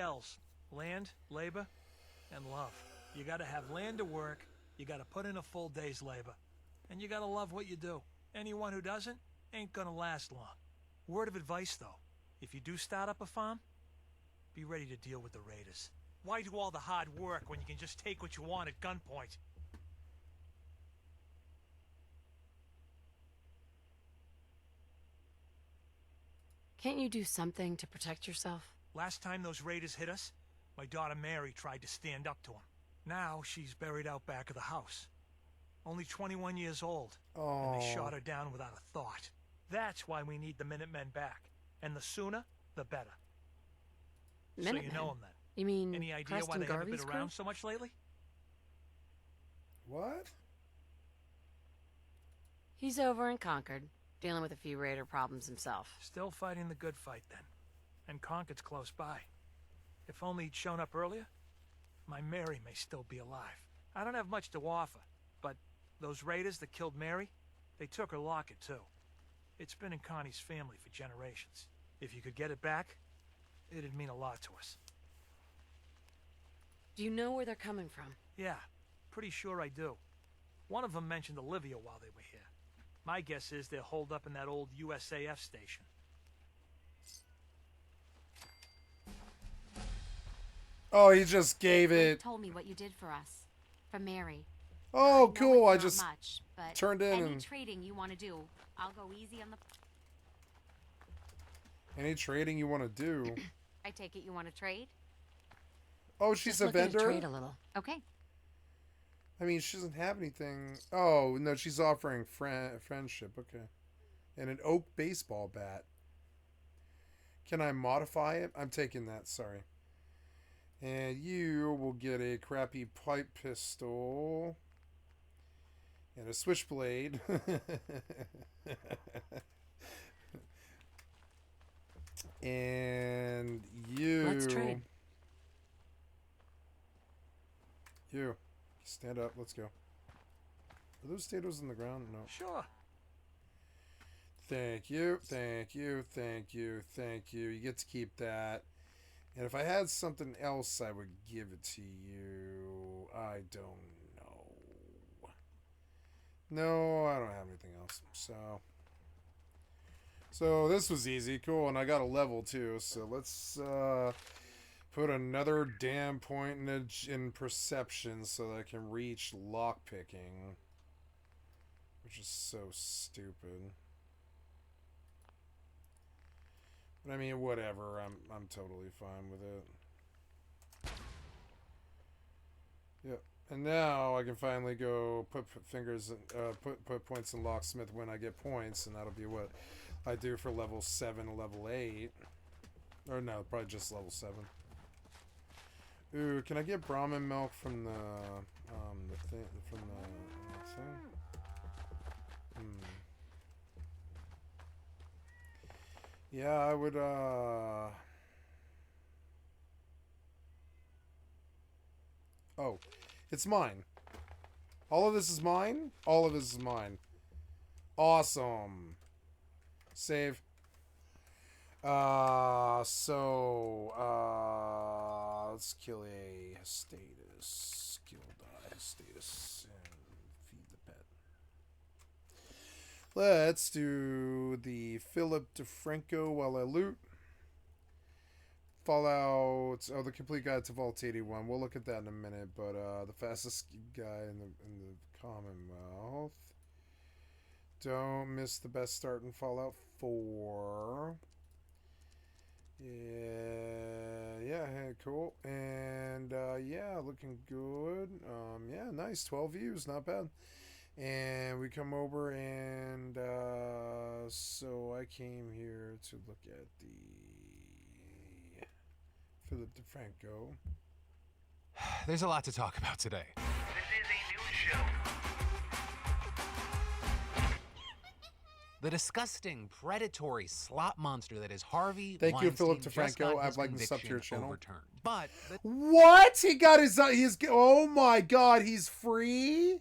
L's. Land, labor, and love. You gotta have land to work, you gotta put in a full day's labor, and you gotta love what you do. Anyone who doesn't ain't gonna last long. Word of advice, though. If you do start up a farm, be ready to deal with the raiders. Why do all the hard work when you can just take what you want at gunpoint? Can't you do something to protect yourself? Last time those raiders hit us, my daughter Mary tried to stand up to them. Now she's buried out back of the house. Only 21 years old, and they shot her down without a thought. That's why we need the Minutemen back. And the sooner, the better. Minutemen? So you know them then. You mean any idea Preston why they haven't Garvey's been around crew? so much lately? What? He's over in Concord, dealing with a few raider problems himself. Still fighting the good fight then. And Concord's close by. If only he'd shown up earlier, my Mary may still be alive. I don't have much to offer, but those raiders that killed Mary, they took her locket too. It's been in Connie's family for generations. If you could get it back, it'd mean a lot to us. Do you know where they're coming from? Yeah, pretty sure I do. One of them mentioned Olivia while they were here. My guess is they're holed up in that old USAF station. Oh, he just gave it. Told me what you did for us, for Mary. Oh, cool. I Not just much, but turned in any and trading you want to do, I'll go easy on the. any trading you want to do. I take it you want to trade? Oh, she's Just a looking to vendor? trade a little. Okay. I mean, she doesn't have anything. Oh, no, she's offering friendship. Okay. And an oak baseball bat. Can I modify it? I'm taking that, sorry. And you will get a crappy pipe pistol. And a switchblade. And you... Let's trade. You. Stand up. Let's go. Are those potatoes on the ground? No. Sure. Thank you. Thank you. Thank you. Thank you. You get to keep that. And if I had something else, I would give it to you. I don't know. No, I don't have anything else. So this was easy. Cool. And I got a level too. So let's put another damn point in perception so that I can reach lockpicking. Which is so stupid. But I mean, whatever. I'm totally fine with it. Yep. And now I can finally go put fingers put points in locksmith when I get points, and that'll be what I do for level 7 and level 8. Or no, probably just level 7. Ooh, can I get Brahmin milk from the thing from the thing? Yeah, I would Oh, it's mine. All of this is mine? All of this is mine. Awesome. Save. Let's kill a status. Skill die status and feed the pet. Let's do the Philip DeFranco while I loot. Fallout. Oh, the complete guide to Vault 81. We'll look at that in a minute. But the fastest guy in the Commonwealth. Don't miss the best start in Fallout 4. Yeah, cool. And yeah, looking good. Yeah, nice. 12 views, not bad. And we come over and so I came here to look at the Philip DeFranco. There's a lot to talk about today. This is a news show. The disgusting, predatory slop monster that is Harvey Thank you, Weinstein Philip just DeFranco. got his I'd like to sub to your conviction channel. overturned. But What? He got his oh my god, he's free?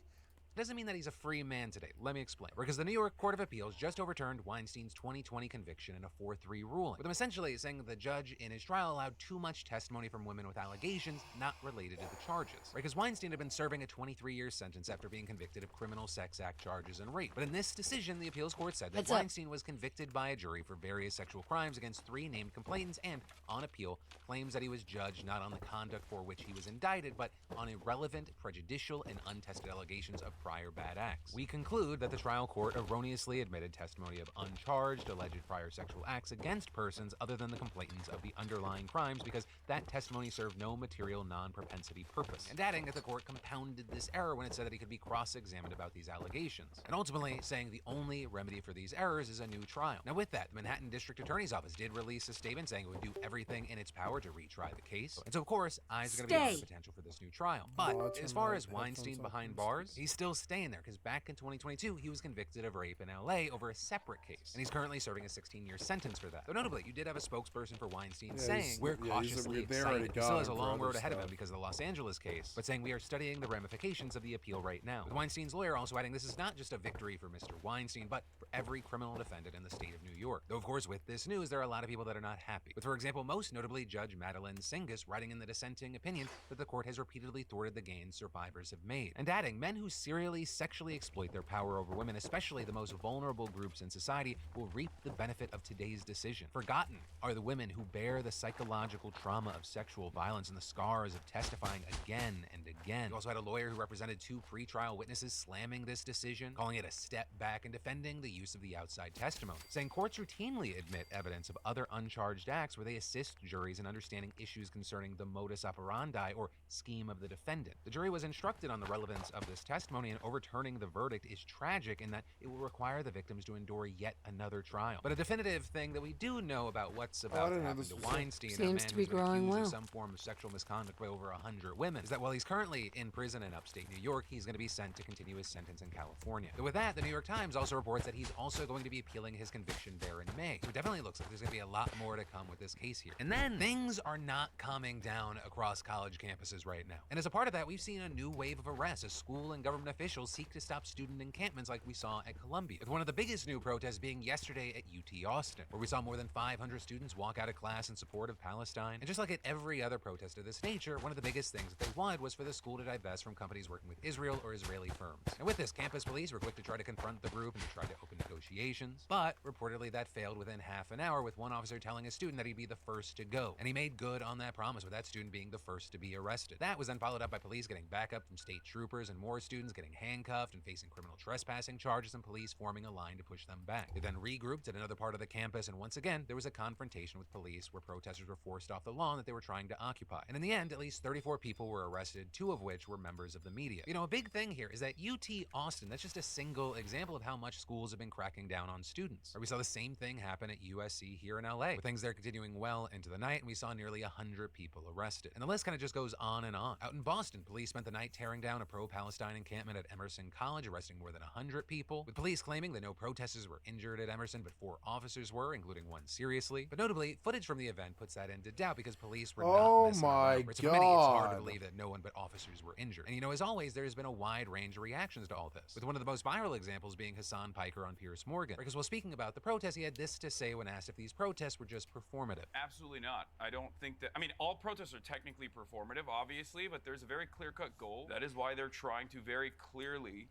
doesn't mean that he's a free man today. Let me explain. Because the New York Court of Appeals just overturned Weinstein's 2020 conviction in a 4-3 ruling, with him essentially saying that the judge in his trial allowed too much testimony from women with allegations not related to the charges. Because Weinstein had been serving a 23-year sentence after being convicted of criminal sex act charges and rape. But in this decision, the appeals court said that Weinstein was convicted by a jury for various sexual crimes against 3 named complainants and, on appeal, claims that he was judged not on the conduct for which he was indicted, but on irrelevant, prejudicial, and untested allegations of prior bad acts. We conclude that the trial court erroneously admitted testimony of uncharged, alleged prior sexual acts against persons other than the complainants of the underlying crimes because that testimony served no material non-propensity purpose. And adding that the court compounded this error when it said that he could be cross-examined about these allegations. And ultimately saying the only remedy for these errors is a new trial. Now with that, the Manhattan District Attorney's Office did release a statement saying it would do everything in its power to retry the case. And so of course, eyes are going to be on the potential for this new trial. But as far as Weinstein behind bars, he's still staying there because back in 2022, he was convicted of rape in LA over a separate case. And he's currently serving a 16-year sentence for that. Though notably, you did have a spokesperson for Weinstein saying, we're cautiously excited. He still has a long road ahead of him because of the Los Angeles case, but saying we are studying the ramifications of the appeal right now. With Weinstein's lawyer also adding this is not just a victory for Mr. Weinstein, but for every criminal defendant in the state of New York. Though of course, with this news, there are a lot of people that are not happy. With, for example, most notably Judge Madeline Singas writing in the dissenting opinion that the court has repeatedly thwarted the gains survivors have made. And adding, men who serially sexually exploit their power over women, especially the most vulnerable groups in society, will reap the benefit of today's decision. Forgotten are the women who bear the psychological trauma of sexual violence and the scars of testifying again and again. You also had a lawyer who represented 2 pre-trial witnesses slamming this decision, calling it a step back and defending the use of the outside testimony, saying courts routinely admit evidence of other uncharged acts where they assist juries in understanding issues concerning the modus operandi or scheme of the defendant. The jury was instructed on the relevance of this testimony, and overturning the verdict is tragic in that it will require the victims to endure yet another trial. But a definitive thing that we do know about what's about to happen to Weinstein, a man who's been accused of some form of sexual misconduct by over 100 women, is that while he's currently in prison in upstate New York, he's going to be sent to continue his sentence in California. But with that, the New York Times also reports that he's also going to be appealing his conviction there in May. So it definitely looks like there's going to be a lot more to come with this case here. And then things are not calming down across college campuses right now. And as a part of that, we've seen a new wave of arrests as school and government officials seek to stop student encampments like we saw at Columbia, with one of the biggest new protests being yesterday at UT Austin, where we saw more than 500 students walk out of class in support of Palestine. And just like at every other protest of this nature, one of the biggest things that they wanted was for the school to divest from companies working with Israel or Israeli firms. And with this, campus police were quick to try to confront the group and to try to open negotiations, but reportedly that failed within half an hour, with one officer telling a student that he'd be the first to go. And he made good on that promise, with that student being the first to be arrested. That was then followed up by police getting backup from state troopers and more students getting handcuffed and facing criminal trespassing charges, and police forming a line to push them back. They then regrouped at another part of the campus, and once again, there was a confrontation with police where protesters were forced off the lawn that they were trying to occupy. And in the end, at least 34 people were arrested, 2 of which were members of the media. You know, a big thing here is that UT Austin, that's just a single example of how much schools have been cracking down on students. Or we saw the same thing happen at USC here in LA, with things there continuing well into the night, and we saw nearly 100 people arrested. And the list kind of just goes on and on. Out in Boston, police spent the night tearing down a pro-Palestine encampment at Emerson College, arresting more than 100 people, with police claiming that no protesters were injured at Emerson, but 4 officers were, including one seriously. But notably, footage from the event puts that into doubt because police were not messing around. So for many, it's hard to believe that no one but officers were injured. And you know, as always, there's been a wide range of reactions to all this, with one of the most viral examples being Hassan Piker on Piers Morgan. Because while speaking about the protests, he had this to say when asked if these protests were just performative. Absolutely not. I don't think that, I mean, all protests are technically performative, obviously, but there's a very clear-cut goal. That is why they're trying to very clearly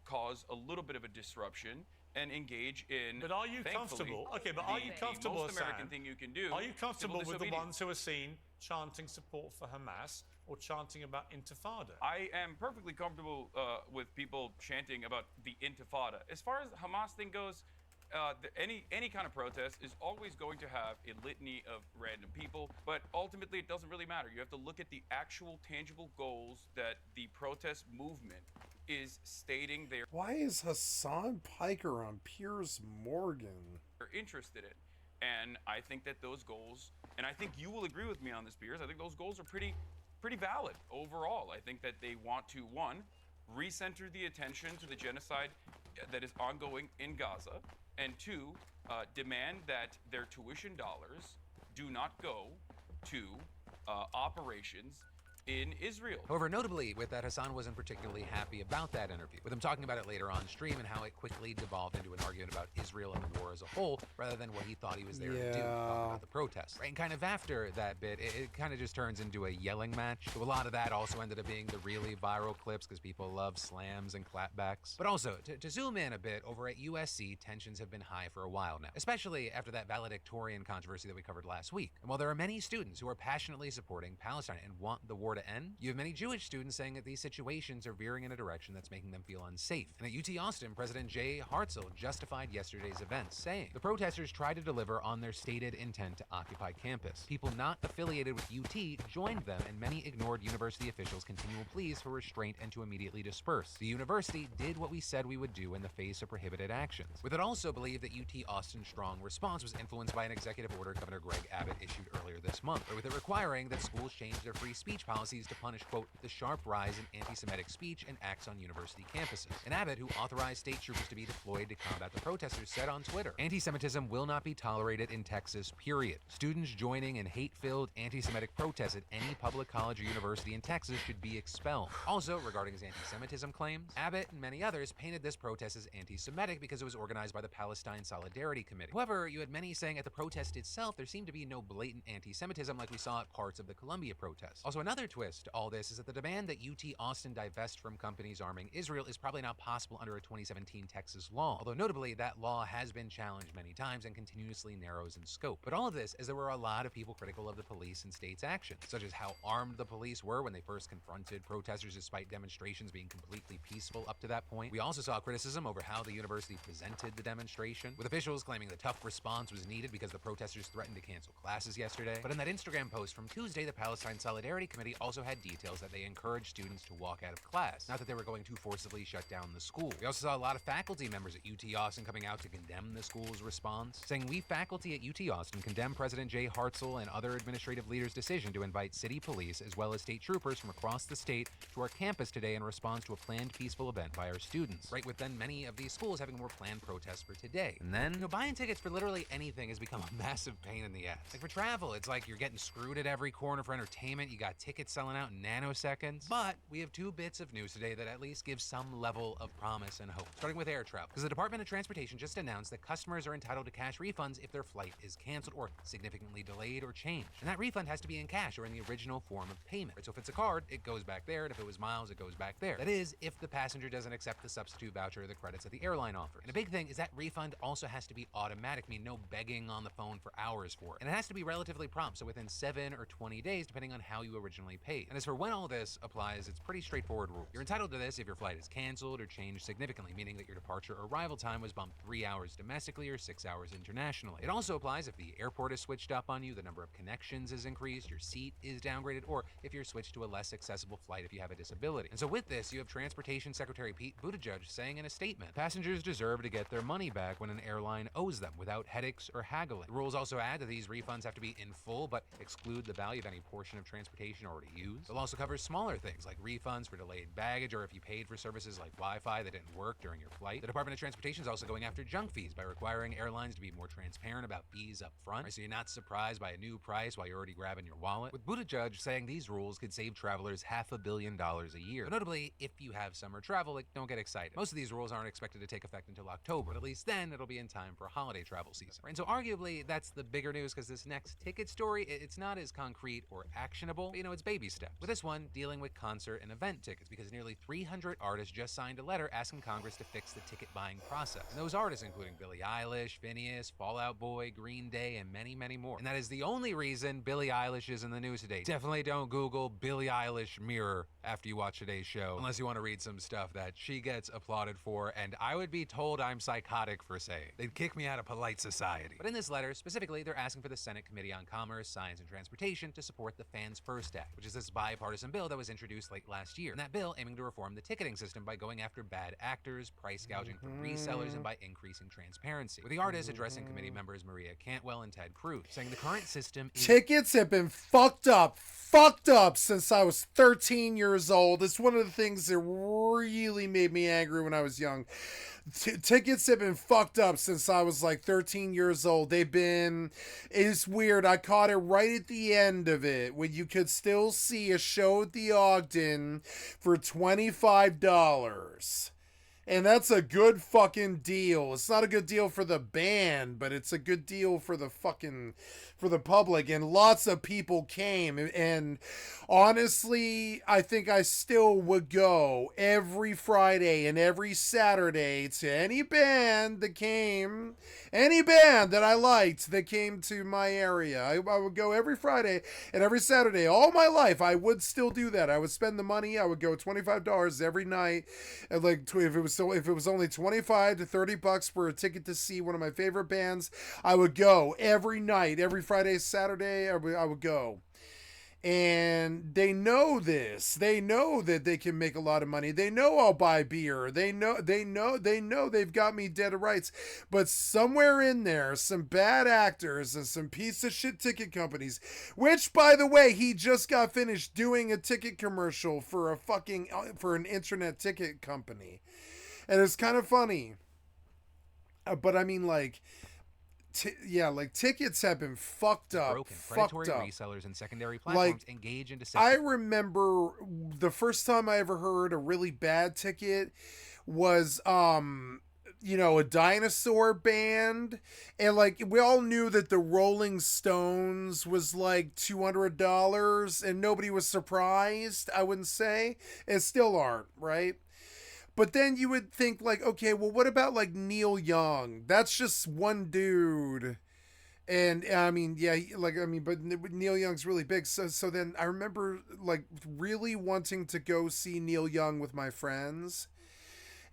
cause a little bit of a disruption and engage in. But are you comfortable? Okay, but are you comfortable, the most American thing you can do? Are you comfortable with the ones who are seen chanting support for Hamas or chanting about Intifada? I am perfectly comfortable with people chanting about the Intifada. As far as the Hamas thing goes, any kind of protest is always going to have a litany of random people, but ultimately it doesn't really matter. You have to look at the actual tangible goals that the protest movement is stating they're Hassan Piker on Piers Morgan interested in. And I think that those goals, and I think you will agree with me on this, Piers, I think those goals are pretty valid overall. I think that they want to, 1, recenter the attention to the genocide that is ongoing in Gaza, and 2, demand that their tuition dollars do not go to operations in Israel. However, notably with that, Hassan wasn't particularly happy about that interview, with him talking about it later on stream and how it quickly devolved into an argument about Israel and the war as a whole, rather than what he thought he was there to do, talking about the protests. Right? And kind of after that bit, it kind of just turns into a yelling match. So a lot of that also ended up being the really viral clips because people love slams and clapbacks. But also, to zoom in a bit, over at USC, tensions have been high for a while now, especially after that valedictorian controversy that we covered last week. And while there are many students who are passionately supporting Palestine and want the war to end, you have many Jewish students saying that these situations are veering in a direction that's making them feel unsafe. And at UT Austin, President Jay Hartzell justified yesterday's events, saying the protesters tried to deliver on their stated intent to occupy campus. People not affiliated with UT joined them, and many ignored university officials' continual pleas for restraint and to immediately disperse. The university did what we said we would do in the face of prohibited actions. With it also believed that UT Austin's strong response was influenced by an executive order Governor Greg Abbott issued earlier this month, with it requiring that schools change their free speech policies to punish, quote, the sharp rise in anti-Semitic speech and acts on university campuses. And Abbott, who authorized state troopers to be deployed to combat the protesters, said on Twitter, anti-Semitism will not be tolerated in Texas, period. Students joining in hate-filled anti-Semitic protests at any public college or university in Texas should be expelled. Also, regarding his anti-Semitism claims, Abbott and many others painted this protest as anti-Semitic because it was organized by the Palestine Solidarity Committee. However, you had many saying at the protest itself there seemed to be no blatant anti-Semitism like we saw at parts of the Columbia protest. Also, another twist to all this is that the demand that UT Austin divest from companies arming Israel is probably not possible under a 2017 Texas law, although notably that law has been challenged many times and continuously narrows in scope. But all of this is there were a lot of people critical of the police and state's actions, such as how armed the police were when they first confronted protesters despite demonstrations being completely peaceful up to that point. We also saw criticism over how the university presented the demonstration, with officials claiming the tough response was needed because the protesters threatened to cancel classes yesterday. But in that Instagram post from Tuesday, the Palestine Solidarity Committee also had details that they encouraged students to walk out of class, not that they were going to forcibly shut down the school. We also saw a lot of faculty members at UT Austin coming out to condemn the school's response, saying we faculty at UT Austin condemn President Jay Hartzell and other administrative leaders' decision to invite city police as well as state troopers from across the state to our campus today in response to a planned peaceful event by our students. Right, with then many of these schools having more planned protests for today. And then, buying tickets for literally anything has become a massive pain in the ass. Like for travel, it's like you're getting screwed at every corner. For entertainment, you got tickets selling out in nanoseconds. But we have two bits of news today that at least give some level of promise and hope. Starting with air travel, because the Department of Transportation just announced that customers are entitled to cash refunds if their flight is canceled or significantly delayed or changed. And that refund has to be in cash or in the original form of payment. Right, so if it's a card, it goes back there, and if it was miles, it goes back there. That is, if the passenger doesn't accept the substitute voucher or the credits that the airline offers. And a big thing is that refund also has to be automatic, meaning no begging on the phone for hours for it. And it has to be relatively prompt, so within 7 or 20 days, depending on how you originally paid. And as for when all this applies, it's pretty straightforward rules. You're entitled to this if your flight is canceled or changed significantly, meaning that your departure or arrival time was bumped 3 hours domestically or 6 hours internationally. It also applies if the airport is switched up on you, the number of connections is increased, your seat is downgraded, or if you're switched to a less accessible flight if you have a disability. And so with this, you have Transportation Secretary Pete Buttigieg saying in a statement, passengers deserve to get their money back when an airline owes them without headaches or haggling. The rules also add that these refunds have to be in full, but exclude the value of any portion of transportation already used. They'll also cover smaller things like refunds for delayed baggage or if you paid for services like Wi-Fi that didn't work during your flight. The Department of Transportation is also going after junk fees by requiring airlines to be more transparent about fees up front, right, so you're not surprised by a new price while you're already grabbing your wallet. With Buttigieg saying these rules could save travelers $500 million a year. But notably, if you have summer travel, don't get excited. Most of these rules aren't expected to take effect until October, but at least then it'll be in time for holiday travel season. Right? And so arguably, that's the bigger news because this next ticket story, it's not as concrete or actionable, but it's baby steps. With this one, dealing with concert and event tickets because nearly 300 artists just signed a letter asking Congress to fix the ticket buying process. And those artists including Billie Eilish, Phineas, Fall Out Boy, Green Day, and many, many more. And that is the only reason Billie Eilish is in the news today. Definitely don't Google Billie Eilish mirror after you watch today's show, unless you want to read some stuff that she gets applauded for, and I would be told I'm psychotic for saying. They'd kick me out of polite society. But in this letter, specifically, they're asking for the Senate Committee on Commerce, Science, and Transportation to support the Fans First Act, which is this bipartisan bill that was introduced late last year. And that bill aiming to reform the ticketing system by going after bad actors, price gouging from resellers, and by increasing transparency. With the artists addressing committee members Maria Cantwell and Ted Cruz, saying the current system is Tickets have been fucked up fucked up since I was 13 years old. It's one of the things that really made me angry when I was young. Tickets have been fucked up since I was like 13 years old. It's weird. I caught it right at the end of it when you could still see a show at the Ogden for $25. And that's a good fucking deal. It's not a good deal for the band, but it's a good deal for the public. And lots of people came. And honestly, I think I still would go every Friday and every Saturday to any band that I liked that came to my area. I would go every Friday and every Saturday. All my life, I would still do that. I would spend the money. I would go $25 every night. And like, if it was only $25 to $30 for a ticket to see one of my favorite bands, I would go every night, every Friday, Saturday. I would go. And they know this. They know that they can make a lot of money. They know I'll buy beer. They know they've got me dead to rights. But somewhere in there, some bad actors and some piece of shit ticket companies, which, by the way, he just got finished doing a ticket commercial for an internet ticket company. And it's kind of funny. But I mean, like, tickets have been fucked up. Predatory resellers and secondary platforms engage in deception. I remember the first time I ever heard a really bad ticket was, a dinosaur band. And, like, we all knew that the Rolling Stones was, like, $200, and nobody was surprised, I wouldn't say. And still aren't, right? But then you would think, like, okay, well, what about, like, Neil Young? That's just one dude. And, I mean, yeah, but Neil Young's really big. So then I remember, like, really wanting to go see Neil Young with my friends.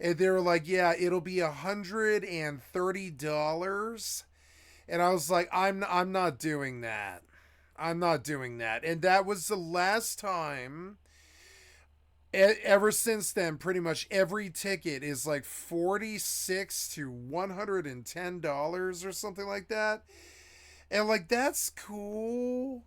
And they were like, yeah, it'll be $130. And I was like, I'm not doing that. I'm not doing that. And that was the last time. Ever since then, pretty much every ticket is like $46 to $110 or something like that. And like, that's cool.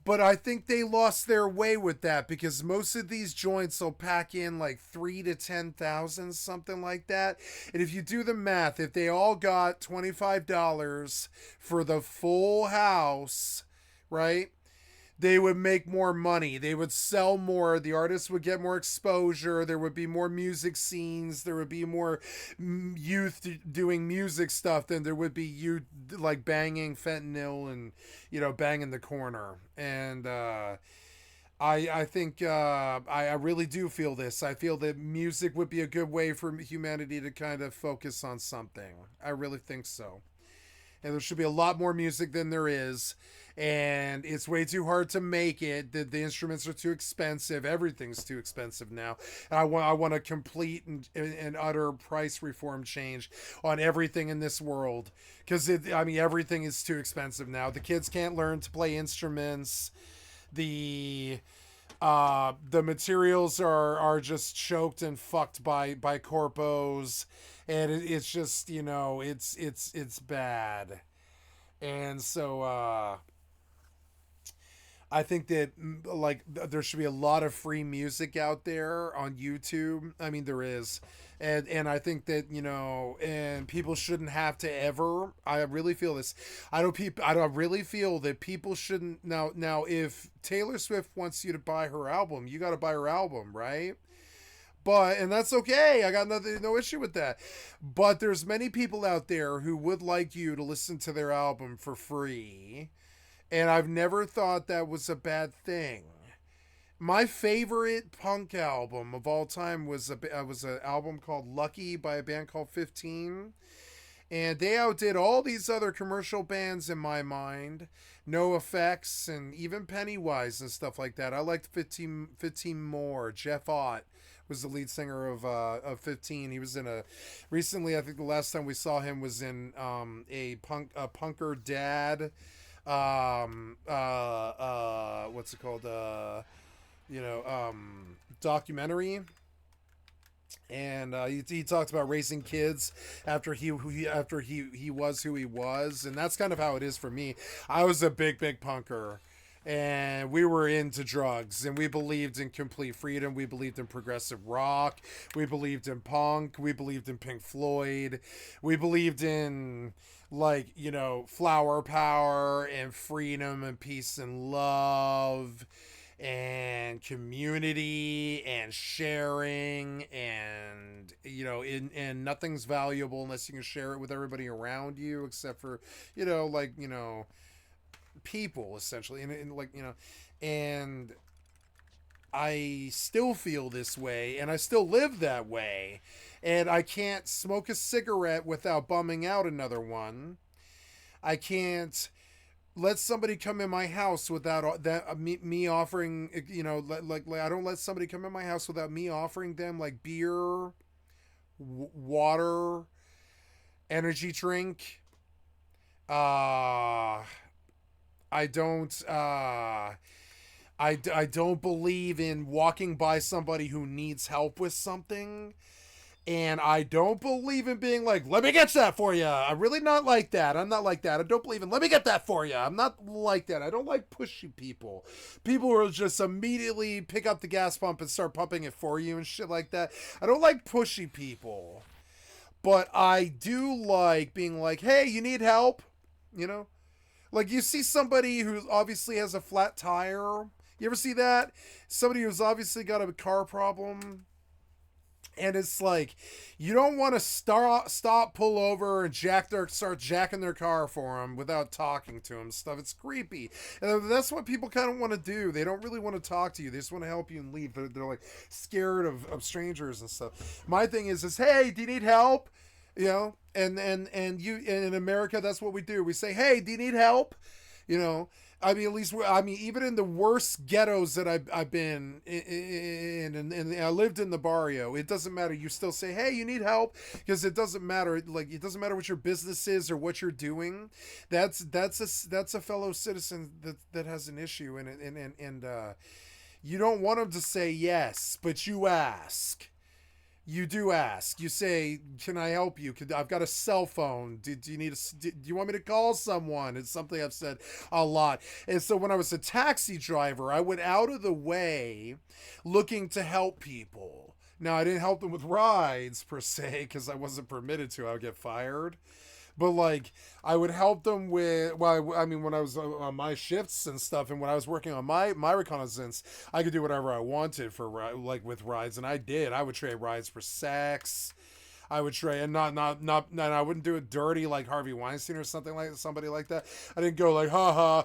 But I think they lost their way with that, because most of these joints will pack in like 3,000 to 10,000, something like that. And if you do the math, if they all got $25 for the full house, right? They would make more money. They would sell more. The artists would get more exposure. There would be more music scenes. There would be more youth doing music stuff than there would be you like banging fentanyl and, banging the corner. And I think I really do feel this. I feel that music would be a good way for humanity to kind of focus on something. I really think so. And there should be a lot more music than there is. And it's way too hard to make it. The instruments are too expensive. Everything's too expensive now. And I want a complete and utter price reform change on everything in this world. Because, everything is too expensive now. The kids can't learn to play instruments. The materials are just choked and fucked by corpos. And it's just, it's bad. And so, I think that, like, there should be a lot of free music out there on YouTube. I mean, there is. And I think that, and people shouldn't have to ever, I really feel this. I don't really feel that people shouldn't. Now, if Taylor Swift wants you to buy her album, you got to buy her album, right? And that's okay. I got no issue with that. But there's many people out there who would like you to listen to their album for free. And I've never thought that was a bad thing. My favorite punk album of all time was an album called Lucky by a band called 15. And they outdid all these other commercial bands in my mind. No Effects and even Pennywise and stuff like that. I liked 15 more. Jeff Ott was the lead singer of 15. He was recently, I think the last time we saw him was in a punker dad, what's it called, documentary. And he talks about raising kids after he was who he was, and that's kind of how it is for me. I was a big punker, and we were into drugs, and we believed in complete freedom. We believed in progressive rock. We believed in punk. We believed in Pink Floyd. We believed in, like, you know, flower power and freedom and peace and love and community and sharing, and, you know, and nothing's valuable unless you can share it with everybody around you, except for, you know, like, you know, people, essentially. And like, you know, and I still feel this way, and I still live that way, and I can't smoke a cigarette without bumming out another one. I can't let somebody come in my house without that me offering, you know, like I don't let somebody come in my house without me offering them, like, beer, water, energy drink. I don't I don't believe in walking by somebody who needs help with something. And I don't believe in being like, let me get that for you. I'm really not like that. I'm not like that. I don't believe in, let me get that for you. I'm not like that. I don't like pushy people. People who will just immediately pick up the gas pump and start pumping it for you and shit like that. I don't like pushy people. But I do like being like, hey, you need help? You know? Like, you see somebody who obviously has a flat tire. You ever see that? Somebody who's obviously got a car problem. And it's like, you don't want to stop, pull over, and start jacking their car for them without talking to them. Stuff. It's creepy. And that's what people kind of want to do. They don't really want to talk to you. They just want to help you and leave. They're like scared of strangers and stuff. My thing is, hey, do you need help? You know, and you, in America, that's what we do. We say, hey, do you need help? You know, I mean, at least, even in the worst ghettos that I've been in, and I lived in the barrio, it doesn't matter. You still say, hey, you need help? Because it doesn't matter. Like, it doesn't matter what your business is or what you're doing. That's a fellow citizen that has an issue, and you don't want them to say yes, but you ask. You do ask. You say, can I help you? I've got a cell phone. Do you want me to call someone? It's something I've said a lot. And so when I was a taxi driver, I went out of the way looking to help people. Now, I didn't help them with rides, per se, because I wasn't permitted to. I would get fired. But, like, I would help them with, well, I mean, when I was on my shifts and stuff, and when I was working on my reconnaissance, I could do whatever I wanted for, like, with rides, and I did. I would trade rides for sex. I would trade, and not, I wouldn't do it dirty like Harvey Weinstein or somebody like that. I didn't go like, yeah,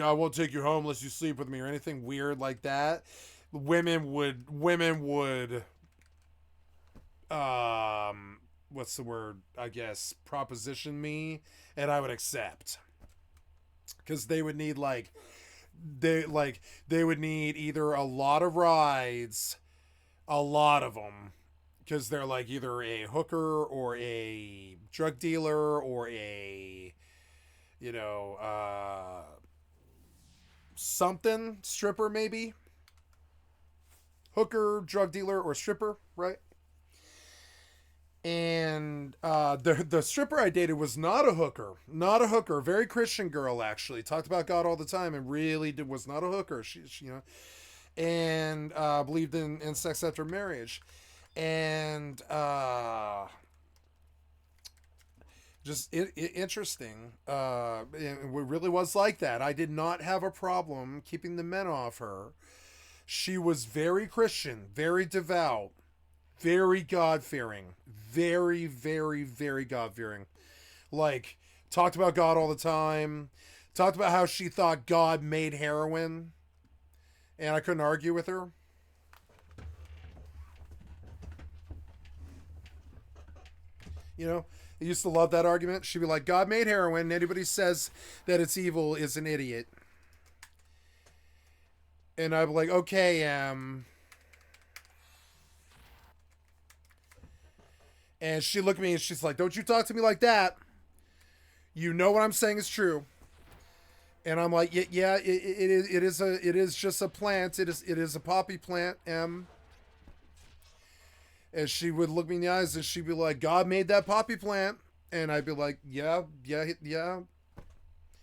I won't take you home unless you sleep with me, or anything weird like that. Women would, what's the word, I guess, proposition me, and I would accept, because they would need, they would need either a lot of rides, a lot of them, because they're like either a hooker or a drug dealer or a, you know, something, stripper, maybe, hooker, drug dealer, or stripper, right? And the stripper I dated was not a hooker. Very Christian girl, actually. Talked about God all the time, and really was not a hooker. She you know, and believed in sex after marriage, and just interesting. It really was like that. I did not have a problem keeping the men off her. She was very Christian, very devout, very God-fearing, very, very, very God-fearing. Like, talked about God all the time, talked about how she thought God made heroin, and I couldn't argue with her. You know, I used to love that argument. She'd be like, God made heroin, anybody says that it's evil is an idiot. And I'd be like, okay, and she looked at me and she's like, don't you talk to me like that. You know what I'm saying is true. And I'm like, yeah, it is just a plant. It is a poppy plant, And she would look me in the eyes and she'd be like, God made that poppy plant. And I'd be like, yeah,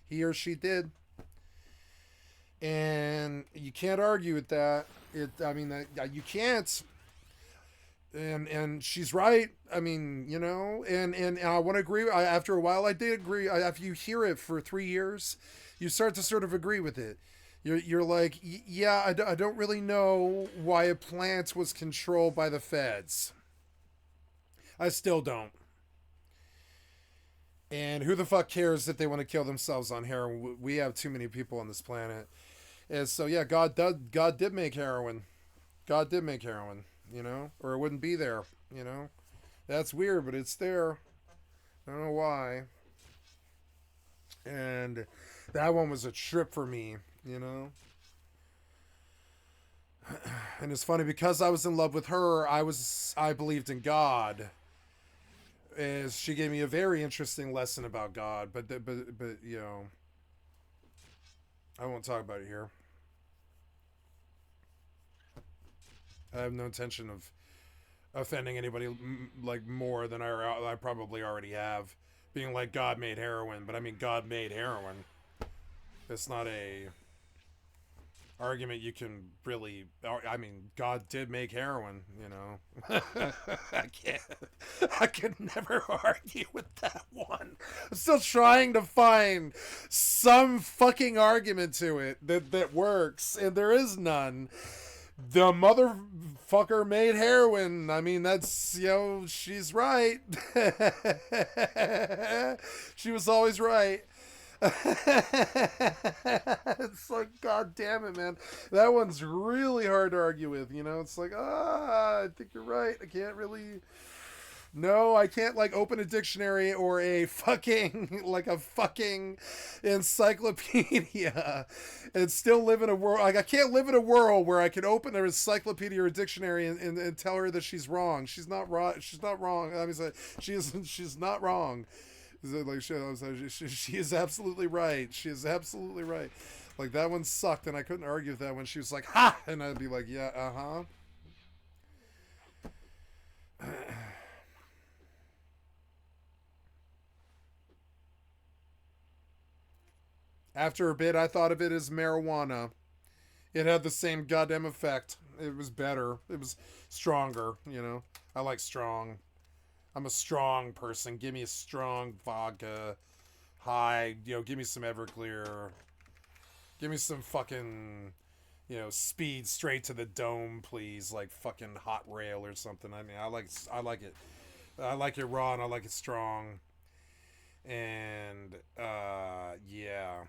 he or she did. And you can't argue with that. I mean, you can't. And she's right. I mean, you know, and I want to agree. After a while, I did agree. After you hear it for 3 years, you start to sort of agree with it. You're like, yeah, I don't really know why a plant was controlled by the feds. I still don't. And who the fuck cares that they want to kill themselves on heroin? We have too many people on this planet. And so, yeah, God did make heroin. God did make heroin, you know? Or it wouldn't be there, you know? That's weird, but it's there. I don't know why. And that one was a trip for me, you know? And it's funny, because I was in love with her, I believed in God. As she gave me a very interesting lesson about God, but you know, I won't talk about it here. I have no intention of offending anybody like more than I probably already have, being like God made heroin, but I mean God made heroin. It's not a argument you can really. I mean, God did make heroin, you know. I could never argue with that one. I'm still trying to find some fucking argument to it that works, and there is none. The motherfucker made heroin. I mean, that's, you know, she's right. She was always right. It's like, god damn it, man. That one's really hard to argue with, you know? It's like, I think you're right. I can't really... No, I can't, like, open a dictionary or a fucking, like, a fucking encyclopedia and still live in a world... Like, I can't live in a world where I can open an encyclopedia or a dictionary and tell her that she's wrong. She's not right. She's not wrong. I mean, she's not wrong. Like, she is absolutely right. She is absolutely right. Like, that one sucked, and I couldn't argue with that when she was like, ha! And I'd be like, yeah, uh-huh. After a bit, I thought of it as marijuana. It had the same goddamn effect. It was better. It was stronger, you know? I like strong. I'm a strong person. Give me a strong vodka. High, you know, give me some Everclear. Give me some fucking, you know, speed straight to the dome, please. Like fucking Hot Rail or something. I mean, I like it. I like it raw and I like it strong. And, yeah.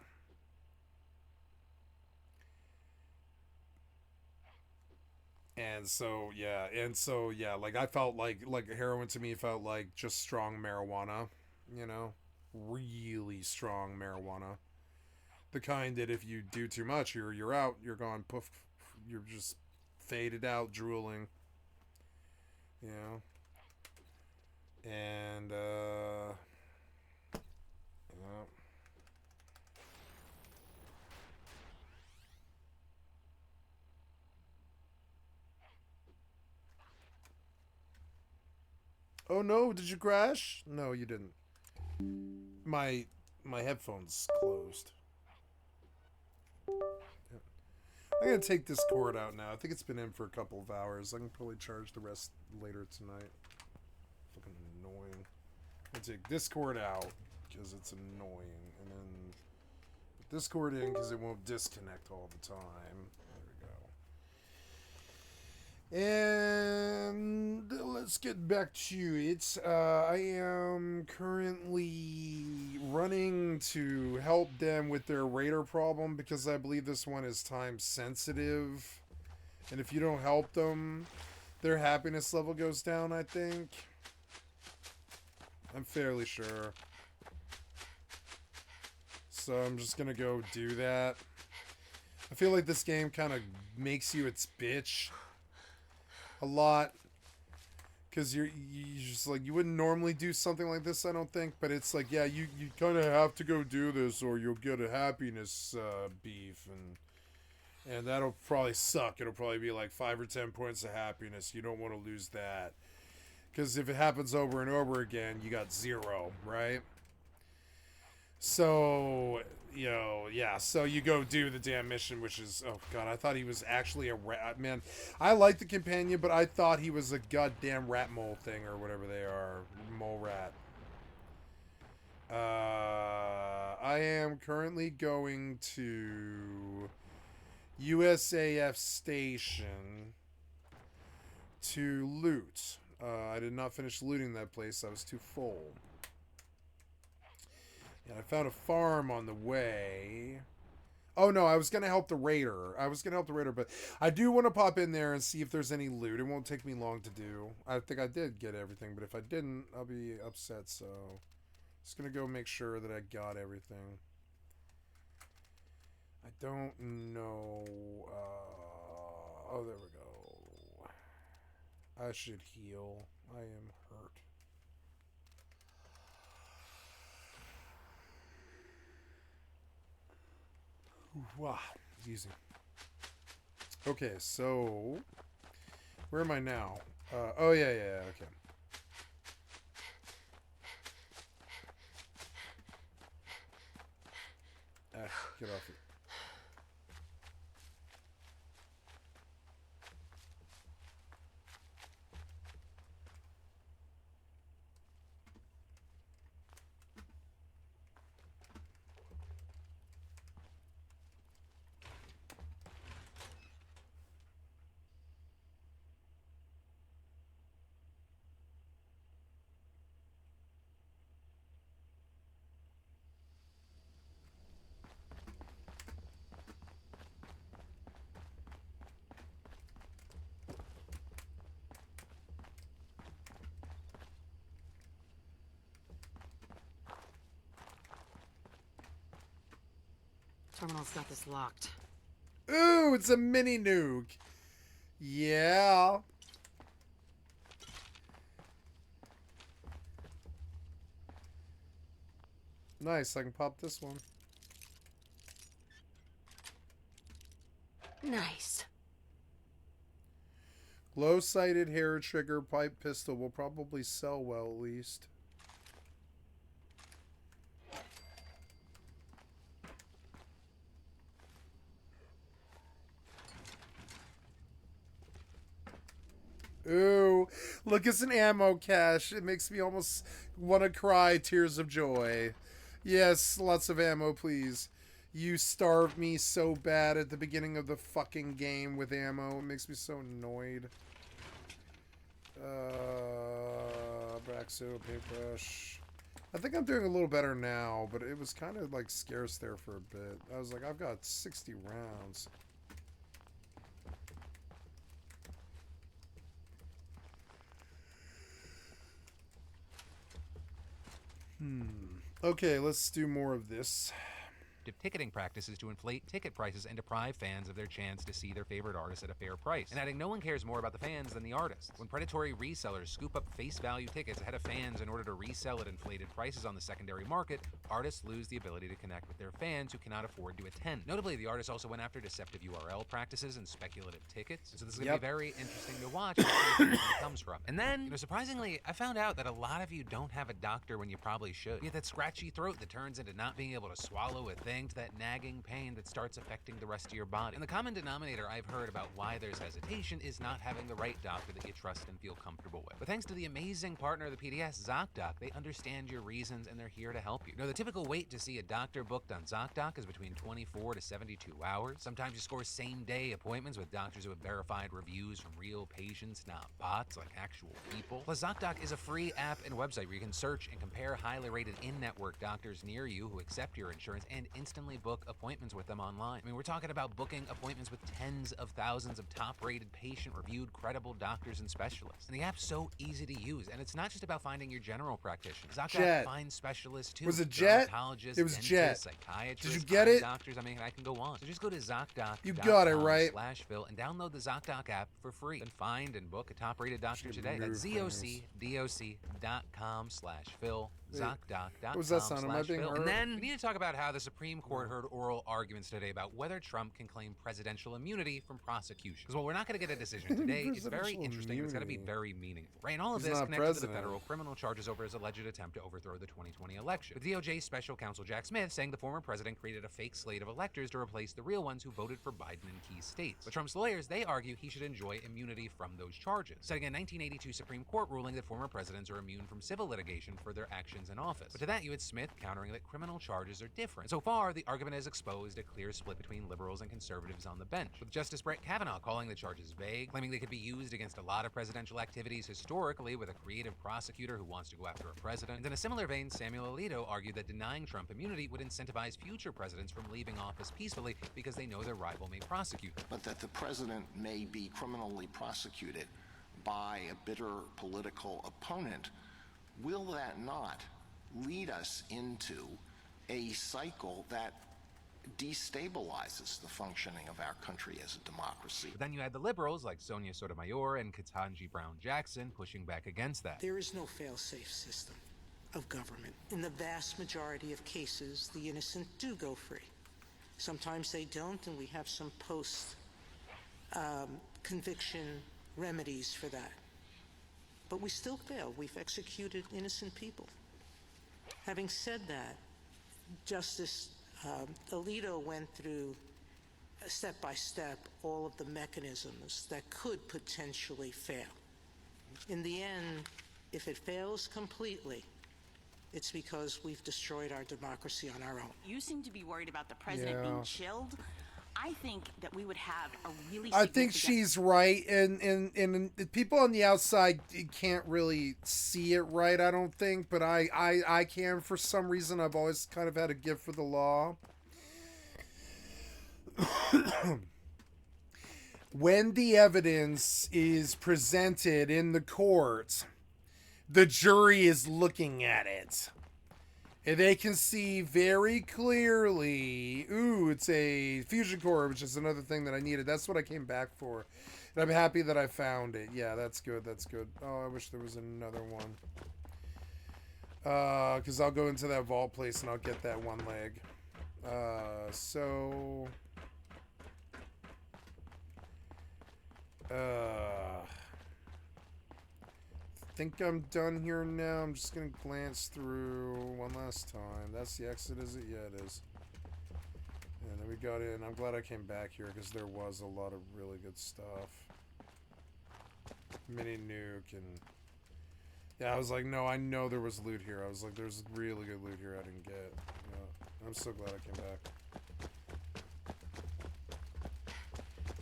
And so yeah, like I felt like heroin to me felt like just strong marijuana, you know, really strong marijuana, the kind that if you do too much, you're out, you're gone, poof, you're just faded out, drooling, you know, and oh no, did you crash? No, you didn't. My headphones closed. Yeah. I'm gonna take this cord out now. I think it's been in for a couple of hours. I can probably charge the rest later tonight. Fucking annoying. I'll take this cord out because it's annoying, and then put this cord in because it won't disconnect all the time. And let's get back to it. I am currently running to help them with their radar problem because I believe this one is time sensitive. And if you don't help them, their happiness level goes down, I think. I'm fairly sure. So I'm just gonna go do that. I feel like this game kind of makes you its bitch a lot, because you just like, you wouldn't normally do something like this, I don't think, but it's like, yeah, you kind of have to go do this or you'll get a happiness beef, and that'll probably suck. It'll probably be like 5 or 10 points of happiness. You don't want to lose that, because if it happens over and over again, you got 0, right? So yeah, so you go do the damn mission, which is, oh god, I thought he was actually a rat. Man, I like the companion, but I thought he was a goddamn rat mole thing, or whatever they are. Mole rat. I am currently going to USAF station to loot. I did not finish looting that place. I was too full. And I found a farm on the way. Oh no, I was going to help the raider. But I do want to pop in there and see if there's any loot. It won't take me long to do. I think I did get everything, but if I didn't, I'll be upset, so... Just going to go make sure that I got everything. I don't know... oh, there we go. I should heal. I am hurt. Wow, easy. Okay, so where am I now? Oh yeah, okay. Get off it. Terminal's got this locked. Ooh, it's a mini nuke. Yeah. Nice, I can pop this one. Nice. Glow-sighted hair trigger pipe pistol will probably sell well, at least. Ooh, look, it's an ammo cache. It makes me almost want to cry tears of joy. Yes, lots of ammo, please. You starved me so bad at the beginning of the fucking game with ammo. It makes me so annoyed. Braxo, paintbrush. I think I'm doing a little better now, but it was kind of like scarce there for a bit. I was like, I've got 60 rounds. Okay, let's do more of this. Ticketing practices to inflate ticket prices and deprive fans of their chance to see their favorite artist at a fair price. And adding, no one cares more about the fans than the artists. When predatory resellers scoop up face value tickets ahead of fans in order to resell at inflated prices on the secondary market, artists lose the ability to connect with their fans who cannot afford to attend. Notably, the artists also went after deceptive URL practices and speculative tickets. So this is going to be very interesting to watch where it comes from. And then, surprisingly, I found out that a lot of you don't have a doctor when you probably should. You get that scratchy throat that turns into not being able to swallow a thing, to that nagging pain that starts affecting the rest of your body. And the common denominator I've heard about why there's hesitation is not having the right doctor that you trust and feel comfortable with. But thanks to the amazing partner of the PDS, ZocDoc, they understand your reasons and they're here to help you. The typical wait to see a doctor booked on ZocDoc is between 24 to 72 hours. Sometimes you score same-day appointments with doctors who have verified reviews from real patients, not bots, like actual people. Plus, ZocDoc is a free app and website where you can search and compare highly rated in-network doctors near you who accept your insurance and instantly book appointments with them online. I mean, we're talking about booking appointments with tens of thousands of top-rated, patient-reviewed, credible doctors and specialists. And the app's so easy to use, and it's not just about finding your general practitioner. ZocDoc finds specialists too. Was it Jet? Dermatologists, It was dentists, Jet. psychiatrists, Did you get eye it? doctors. I mean, I can go on. So just go to ZocDoc. You got it, right? /Phil and download the ZocDoc app for free. Then find and book a top-rated doctor today. That's ZocDoc.com/Phil. ZocDoc.com. was that sound? Am I being /Bill. heard? And then we need to talk about how the Supreme Court heard oral arguments today about whether Trump can claim presidential immunity from prosecution. Because while we're not going to get a decision today, it's very Presidential interesting. It's got to be immunity. very meaningful, right? And all of He's this not connected to the president. federal criminal charges over his alleged attempt to overthrow the 2020 election. With DOJ Special Counsel Jack Smith saying the former president created a fake slate of electors to replace the real ones who voted for Biden in key states. But Trump's lawyers, they argue he should enjoy immunity from those charges, citing a 1982 Supreme Court ruling that former presidents are immune from civil litigation for their actions in office. But to that, you had Smith countering that criminal charges are different. So far, the argument has exposed a clear split between liberals and conservatives on the bench, with Justice Brett Kavanaugh calling the charges vague, claiming they could be used against a lot of presidential activities historically with a creative prosecutor who wants to go after a president. And in a similar vein, Samuel Alito argued that denying Trump immunity would incentivize future presidents from leaving office peacefully because they know their rival may prosecute them. But that the president may be criminally prosecuted by a bitter political opponent, will that not lead us into a cycle that destabilizes the functioning of our country as a democracy? But then you had the liberals like Sonia Sotomayor and Ketanji Brown Jackson pushing back against that. There is no fail-safe system of government. In the vast majority of cases, the innocent do go free. Sometimes they don't, and we have some post-conviction remedies for that. But we still fail. We've executed innocent people. Having said that, Justice Alito went through step by step all of the mechanisms that could potentially fail. In the end, if it fails completely, it's because we've destroyed our democracy on our own. You seem to be worried about the president being chilled. I think that we would have a really I think she's right, and people on the outside can't really see it right, I don't think, but I can. For some reason, I've always kind of had a gift for the law. When the evidence is presented in the court, the jury is looking at it. And they can see very clearly, ooh, it's a fusion core, which is another thing that I needed. That's what I came back for. And I'm happy that I found it. Yeah, that's good. That's good. Oh, I wish there was another one. Because I'll go into that vault place and I'll get that one leg. I think I'm done here now. I'm just gonna glance through one last time. That's the exit, is it? Yeah, it is. And then we got in. I'm glad I came back here because there was a lot of really good stuff. Mini nuke and yeah, I was like, no, I know there was loot here. I was like, there's really good loot here I didn't get. Yeah, I'm so glad I came back.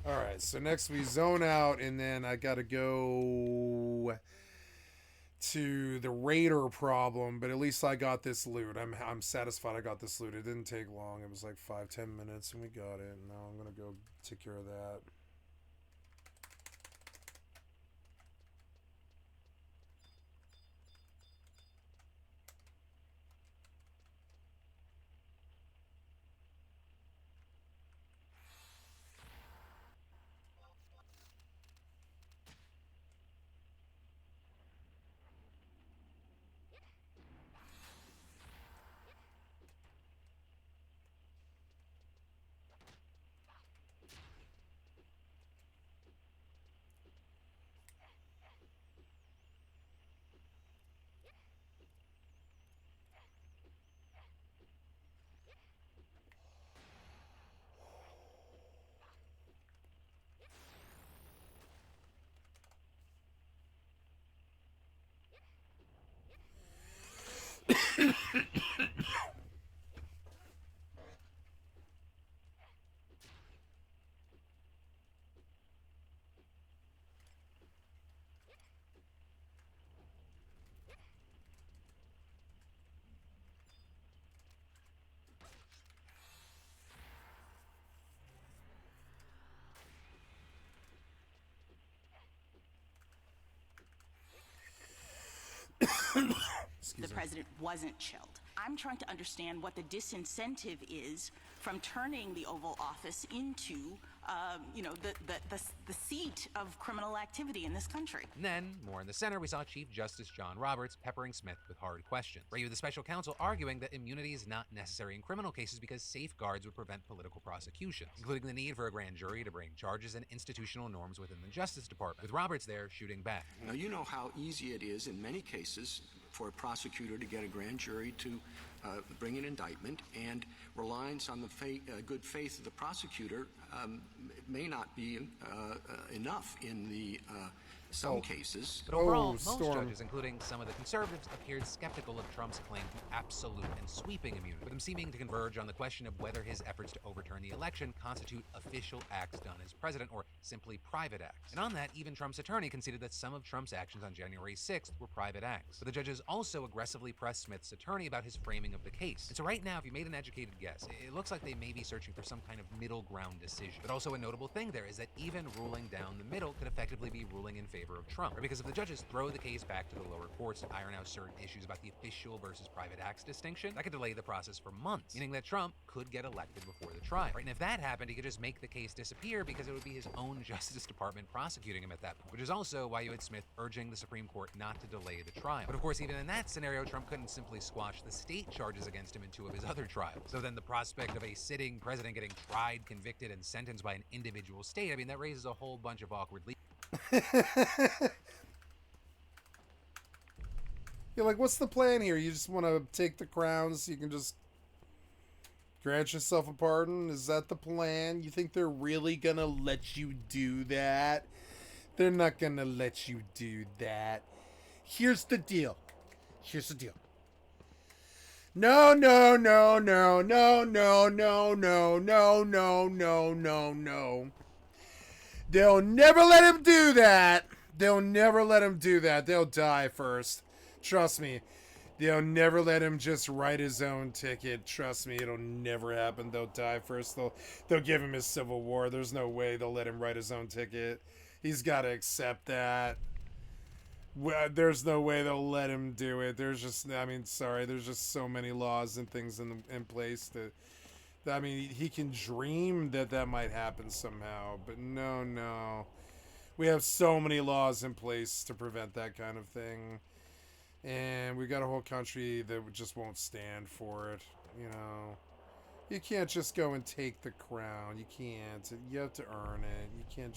Alright, so next we zone out, and then I gotta go to the raider problem, but at least I got this loot. I'm satisfied I got this loot. It didn't take long. It was like 5-10 minutes, and we got it. Now I'm gonna go take care of that. The president wasn't chilled. I'm trying to understand what the disincentive is from turning the Oval Office into the seat of criminal activity in this country. And then, more in the center, we saw Chief Justice John Roberts peppering Smith with hard questions. Right, you have the special counsel arguing that immunity is not necessary in criminal cases because safeguards would prevent political prosecutions, including the need for a grand jury to bring charges and institutional norms within the Justice Department, with Roberts there shooting back. Now, you know how easy it is in many cases for a prosecutor to get a grand jury to bring an indictment, and reliance on the good faith of the prosecutor may not be enough in the some cases. But overall, most judges, including some of the conservatives, appeared skeptical of Trump's claim to absolute and sweeping immunity, with them seeming to converge on the question of whether his efforts to overturn the election constitute official acts done as president or simply private acts. And on that, even Trump's attorney conceded that some of Trump's actions on January 6th were private acts. But the judges also aggressively pressed Smith's attorney about his framing of the case. And so right now, if you made an educated guess, it looks like they may be searching for some kind of middle ground decision. But also a notable thing there is that even ruling down the middle could effectively be ruling in favor of Trump. Or because if the judges throw the case back to the lower courts to iron out certain issues about the official versus private acts distinction, that could delay the process for months, meaning that Trump could get elected before the trial. Right? And if that happened, he could just make the case disappear because it would be his own Justice Department prosecuting him at that point, which is also why you had Smith urging the Supreme Court not to delay the trial. But of course, even in that scenario, Trump couldn't simply squash the state charges against him in 2 of his other trials. So then the prospect of a sitting president getting tried, convicted, and sentenced by an individual state, I mean, that raises a whole bunch of awkward You're like, what's the plan here? You just want to take the crown so you can just grant yourself a pardon? Is that the plan? You think they're really going to let you do that? They're not going to let you do that. Here's the deal. Here's the deal. No, no, no, no, no, no, no, no, no, no, no, no, no. They'll never let him do that. They'll never let him do that. They'll die first. Trust me. They'll never let him just write his own ticket. Trust me, it'll never happen. They'll die first. They'll give him his Civil War. There's no way they'll let him write his own ticket. He's got to accept that. Well, there's no way they'll let him do it. There's just, I mean, sorry. There's just so many laws and things in place that, I mean, he can dream that might happen somehow. But no. We have so many laws in place to prevent that kind of thing. And we got a whole country that just won't stand for it, you know. You can't just go and take the crown. You can't. You have to earn it. You can't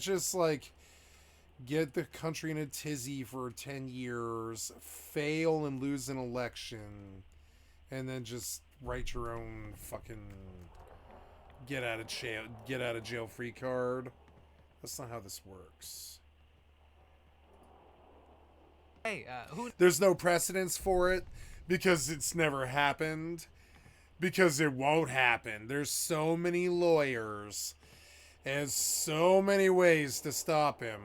just like get the country in a tizzy for 10 years, fail and lose an election, and then just write your own fucking get out of jail free card. That's not how this works. Hey, There's no precedence for it because it's never happened. Because it won't happen. There's so many lawyers and so many ways to stop him.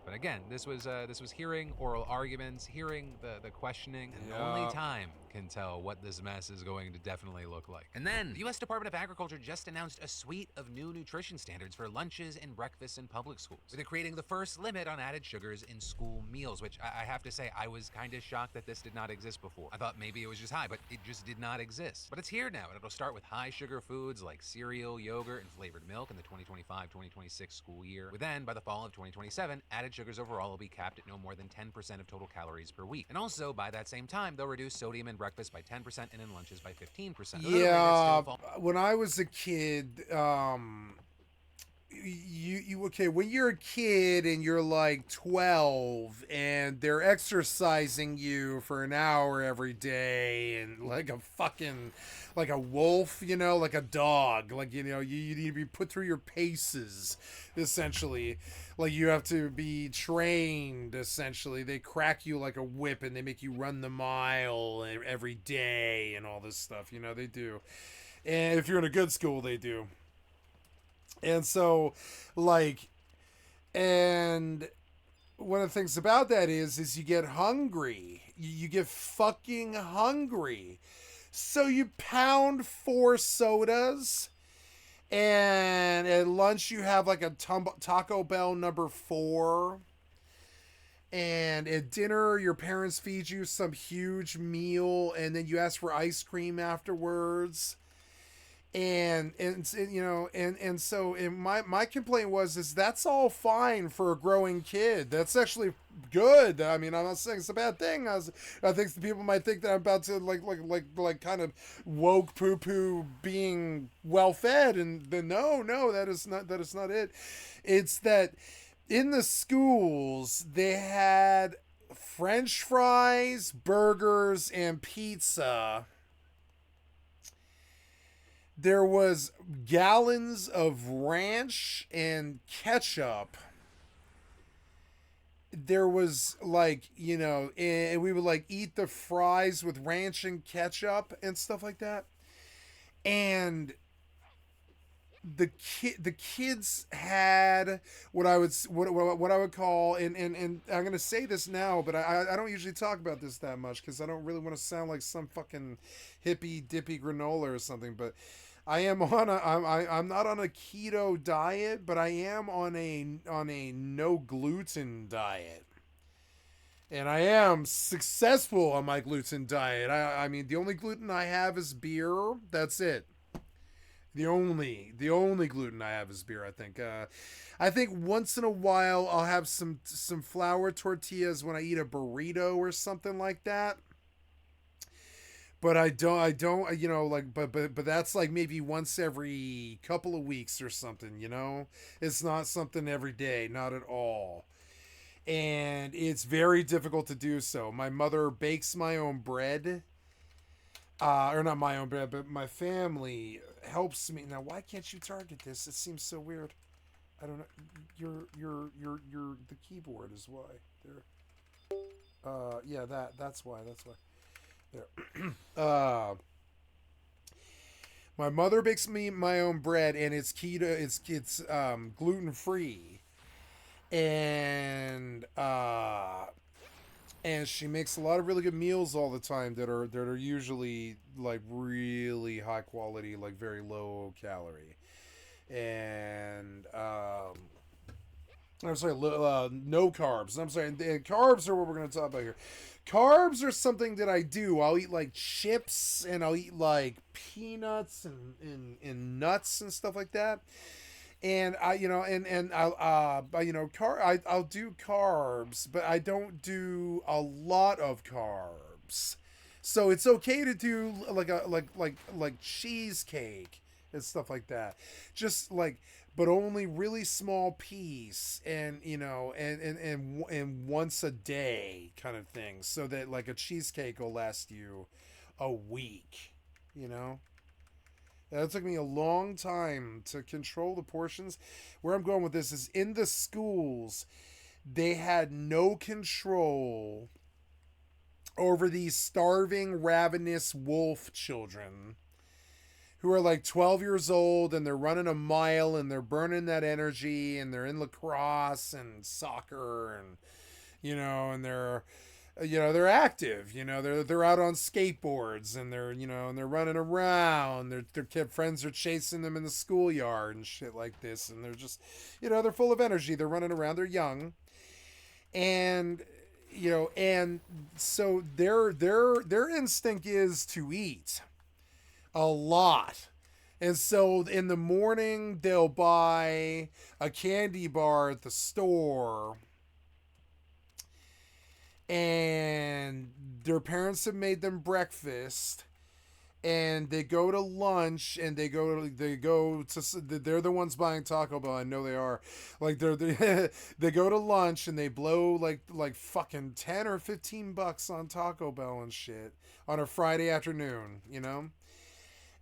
But again, this was hearing oral arguments, hearing the questioning, and only time can tell what this mess is going to definitely look like. And then, the U.S. Department of Agriculture just announced a suite of new nutrition standards for lunches and breakfasts in public schools, with it creating the first limit on added sugars in school meals, which I have to say, I was kind of shocked that this did not exist before. I thought maybe it was just high, but it just did not exist. But it's here now, and it'll start with high sugar foods like cereal, yogurt, and flavored milk in the 2025-2026 school year, with then, by the fall of 2027, added sugars overall will be capped at no more than 10% of total calories per week. And also, by that same time, they'll reduce sodium in breakfast by 10% and in lunches by 15%. Yeah, when I was a kid, when you're a kid and you're like 12 and they're exercising you for an hour every day and like a wolf, you know, like a dog, like, you know, you need to be put through your paces, essentially. Like, you have to be trained, essentially. They crack you like a whip and they make you run the mile every day and all this stuff, you know, they do. And if you're in a good school, they do. And so, like, and one of the things about that is you get hungry. You get fucking hungry. So you pound 4 sodas, and at lunch you have like a Taco Bell number 4. And at dinner, your parents feed you some huge meal, and then you ask for ice cream afterwards. And so my complaint is that's all fine for a growing kid. That's actually good. I mean, I'm not saying it's a bad thing. I think some people might think that I'm about to like kind of woke poo poo being well fed, and then no, that is not it. It's that in the schools they had French fries, burgers, and pizza. There was gallons of ranch and ketchup. There was and we would like eat the fries with ranch and ketchup and stuff like that. And the kids had what I would call, and I'm gonna say this now, but I don't usually talk about this that much because I don't really want to sound like some fucking hippie dippy granola or something, but I'm not on a keto diet, but I am on a no gluten diet. And I am successful on my gluten diet. I mean, the only gluten I have is beer. That's it. The only gluten I have is beer, I think. I think once in a while I'll have some flour tortillas when I eat a burrito or something like that. But I don't, but that's like maybe once every couple of weeks or something, It's not something every day, not at all. And it's very difficult to do so. My mother bakes my own bread. Or not my own bread, but my family helps me. Now, why can't you target this? It seems so weird. I don't know. You're the keyboard is why. There. Yeah, that's why. There. My mother bakes me my own bread, and it's keto. It's gluten free, and she makes a lot of really good meals all the time that are usually like really high quality, like very low calorie, and I'm sorry, no carbs. I'm sorry, and carbs are what we're going to talk about here. Carbs are something that I do. I'll eat like chips, and I'll eat like peanuts and nuts and stuff like that. And I'll do carbs, but I don't do a lot of carbs. So it's okay to do like cheesecake and stuff like that. Just like, but only really small piece, and and once a day kind of thing, so that like a cheesecake will last you a week, It took me a long time to control the portions. Where I'm going with this is in the schools, they had no control over these starving, ravenous wolf children who are like 12 years old, and they're running a mile, and they're burning that energy, and they're in lacrosse and soccer, and and they're active, they're out on skateboards, and they're running around, their kid friends are chasing them in the schoolyard and shit like this, and they're just, they're full of energy, they're running around, they're young, and and so their instinct is to eat a lot. And so in the morning they'll buy a candy bar at the store, and their parents have made them breakfast, and they go to lunch, and they're the ones buying Taco Bell. I know they are. Like they go to lunch, and they blow like fucking $10 or $15 on Taco Bell and shit on a Friday afternoon,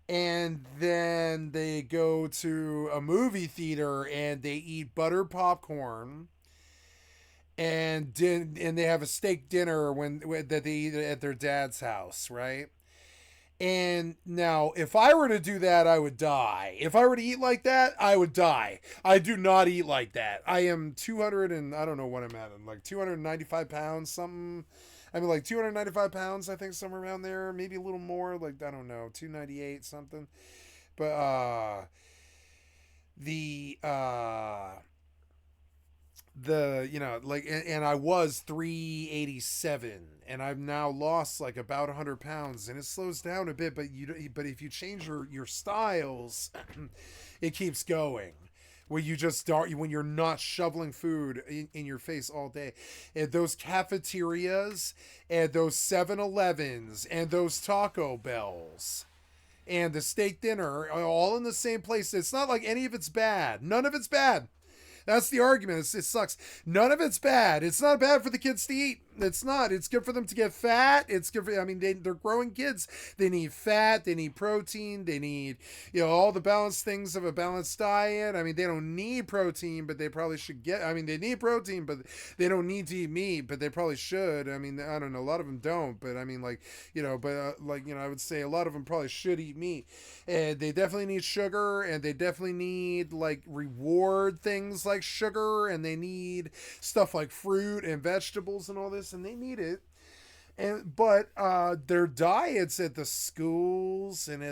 And then they go to a movie theater, and they eat butter popcorn, and they have a steak dinner that they eat at their dad's house, right? And now, if I were to do that, I would die. If I were to eat like that, I would die. I do not eat like that. I am 200 and I don't know what I'm at. I'm like 295 pounds, something. I mean, like 295 pounds, I think, somewhere around there. Maybe a little more, like, I don't know, 298 something. But and I was 387, and I've now lost like about 100 pounds, and it slows down a bit, but if you change your styles, it keeps going. Where you just start, when you're not shoveling food in your face all day, and those cafeterias and those 7-Elevens and those Taco Bells and the steak dinner are all in the same place. It's not like any of it's bad. None of it's bad. That's the argument. It sucks. None of it's bad. It's not bad for the kids to eat. It's not. It's good for them to get fat. It's good for, I mean, they're growing kids. They need fat. They need protein. They need, all the balanced things of a balanced diet. I mean, they don't need protein, but they probably should get, I mean, they need protein, but they don't need to eat meat, but they probably should. I mean, I don't know. A lot of them don't, but I mean, I would say a lot of them probably should eat meat. And they definitely need sugar, and they definitely need like reward things like sugar, and they need stuff like fruit and vegetables and all this, and they need it. But their diets at the schools and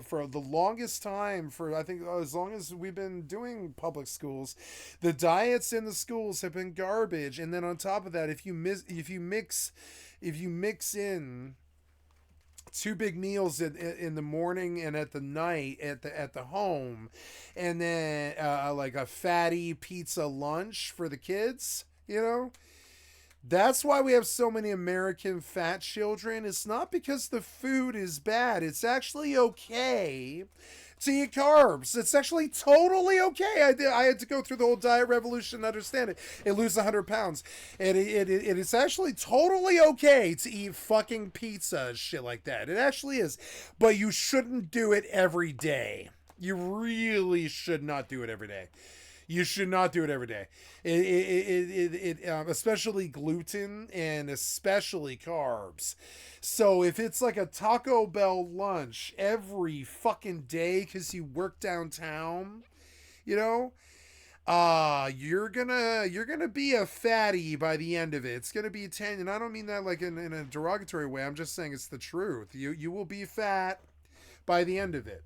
for the longest time, for I think as long as we've been doing public schools, the diets in the schools have been garbage. And then on top of that, if you mix in two big meals in the morning and at the night at the home, and then like a fatty pizza lunch for the kids, that's why we have so many American fat children. It's not because the food is bad. It's actually okay to eat carbs. It's actually totally okay. I had to go through the whole diet revolution to understand it and lose 100 pounds. And it is actually totally okay to eat fucking pizza and shit like that. It actually is. But you shouldn't do it every day. You really should not do it every day. You should not do it every day. Especially gluten and especially carbs. So if it's like a Taco Bell lunch every fucking day because you work downtown, you're gonna be a fatty by the end of it. It's gonna be 10, and I don't mean that like in a derogatory way. I'm just saying it's the truth. You will be fat by the end of it.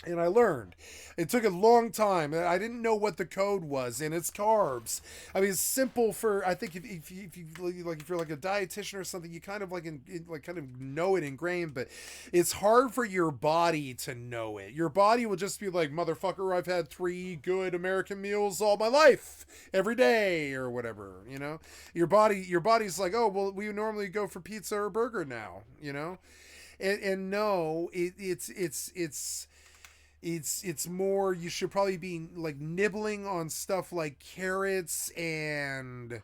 And I learned. It took a long time. I didn't know what the code was, and it's carbs. I mean, it's simple for, I think if you're like a dietitian or something, you kind of kind of know it ingrained, but it's hard for your body to know it. Your body will just be like, motherfucker, I've had 3 good American meals all my life, every day, or whatever, Your body's like, oh, well, we normally go for pizza or burger now, And no, it's more, you should probably be like nibbling on stuff like carrots and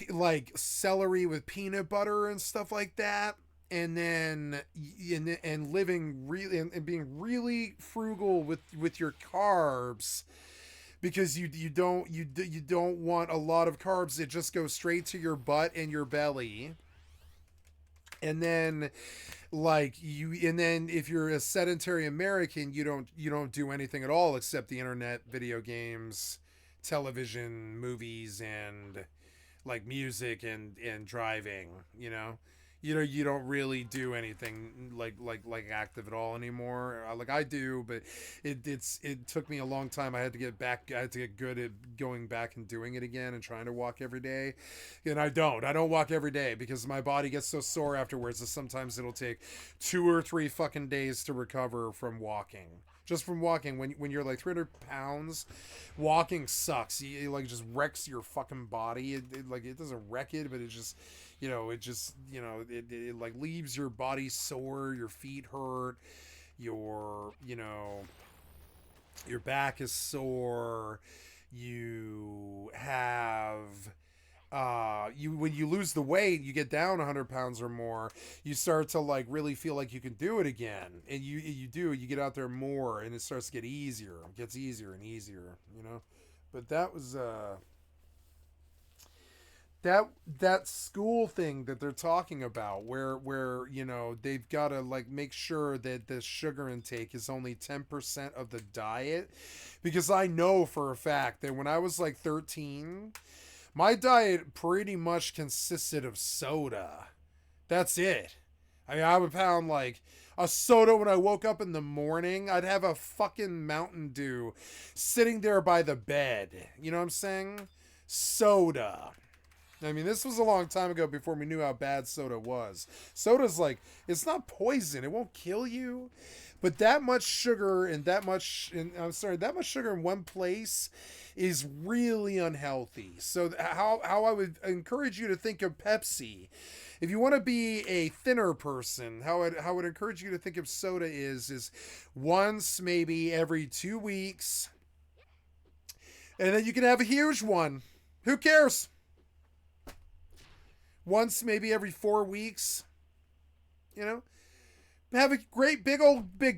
like celery with peanut butter and stuff like that, and then and living really and being really frugal with your carbs, because you don't want a lot of carbs that just go straight to your butt and your belly. And then if you're a sedentary American, you don't do anything at all except the internet, video games, television, movies, and like music and driving, you don't really do anything like active at all anymore. Like I do, but it took me a long time. I had to get good at going back and doing it again and trying to walk every day. And I don't walk every day because my body gets so sore afterwards that sometimes it'll take 2 or 3 fucking days to recover from walking. Just from walking, when you're like 300 pounds, walking sucks. It like just wrecks your fucking body. It doesn't wreck it, but it just, it like leaves your body sore, your feet hurt, your back is sore, you have, when you lose the weight, you get down 100 pounds or more, you start to like really feel like you can do it again, and you get out there more, and it starts to get easier. It gets easier and easier, but that was that school thing that they're talking about, where they've got to like make sure that the sugar intake is only 10% of the diet, because I know for a fact that when I was like 13, my diet pretty much consisted of soda. That's it. I mean, I would pound like a soda when I woke up in the morning. I'd have a fucking Mountain Dew sitting there by the bed. You know what I'm saying? Soda. I mean, this was a long time ago before we knew how bad soda was. Soda's like, it's not poison. It won't kill you. But that much sugar and that much sugar in one place is really unhealthy. So how I would encourage you to think of Pepsi. If you want to be a thinner person, how I would encourage you to think of soda is once, maybe every 2 weeks. And then you can have a huge one. Who cares? Once, maybe every 4 weeks. You know? Have a great big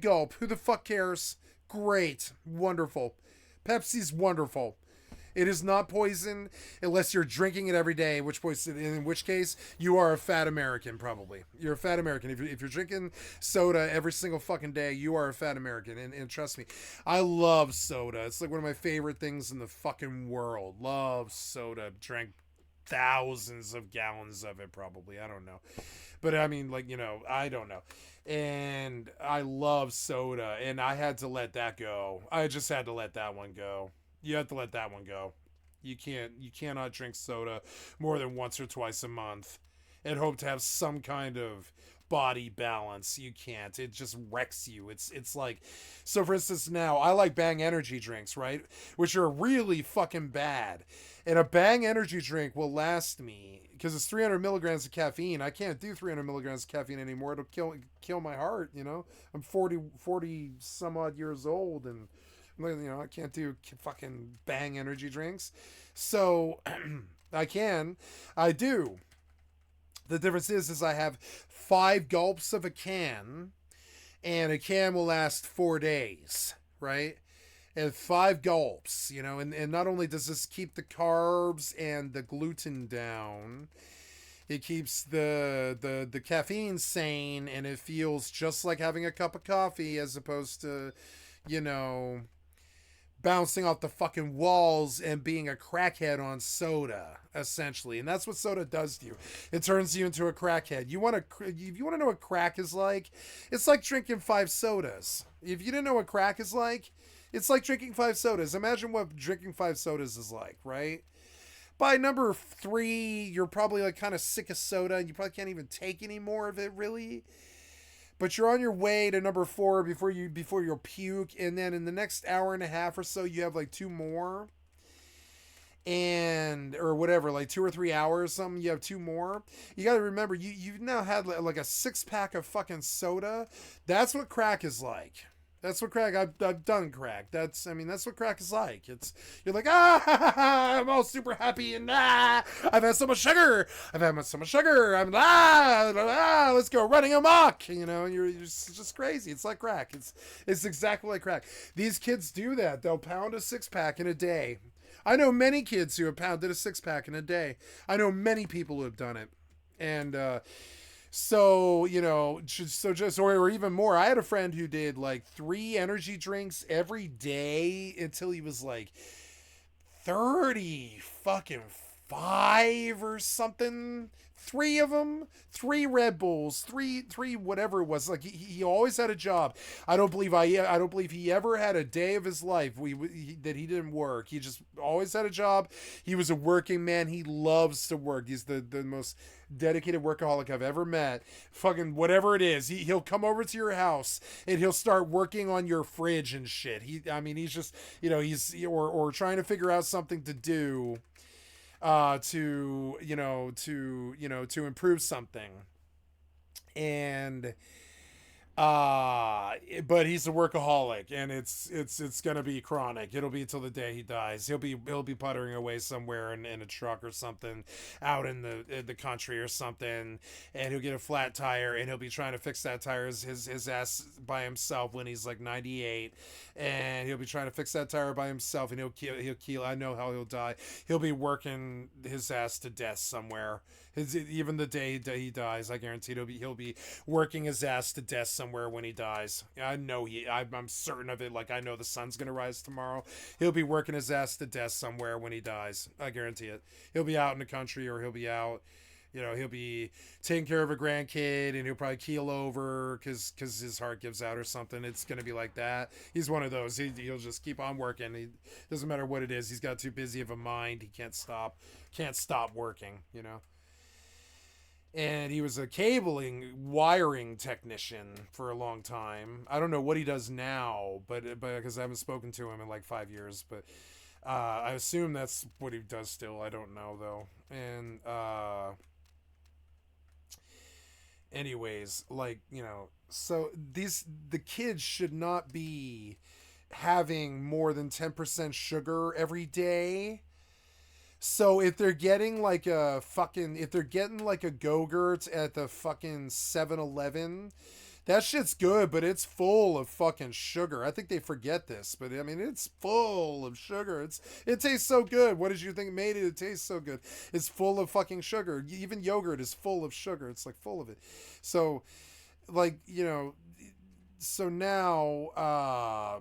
gulp. Who the fuck cares? Great. Wonderful. Pepsi's wonderful. It is not poison unless you're drinking it every day, in which case you are a fat American, probably. You're a fat American. If you're drinking soda every single fucking day, you are a fat American. And trust me, I love soda. It's like one of my favorite things in the fucking world. Love soda. Drank thousands of gallons of it, probably. I don't know. But I mean, like, you know, I don't know. And I love soda, and I had to let that go. I just had to let that one go. You have to let that one go. You cannot drink soda more than once or twice a month and hope to have some kind of body balance. You can't. It just wrecks you. It's like, so for instance, now I like Bang energy drinks, right? Which are really fucking bad. And a Bang energy drink will last me, because it's 300 milligrams of caffeine. I can't do 300 milligrams of caffeine anymore. It'll kill my heart, you know? I'm 40 some odd years old, and you know, I can't do fucking Bang energy drinks. So I do. The difference is I have 5 gulps of a can, and a can will last 4 days, right? And 5 gulps, you know, and not only does this keep the carbs and the gluten down, it keeps the caffeine sane, and it feels just like having a cup of coffee as opposed to, you know, bouncing off the fucking walls and being a crackhead on soda, essentially. And that's what soda does to you. It turns you into a crackhead. If you want to know what crack is like, it's like drinking 5 sodas. If you didn't know what crack is like, it's like drinking 5 sodas. Imagine what drinking 5 sodas is like, right? By number 3, you're probably like kind of sick of soda, and you probably can't even take any more of it, really. But you're on your way to number 4 before you'll puke, and then in the next hour and a half or so, you have like 2 more, or whatever, like 2 or 3 hours, something. You have 2 more. You got to remember, you've now had like a 6-pack of fucking soda. That's what crack is like. That's what crack. I've done crack. That's what crack is like. You're like, I'm all super happy, and I've had so much sugar. I'm let's go running amok. You know, and you're just crazy. It's like crack. It's exactly like crack. These kids do that. They'll pound a 6-pack in a day. I know many kids who have pounded a 6-pack in a day. I know many people who have done it, and so, you know, or even more. I had a friend who did like 3 energy drinks every day until he was like 30 fucking 5 or something. 3 of them, 3 Red Bulls, 3 whatever it was. Like he always had a job. I don't believe he ever had a day of his life that he didn't work. He just always had a job. He was a working man. He loves to work. He's the most dedicated workaholic I've ever met. Fucking whatever it is, he'll come over to your house and he'll start working on your fridge and shit. He's just, you know, or trying to figure out something to do to improve something. And but he's a workaholic, and it's gonna be chronic. It'll be till the day he dies. He'll be puttering away somewhere in a truck or something out in the country or something, and he'll get a flat tire, and he'll be trying to fix that tire his ass by himself when he's like 98, and he'll be trying to fix that tire by himself, and he'll kill. I know how he'll die. He'll be working his ass to death somewhere. Even the day that he dies, I guarantee he'll be working his ass to death somewhere when he dies. I'm certain of it. Like, I know the sun's gonna rise tomorrow. He'll be working his ass to death somewhere when he dies. I guarantee it. He'll be out in the country, or he'll be out, You know, he'll be taking care of a grandkid and he'll probably keel over because his heart gives out or something. It's going to be like that. He's one of those. He'll just keep on working. He doesn't matter what it is. He's got too busy of a mind. He can't stop working, you know. And he was a wiring technician for a long time. I don't know what he does now, but because I haven't spoken to him in like 5 years, but I assume that's what he does still. I don't know though. And anyways, like, you know, so the kids should not be having more than 10% sugar every day. So if they're getting like a Go-Gurt at the fucking 7-Eleven, that shit's good, but it's full of fucking sugar. I think they forget this, but I mean, it's full of sugar. It tastes so good. What did you think made it? It tastes so good. It's full of fucking sugar. Even yogurt is full of sugar. It's like full of it. So, like, you know, so now,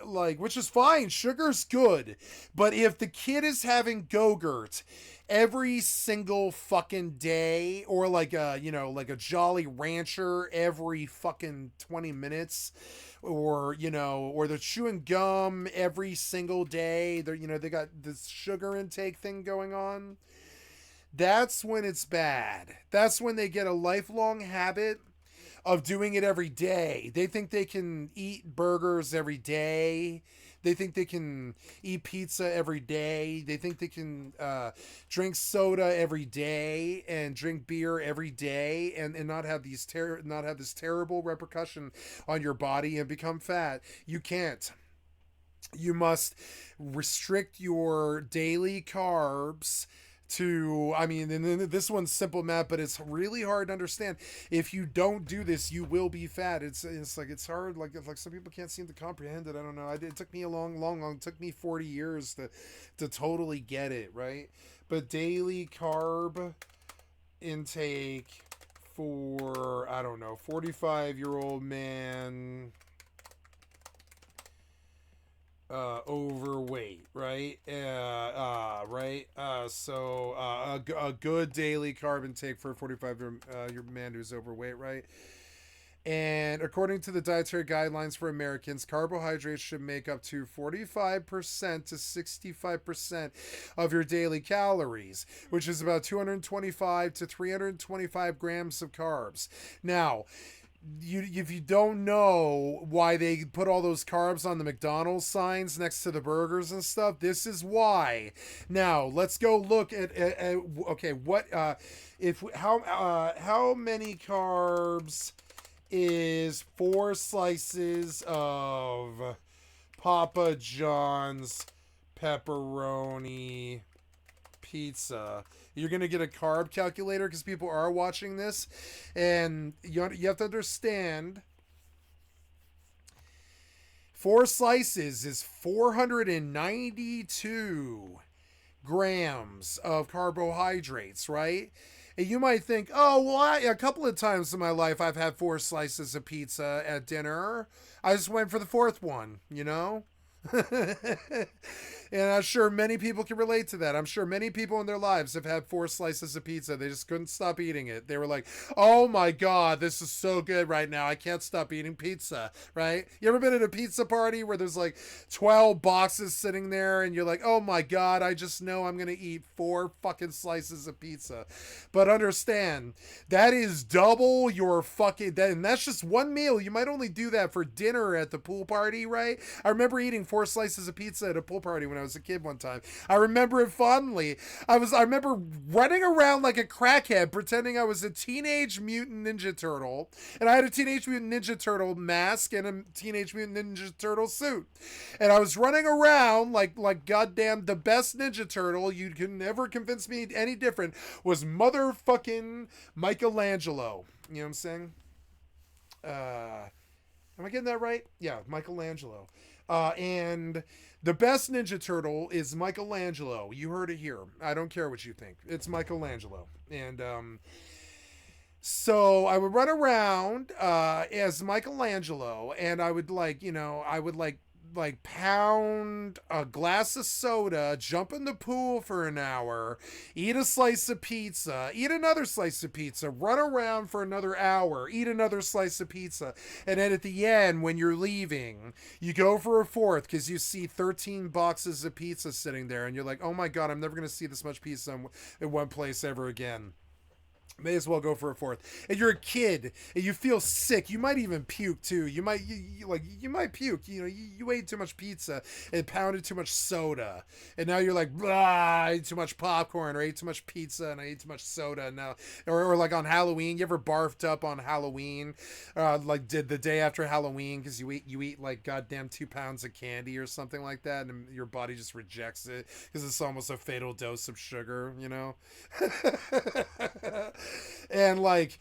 like, which is fine. Sugar's good. But if the kid is having Go-Gurt every single fucking day, or like a, you know, like a Jolly Rancher every fucking 20 minutes, or, you know, or they're chewing gum every single day, they're, you know, they got this sugar intake thing going on, that's when it's bad. That's when they get a lifelong habit of doing it every day. They think they can eat burgers every day. They think they can eat pizza every day. They think they can drink soda every day and drink beer every day and not have this terrible repercussion on your body and become fat. You can't. You must restrict your daily carbs to, I mean, and then this one's simple math, but it's really hard to understand. If you don't do this, you will be fat. It's like, it's hard. Like some people can't seem to comprehend it. I don't know. It took me a long, it took me 40 years to totally get it, right? But daily carb intake for, I don't know, 45-year-old man, overweight, right? Right. So a good daily carb intake for a 45-year man who's overweight, right? And according to the dietary guidelines for Americans, carbohydrates should make up to 45% to 65% of your daily calories, which is about 225 to 325 grams of carbs. Now, if you don't know why they put all those carbs on the McDonald's signs next to the burgers and stuff, this is why. Now let's go look at okay, what how many carbs is 4 slices of Papa John's pepperoni pizza? You're going to get a carb calculator because people are watching this. And you have to understand, 4 slices is 492 grams of carbohydrates, right? And you might think, oh, well, a couple of times in my life I've had 4 slices of pizza at dinner. I just went for the 4th one, you know? And I'm sure many people can relate to that. I'm sure many people in their lives have had 4 slices of pizza. They just couldn't stop eating it. They were like, oh my God, this is so good right now. I can't stop eating pizza, right? You ever been at a pizza party where there's like 12 boxes sitting there and you're like, oh my God, I just know I'm going to eat 4 fucking slices of pizza. But understand, that is double your fucking, and that's just one meal. You might only do that for dinner at the pool party, right? I remember eating 4 slices of pizza at a pool party when I was a kid one time. I remember it fondly. I remember running around like a crackhead pretending I was a Teenage Mutant Ninja Turtle, and I had a Teenage Mutant Ninja Turtle mask and a Teenage Mutant Ninja Turtle suit, and I was running around like goddamn the best Ninja Turtle. You can never convince me any different. Was motherfucking Michelangelo. You know what I'm saying? Am I getting that right? Yeah, Michelangelo. And the best Ninja Turtle is Michelangelo. You heard it here. I don't care what you think. It's Michelangelo. And so I would run around as Michelangelo, and I would like pound a glass of soda, jump in the pool for an hour, eat a slice of pizza, eat another slice of pizza, run around for another hour, eat another slice of pizza, and then at the end, when you're leaving, you go for a fourth because you see 13 boxes of pizza sitting there, and you're like, oh my god, I'm never going to see this much pizza in one place ever again. May as well go for a fourth. And you're a kid and you feel sick. You might even puke too. You might puke. You know, you ate too much pizza and pounded too much soda. And now you're like, blah, I ate too much popcorn or I ate too much pizza and I ate too much soda. And now, or like on Halloween, you ever barfed up on Halloween? Like did the day after Halloween because you eat like goddamn 2 pounds of candy or something like that, and your body just rejects it because it's almost a fatal dose of sugar, you know? And like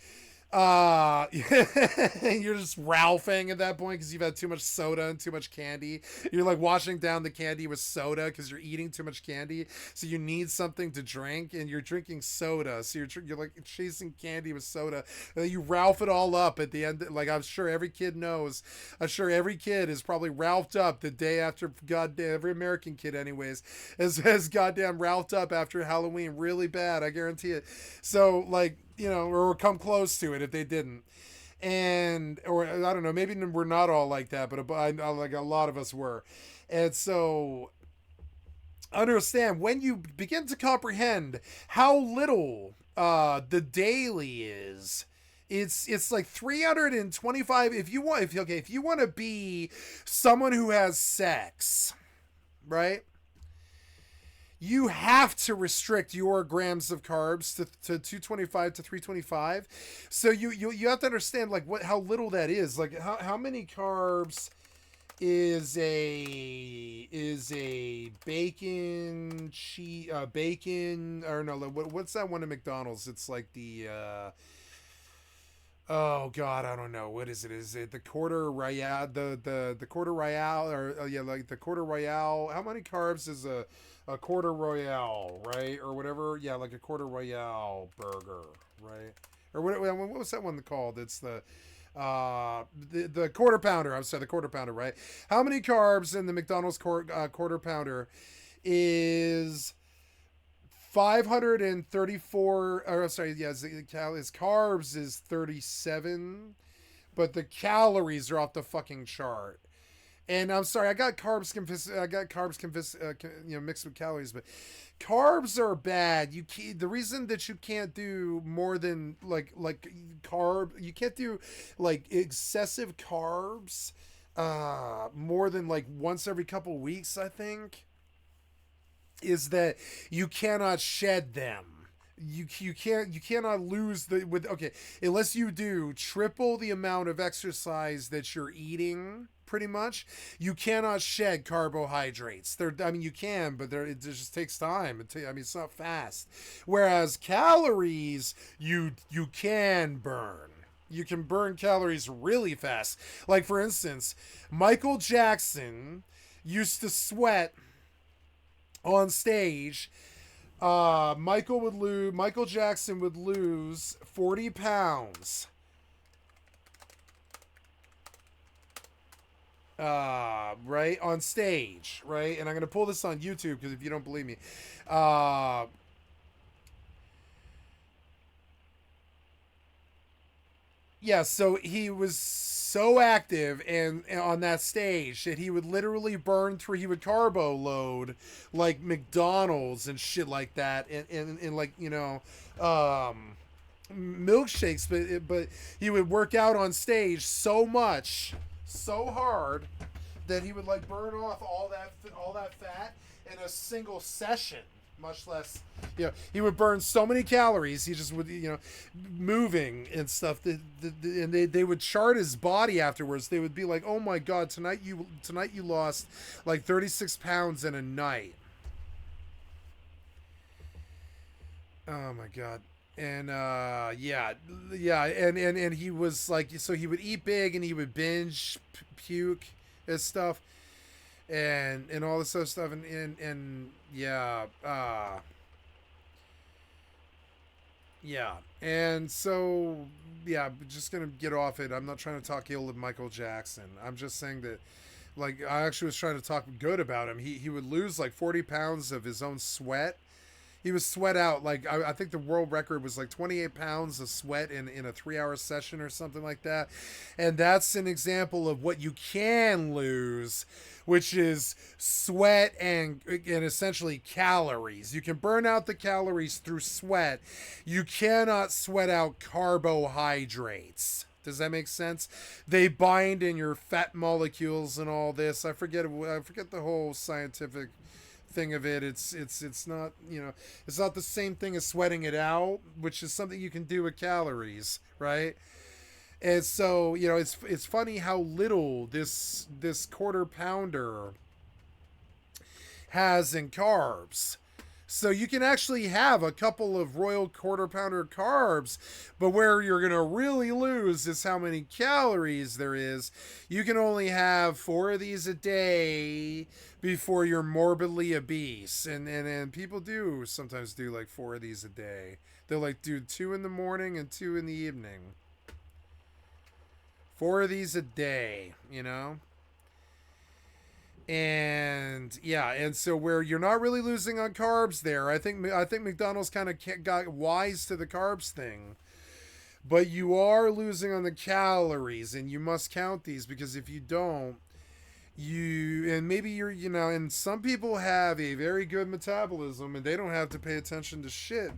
you're just Ralphing at that point because you've had too much soda and too much candy. You're like washing down the candy with soda because you're eating too much candy, so you need something to drink, and you're drinking soda, so you're like chasing candy with soda, and then you Ralph it all up at the end. Like I'm sure every kid knows, I'm sure every kid is probably Ralphed up the day after, goddamn every American kid anyways has goddamn Ralphed up after Halloween really bad, I guarantee it. So like, you know, or come close to it if they didn't. And, or I don't know, maybe we're not all like that, but like a lot of us were. And so understand, when you begin to comprehend how little the daily is, it's like 325. If you want to be someone who has sex, right? You have to restrict your grams of carbs to 225 to 325. So you have to understand like how little that is. Like how many carbs is a bacon or no, what's that one at McDonald's? It's like the oh god, I don't know, what is it? Is it the quarter royale? The quarter royale, or yeah, like the quarter royale? How many carbs is a quarter royale, right? Or whatever. Yeah, like a quarter royale burger, right? Or what was that one called? It's the quarter pounder. I'm sorry, the quarter pounder, right? How many carbs in the McDonald's quarter pounder is 534, or sorry, yeah, his carbs is 37, but the calories are off the fucking chart. And I'm sorry, I got carbs mixed with calories, but carbs are bad. The reason that you can't do more than like you can't do like excessive carbs more than like once every couple weeks, I think, is that you cannot shed them. You cannot lose unless you do triple the amount of exercise that you're eating. Pretty much, you cannot shed carbohydrates. You can, but it just takes time. It's not fast. Whereas calories, you can burn. You can burn calories really fast. Like for instance, Michael Jackson used to sweat on stage. Michael Jackson would lose 40 pounds. Right, on stage, right? And I'm gonna pull this on YouTube because if you don't believe me, yeah, so he was so active and on that stage that he would literally he would carbo load like McDonald's and shit like that, and like, you know, milkshakes, but he would work out on stage so hard that he would like burn off all that fat in a single session, much less, you know, he would burn so many calories. He just would, you know, moving and stuff, and they would chart his body afterwards. They would be like, oh my god, tonight you lost like 36 pounds in a night. Oh my god. And and he was like, so he would eat big and he would binge puke and stuff and all this other stuff, and and so just gonna get off it. I'm not trying to talk ill of Michael Jackson. I'm just saying that Like, I actually was trying to talk good about him. He would lose like 40 pounds of his own sweat. He was sweat out. Like, I think the world record was like 28 pounds of sweat in a 3-hour session or something like that. And that's an example of what you can lose, which is sweat and essentially calories. You can burn out the calories through sweat. You cannot sweat out carbohydrates. Does that make sense? They bind in your fat molecules and all this. I forget the whole scientific thing of it. It's not, it's not the same thing as sweating it out, which is something you can do with calories, right? And so, it's funny how little this quarter pounder has in carbs. So you can actually have a couple of Royal quarter pounder carbs, but where you're going to really lose is how many calories there is. You can only have 4 of these a day before you're morbidly obese. And people do sometimes do like 4 of these a day. They'll like do 2 in the morning and 2 in the evening. 4 of these a day, And yeah, and so where you're not really losing on carbs there, I think McDonald's kind of got wise to the carbs thing, but you are losing on the calories, and you must count these, because if you don't, and maybe you're, and some people have a very good metabolism and they don't have to pay attention to shit.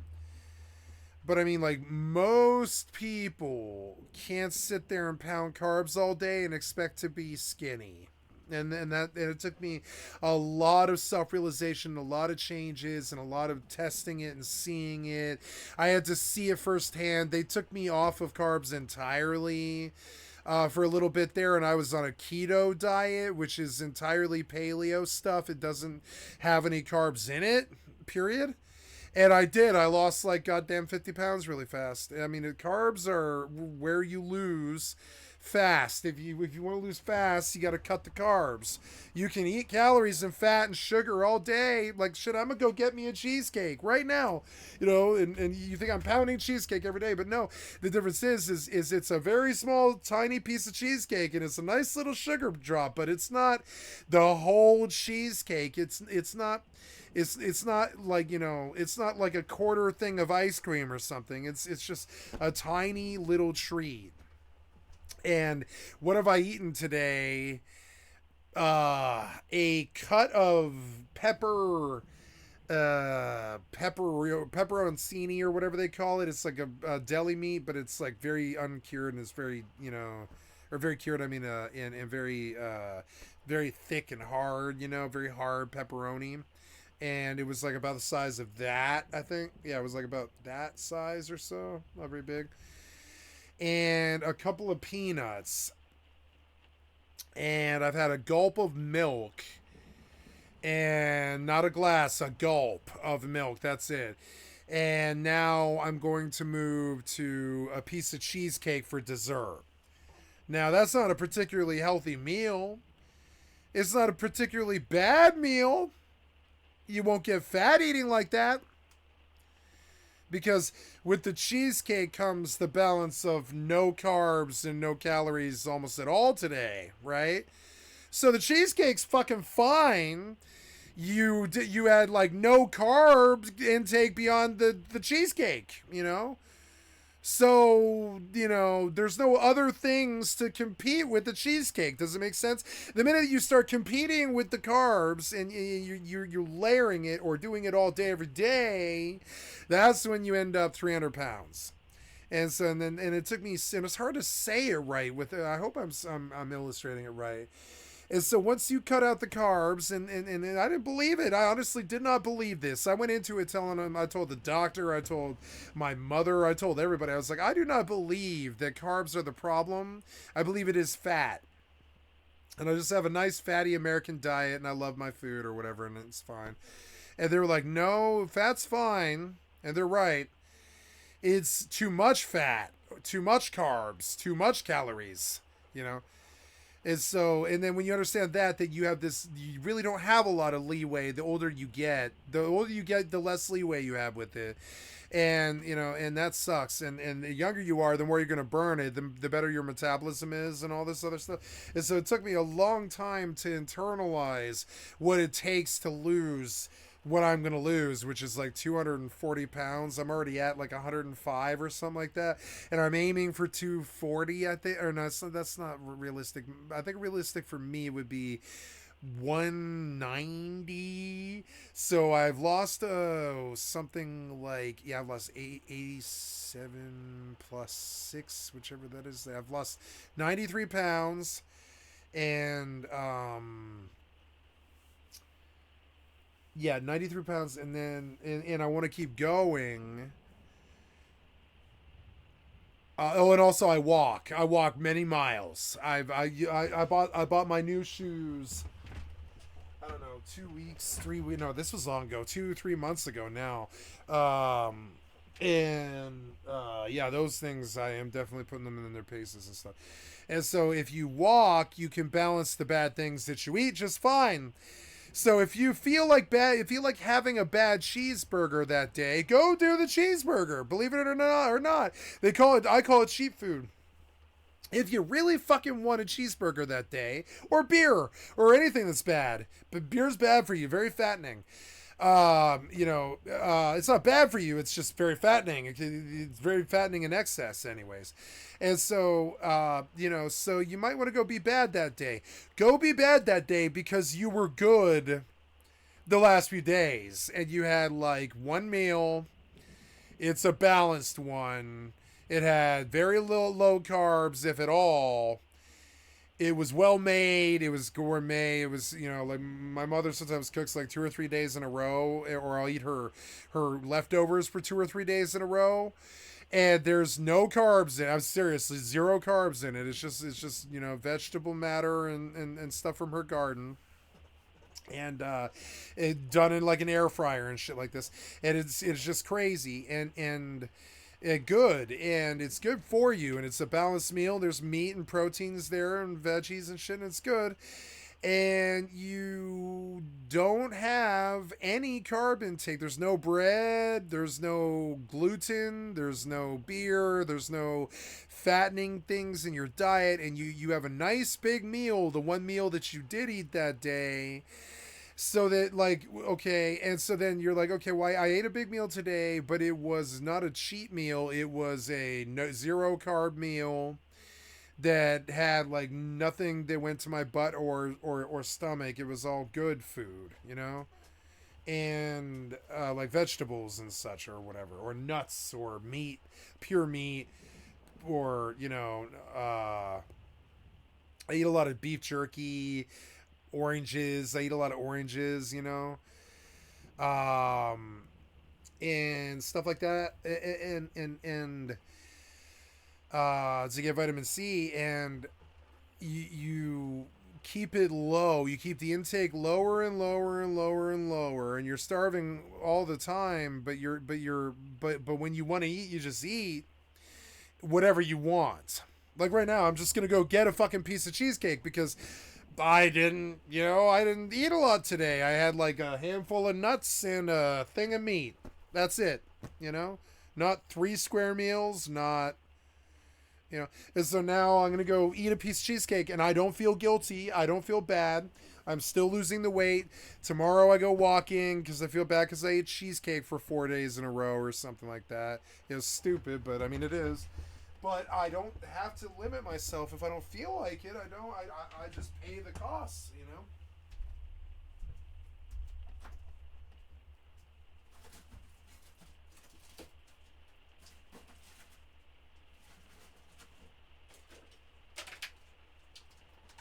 But I mean, like, most people can't sit there and pound carbs all day and expect to be skinny. And it took me a lot of self-realization, a lot of changes, and a lot of testing it and seeing it. I had to see it firsthand. They took me off of carbs entirely for a little bit there, and I was on a keto diet, which is entirely paleo stuff. It doesn't have any carbs in it, period. And I did. I lost like goddamn 50 pounds really fast. I mean, the carbs are where you lose fast. If you want to lose fast, you got to cut the carbs. You can eat calories and fat and sugar all day. Like, shit, I'm gonna go get me a cheesecake right now, and you think I'm pounding cheesecake every day, but no. The difference is it's a very small, tiny piece of cheesecake, and it's a nice little sugar drop, but it's not the whole cheesecake. It's not like, it's not like a quarter thing of ice cream or something. It's just a tiny little treat. And what have I eaten today? A cut of pepperoncini or whatever they call it. It's like a deli meat, but it's like very uncured, and it's very, or very cured, I mean, and very, very thick and hard, very hard pepperoni. And it was like about the size of that, I think. Yeah, it was like about that size or so. Not very big. And a couple of peanuts. And I've had a gulp of milk. And not a glass, a gulp of milk. That's it. And now I'm going to move to a piece of cheesecake for dessert. Now, that's not a particularly healthy meal. It's not a particularly bad meal. You won't get fat eating like that. Because with the cheesecake comes the balance of no carbs and no calories almost at all today, right? So the cheesecake's fucking fine. You had like no carb intake beyond the cheesecake, So, there's no other things to compete with the cheesecake. Does it make sense? The minute you start competing with the carbs and you're layering it or doing it all day, every day, that's when you end up 300 pounds. And so, and it took me, and it's hard to say it right I hope I'm illustrating it right. And so once you cut out the carbs, and I didn't believe it. I honestly did not believe this. I went into it telling them, I told the doctor, I told my mother, I told everybody. I was like, I do not believe that carbs are the problem. I believe it is fat. And I just have a nice fatty American diet, and I love my food or whatever, and it's fine. And they were like, no, fat's fine. And they're right. It's too much fat, too much carbs, too much calories, And then when you understand that you have this, you really don't have a lot of leeway. The older you get, the less leeway you have with it. And, and that sucks. And the younger you are, the more you're going to burn it, the better your metabolism is and all this other stuff. And so it took me a long time to internalize what it takes to lose what I'm going to lose, which is like 240 pounds. I'm already at like 105 or something like that. And I'm aiming for 240, I think. Or no, that's not realistic. I think realistic for me would be 190. So I've lost something like, I've lost 87 plus 6, whichever that is. I've lost 93 pounds. And 93 pounds, and then and I want to keep going. And also I walk many miles. I bought my new shoes, I don't know, 2 weeks, 3 weeks. No, this was long ago, 2-3 months ago now. Those things, I am definitely putting them in their paces and stuff. And so if you walk, you can balance the bad things that you eat just fine. So if you feel like having a bad cheeseburger that day, go do the cheeseburger. Believe it or not. I call it cheap food. If you really fucking want a cheeseburger that day, or beer, or anything that's bad, but beer's bad for you, very fattening. It's not bad for you. It's just very fattening. It's very fattening in excess anyways. And so, so you might want to go be bad that day. Go be bad that day because you were good the last few days and you had like one meal. It's a balanced one. It had very low carbs, if at all. It was well made. It was gourmet. It was, like my mother sometimes cooks like 2 or 3 days in a row, or I'll eat her leftovers for 2 or 3 days in a row. And there's no carbs in it. I'm seriously, 0 carbs in it. It's just vegetable matter and stuff from her garden. And it done in like an air fryer and shit like this. And it's just crazy. And good, and it's good for you, and it's a balanced meal. There's meat and proteins there and veggies and shit, and it's good. And you don't have any carb intake. There's no bread, there's no gluten, there's no beer, there's no fattening things in your diet, and you have a nice big meal, the one meal that you did eat that day. So that, and so then you're like, okay, well, I ate a big meal today, but it was not a cheat meal. It was a 0 carb meal that had like nothing that went to my butt or stomach. It was all good food, and like vegetables and such or whatever, or nuts or meat, pure meat, or I eat a lot of beef jerky. Oranges. I eat a lot of oranges, and stuff like that, and to get vitamin C, and you keep it low. You keep the intake lower and lower and lower and lower, and you're starving all the time. But when you want to eat, you just eat whatever you want. Like right now, I'm just gonna go get a fucking piece of cheesecake because I didn't eat a lot today. I had like a handful of nuts and a thing of meat. That's it, not 3 square meals, not, and so now I'm going to go eat a piece of cheesecake and I don't feel guilty. I don't feel bad. I'm still losing the weight. Tomorrow I go walking because I feel bad because I ate cheesecake for 4 days in a row or something like that. It's stupid, but I mean, it is. But I don't have to limit myself if I don't feel like it. I don't. I just pay the costs,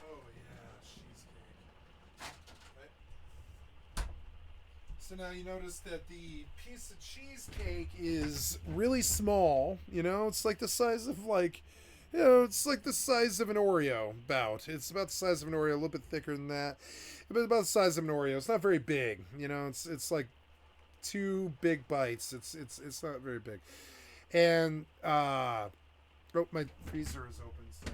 Oh yeah, cheesecake. Right. So now you notice that the piece of cheesecake is really small, it's like the size of it's like the size of an Oreo, It's about the size of an Oreo, a little bit thicker than that, but about the size of an Oreo. It's not very big, it's like 2 big bites. It's not very big. And, my freezer is open, sorry.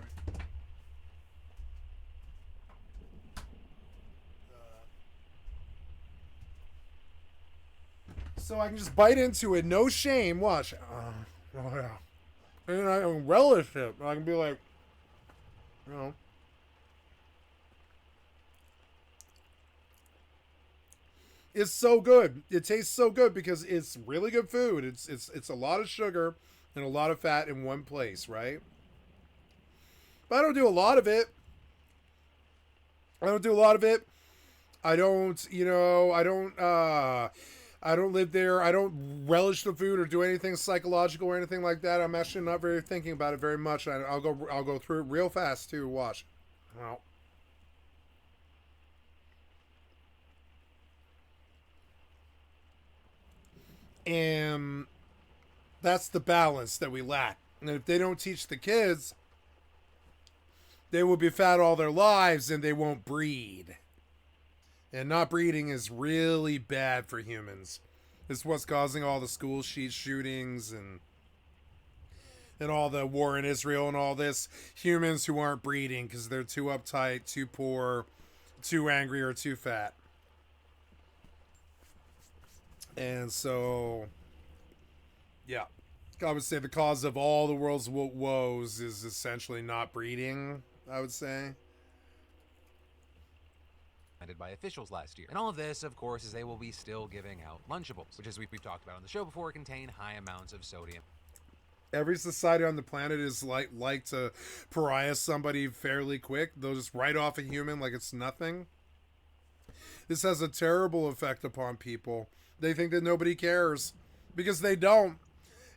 So I can just bite into it, no shame. Watch. Oh yeah. And I can relish it. I can be like, you know. It's so good. It tastes so good because it's really good food. It's a lot of sugar and a lot of fat in one place, right? But I don't do a lot of it. I don't do a lot of it. I don't, you know, I don't live there. I don't relish the food or do anything psychological or anything like that. I'm actually not very thinking about it very much. I'll go through it real fast too. Watch. Wow. And that's the balance that we lack. And if they don't teach the kids, they will be fat all their lives and they won't breed. And not breeding is really bad for humans. It's what's causing all the school shootings and all the war in Israel and all this. Humans who aren't breeding because they're too uptight, too poor, too angry, or too fat. And so, yeah, I would say the cause of all the world's woes is essentially not breeding, I would say. By officials last year. And all of this, of course, is they will be still giving out Lunchables, which, as we've talked about on the show before, contain high amounts of sodium. Every society on the planet is like to pariah somebody fairly quick. They'll just write off a human like it's nothing. This has a terrible effect upon people. They think that nobody cares because they don't.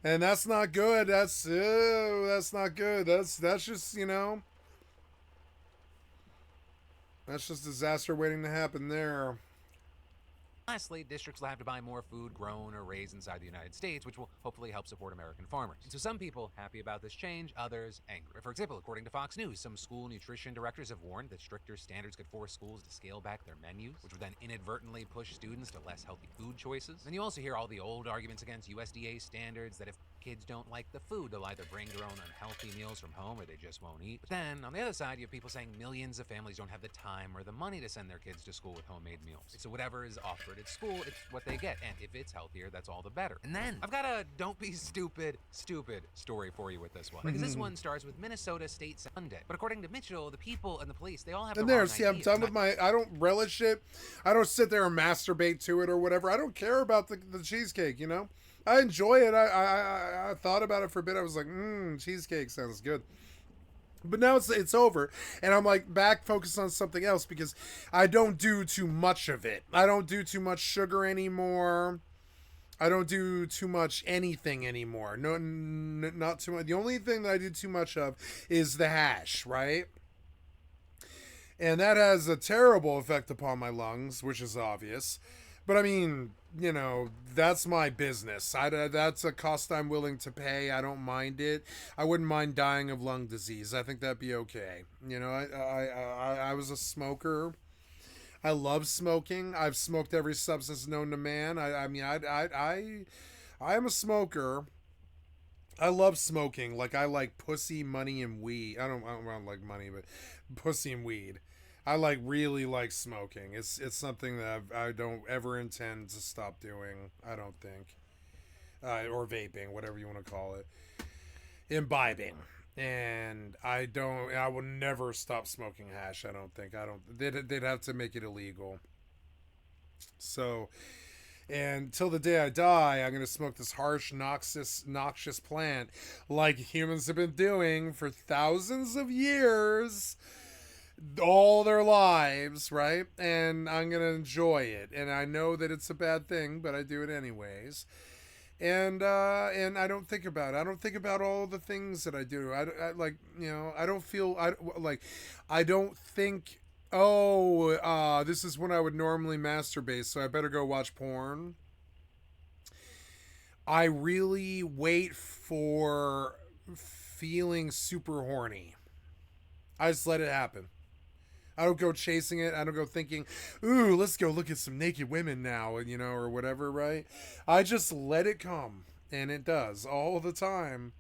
And that's not good. That's not good. That's just, you know, that's just disaster waiting to happen there. Lastly, districts will have to buy more food grown or raised inside the United States, which will hopefully help support American farmers. And so some people happy about this change, others angry. For example, according to Fox News, some school nutrition directors have warned that stricter standards could force schools to scale back their menus, which would then inadvertently push students to less healthy food choices. And you also hear all the old arguments against USDA standards that if kids don't like the food, they'll either bring their own unhealthy meals from home or they just won't eat. But then, on the other side, you have people saying millions of families don't have the time or the money to send their kids to school with homemade meals. So whatever is offered at school, it's what they get. And if it's healthier, that's all the better. And then, I've got a don't be stupid story for you with this one. Because this one starts with Minnesota State Sunday. But according to Mitchell, the people and the police, they all have and the there, wrong see, idea. I'm done with my, I don't relish it. I don't sit there and masturbate to it or whatever. I don't care about the cheesecake, you know? I enjoy it. I thought about it for a bit. I was like, cheesecake sounds good. But now it's over. And I'm like back focused on something else because I don't do too much of it. I don't do too much sugar anymore. I don't do too much anything anymore. No, not too much. The only thing that I do too much of is the hash, right? And that has a terrible effect upon my lungs, which is obvious. But I mean, you know, that's my business. That's a cost I'm willing to pay. I don't mind it. I wouldn't mind dying of lung disease. I think that'd be okay. You know, I was a smoker. I love smoking. I've smoked every substance known to man. I am a smoker. I love smoking. Like, I like pussy, money, and weed. I don't like money, but pussy and weed. I really like smoking. It's something that I don't ever intend to stop doing. I don't think, or vaping, whatever you want to call it, imbibing. And I will never stop smoking hash. I don't think. They'd have to make it illegal. So, and till the day I die, I'm gonna smoke this harsh, noxious plant, like humans have been doing for thousands of years. All their lives, right? And I'm gonna enjoy it, and I know that it's a bad thing, but I do it anyways. And I don't think about it. I don't think about all the things that I do. I like, you know, I don't feel I don't think, oh, this is when I would normally masturbate, so I better go watch porn. I really wait for feeling super horny. I just let it happen. I don't go chasing it. I don't go thinking, ooh, let's go look at some naked women now, you know, or whatever, right? I just let it come, and it does all the time.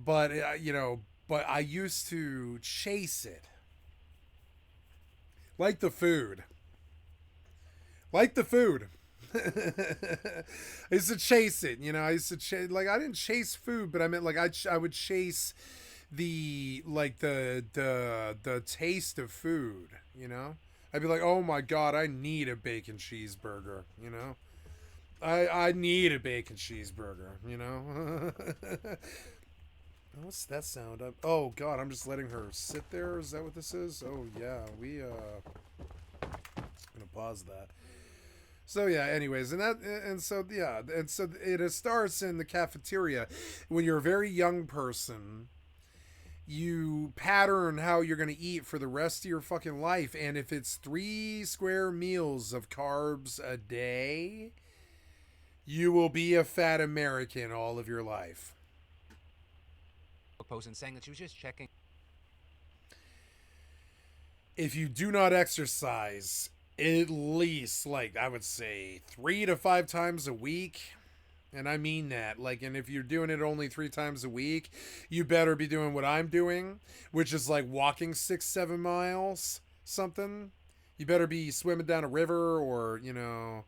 But, you know, but I used to chase it. Like the food. I used to chase it, you know. I used to chase, like, I didn't chase food, but I meant like I would chase the taste of food, you know. I'd be like, oh my god, I need a bacon cheeseburger, you know. I need a bacon cheeseburger, you know. What's that sound? Oh god, I'm just letting her sit there. Is that what this is? Oh yeah, I'm gonna pause that. So yeah, anyways, and so it starts in the cafeteria. When you're a very young person, you pattern how you're gonna eat for the rest of your fucking life, and if it's 3 square meals of carbs a day, you will be a fat American all of your life. Post and saying that she was just checking. If you do not exercise at least, like, I would say 3 to 5 times a week, and I mean that, like, and if you're doing it only 3 times a week, you better be doing what I'm doing, which is like walking 6-7 miles, something. You better be swimming down a river, or, you know,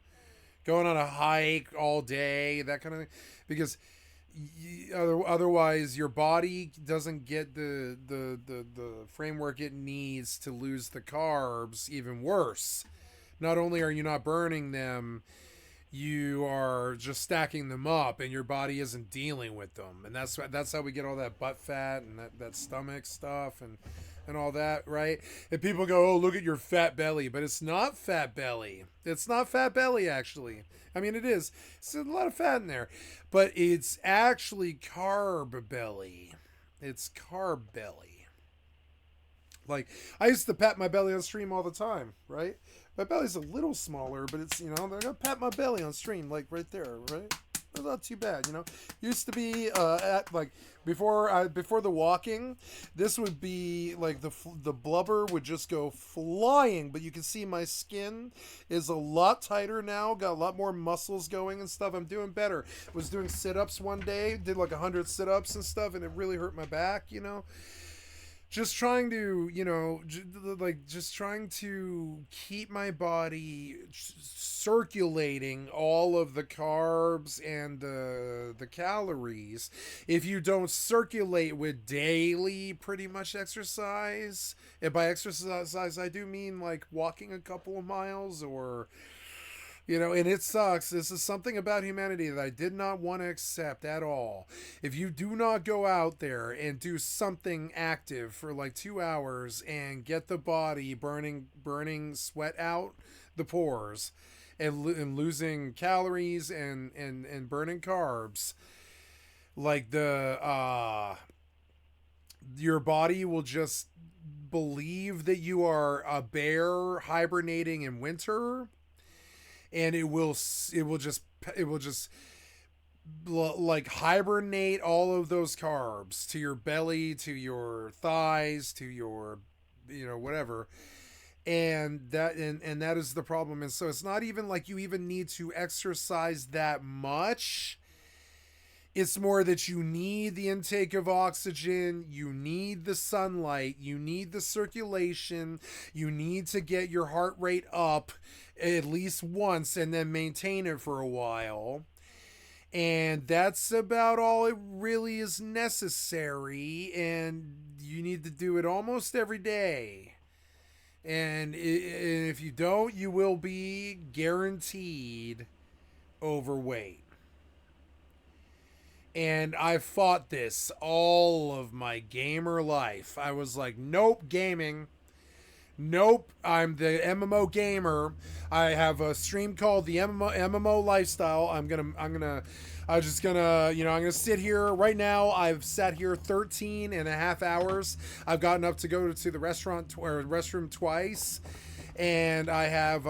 going on a hike all day, that kind of thing, because otherwise your body doesn't get the framework it needs to lose the carbs. Even worse, not only are you not burning them, you are just stacking them up, and your body isn't dealing with them, and that's how we get all that butt fat and that stomach stuff and all that, right? And people go, oh, look at your fat belly, but it's not fat belly. It's not fat belly, actually. I mean, it is. It's a lot of fat in there, but it's actually carb belly. It's carb belly. Like, I used to pat my belly on stream all the time, right? My belly's a little smaller, but it's, you know, I'm gonna pat my belly on stream, like right there, right? It's not too bad, you know. Used to be at, like, before the walking, this would be like the blubber would just go flying, but you can see my skin is a lot tighter now, got a lot more muscles going and stuff. I'm doing better. Was doing sit-ups one day, did like 100 sit-ups and stuff, and it really hurt my back, you know. Just trying to, you know, just trying to keep my body circulating all of the carbs and the calories. If you don't circulate with daily pretty much exercise, and by exercise I do mean like walking a couple of miles, or, you know, and it sucks. This is something about humanity that I did not want to accept at all. If you do not go out there and do something active for like 2 hours and get the body burning sweat out the pores and losing calories and burning carbs, like your body will just believe that you are a bear hibernating in winter. And it will just like hibernate all of those carbs to your belly, to your thighs, to your, you know, whatever. And that is the problem. And so it's not even like you even need to exercise that much. It's more that you need the intake of oxygen, you need the sunlight, you need the circulation, you need to get your heart rate up at least once and then maintain it for a while. And that's about all it really is necessary, and you need to do it almost every day. And if you don't, you will be guaranteed overweight. And I fought this all of my gamer life. I was like, nope, gaming. Nope, I'm the MMO gamer. I have a stream called the MMO Lifestyle. I'm gonna sit here right now. I've sat here 13 and a half hours. I've gotten up to go to the restroom twice, and I have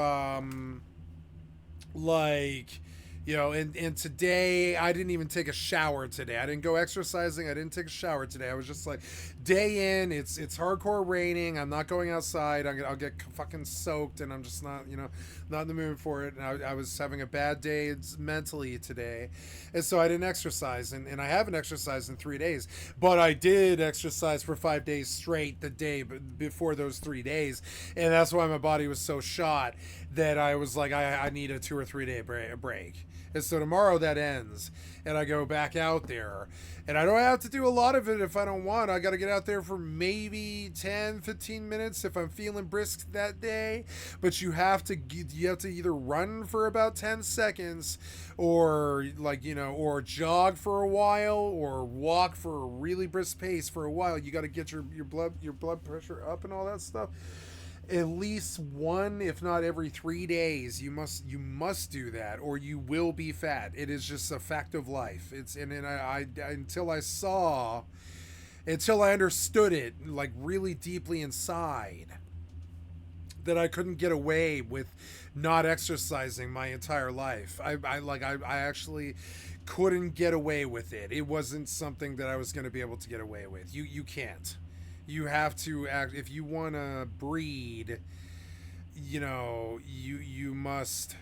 like You know, and today I didn't even take a shower today. I didn't go exercising. I didn't take a shower today. I was just like, day in, it's hardcore raining. I'm not going outside. I'll get fucking soaked, and I'm just not, you know, not in the mood for it. And I was having a bad day mentally today, and so I didn't exercise. And I haven't exercised in 3 days, but I did exercise for 5 days straight the day before those 3 days, and that's why my body was so shot that I was like, I need a 2 or 3 day break. And so tomorrow that ends, and I go back out there. And I don't have to do a lot of it if I don't want. I got to get out there for maybe 10, 15 minutes if I'm feeling brisk that day. But you have to either run for about 10 seconds or, like, you know, or jog for a while or walk for a really brisk pace for a while. You got to get your blood pressure up and all that stuff. At least one, if not every 3 days, you must do that, or you will be fat. It is just a fact of life. It's until I understood it, like, really deeply inside, that I couldn't get away with not exercising my entire life. I actually couldn't get away with it. It wasn't something that I was going to be able to get away with. You can't. You have to act if you want to breed. You know, you must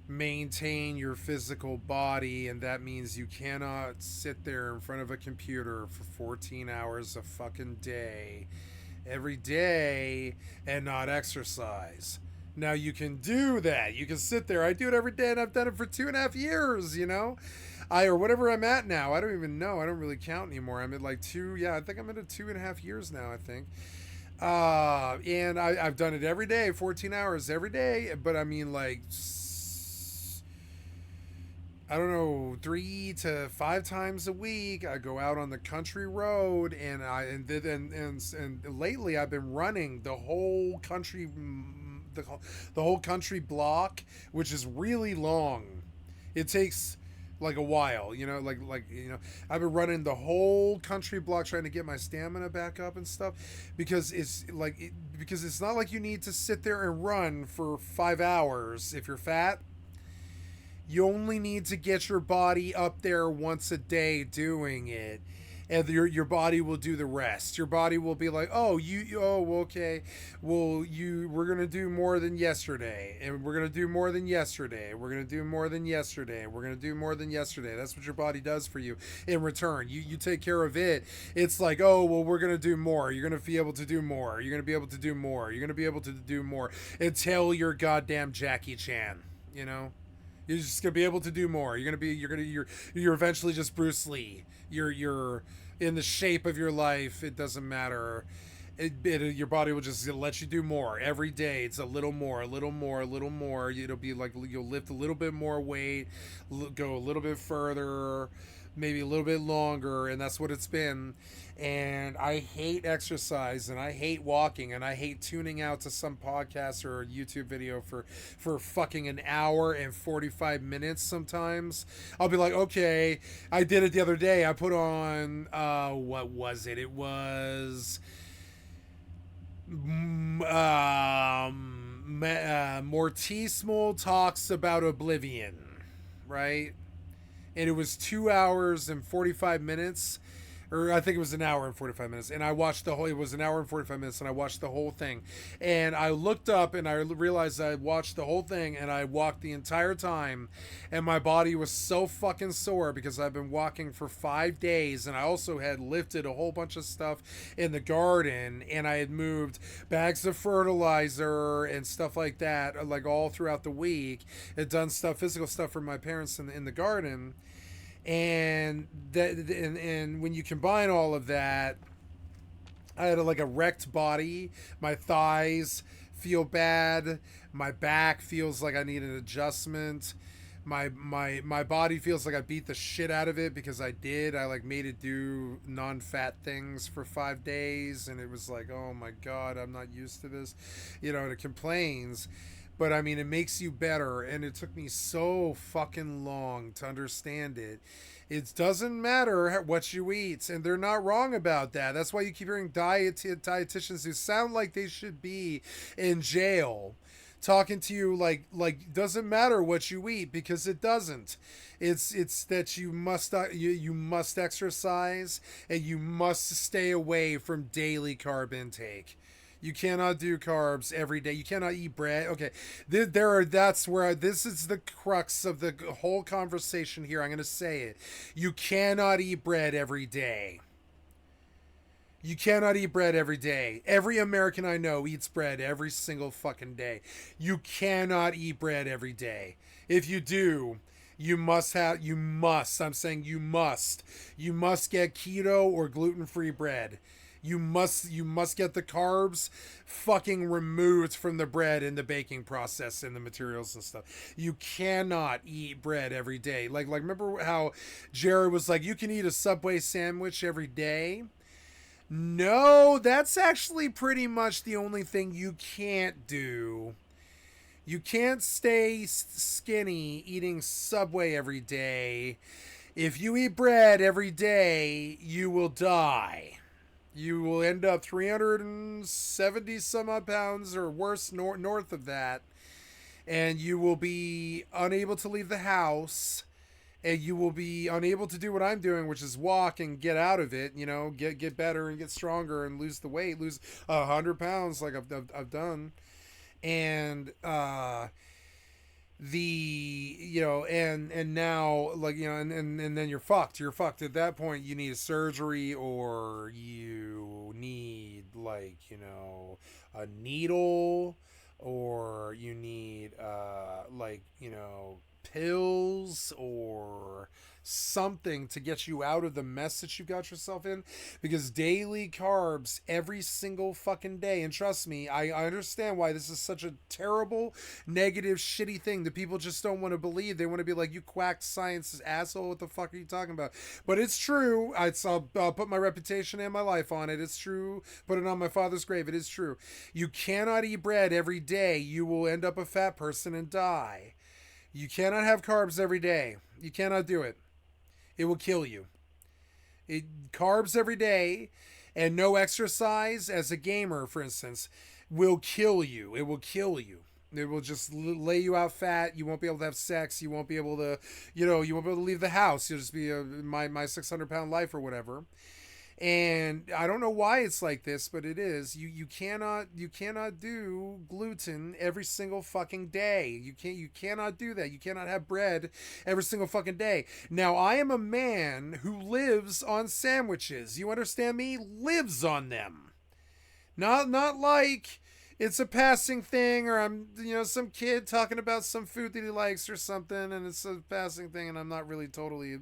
maintain your physical body, and that means you cannot sit there in front of a computer for 14 hours a fucking day every day and not exercise. Now you can do that. You can sit there. I do it every day, and I've done it for 2.5 years, you know. Or whatever I'm at now. I don't even know. I don't really count anymore. I'm at like 2. Yeah, I think I'm at 2.5 years now, I think. And I've done it every day, 14 hours every day. But I mean, like, I don't know, 3 to 5 times a week. I go out on the country road, and lately I've been running the whole country, the whole country block, which is really long. It takes like a while, you know, like you know, I've been running the whole country block trying to get my stamina back up and stuff, because it's not like you need to sit there and run for 5 hours if you're fat. You only need to get your body up there once a day doing it, and your body will do the rest. Your body will be like, okay, well, we're gonna do more than yesterday, and we're gonna do more than yesterday. We're gonna do more than yesterday. We're gonna do more than yesterday. That's what your body does for you in return. You take care of it. It's like, oh, well, we're gonna do more. You're gonna be able to do more. You're gonna be able to do more. You're gonna be able to do more until you're goddamn Jackie Chan. You know. You're just gonna be able to do more. You're eventually just Bruce Lee. You're in the shape of your life. It doesn't matter. Your body will just let you do more every day. It's a little more, a little more, a little more. It'll be like you'll lift a little bit more weight, go a little bit further, maybe a little bit longer, and that's what it's been. And I hate exercise, and I hate walking, and I hate tuning out to some podcast or a YouTube video for fucking an hour and 45 minutes sometimes. I'll be like, okay, I did it the other day. I put on, what was it? It was Mortismal Talks About Oblivion, right? And it was 2 hours and 45 minutes, or I think it was an hour and 45 minutes. And I watched it was an hour and 45 minutes, and I watched the whole thing. And I looked up, and I realized I watched the whole thing, and I walked the entire time. And my body was so fucking sore because I've been walking for 5 days. And I also had lifted a whole bunch of stuff in the garden. And I had moved bags of fertilizer and stuff like that, like all throughout the week. Had done physical stuff for my parents in the garden. And when you combine all of that, I had a wrecked body. My thighs feel bad. My back feels like I need an adjustment. My body feels like I beat the shit out of it because I did. I made it do non-fat things for 5 days, and it was like, oh my God, I'm not used to this. You know, and it complains. But I mean, it makes you better, and it took me so fucking long to understand it. It doesn't matter what you eat, and they're not wrong about that. That's why you keep hearing dietitians who sound like they should be in jail talking to you like doesn't matter what you eat, because it doesn't. It's that you must exercise, and you must stay away from daily carb intake. You cannot do carbs every day. You cannot eat bread. Okay, this is the crux of the whole conversation here. I'm going to say it. You cannot eat bread every day. You cannot eat bread every day. Every American I know eats bread every single fucking day. You cannot eat bread every day. If you do, I'm saying you must get keto or gluten-free bread. You must get the carbs fucking removed from the bread in the baking process and the materials and stuff. You cannot eat bread every day. Like remember how Jared was like, you can eat a Subway sandwich every day? No, that's actually pretty much the only thing you can't do. You can't stay skinny eating Subway every day. If you eat bread every day, you will die. You will end up 370 some odd pounds or worse north of that. And you will be unable to leave the house. And you will be unable to do what I'm doing, which is walk and get out of it, get better and get stronger and lose the weight, lose 100 pounds like I've done. And, and now, and then you're fucked. You're fucked. At that point, you need a surgery, or you need, a needle, or you need, pills or something to get you out of the mess that you got yourself in, because daily carbs every single fucking day, and trust me, I understand why this is such a terrible, negative, shitty thing that people just don't want to believe. They want to be like, you quack science asshole, what the fuck are you talking about? But it's true. I'll put my reputation and my life on it. It's true. Put it on my father's grave. It is true. You cannot eat bread every day. You will end up a fat person and die. You cannot have carbs every day. You cannot do it. It will kill you. Carbs every day and no exercise as a gamer, for instance, will kill you. It will kill you. It will just lay you out fat. You won't be able to have sex. You won't be able to, you won't be able to leave the house. You'll just be my 600-pound life or whatever. And I don't know why it's like this, but it is. You cannot do gluten every single fucking day. You cannot do that. You cannot have bread every single fucking day. Now, I am a man who lives on sandwiches. You understand me? Lives on them. Not like it's a passing thing, or I'm some kid talking about some food that he likes or something, and it's a passing thing, and I'm not really totally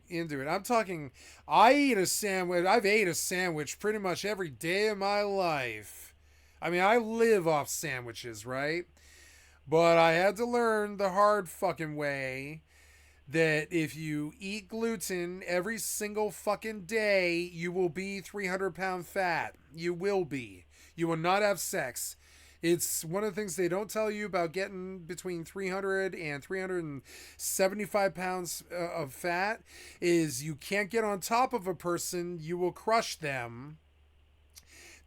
into it. I'm talking, I've ate a sandwich pretty much every day of my life. I mean, I live off sandwiches, right? But I had to learn the hard fucking way that if you eat gluten every single fucking day, you will be 300-pound fat. You will be. You will not have sex. It's one of the things they don't tell you about getting between 300 and 375 pounds of fat is you can't get on top of a person. You will crush them.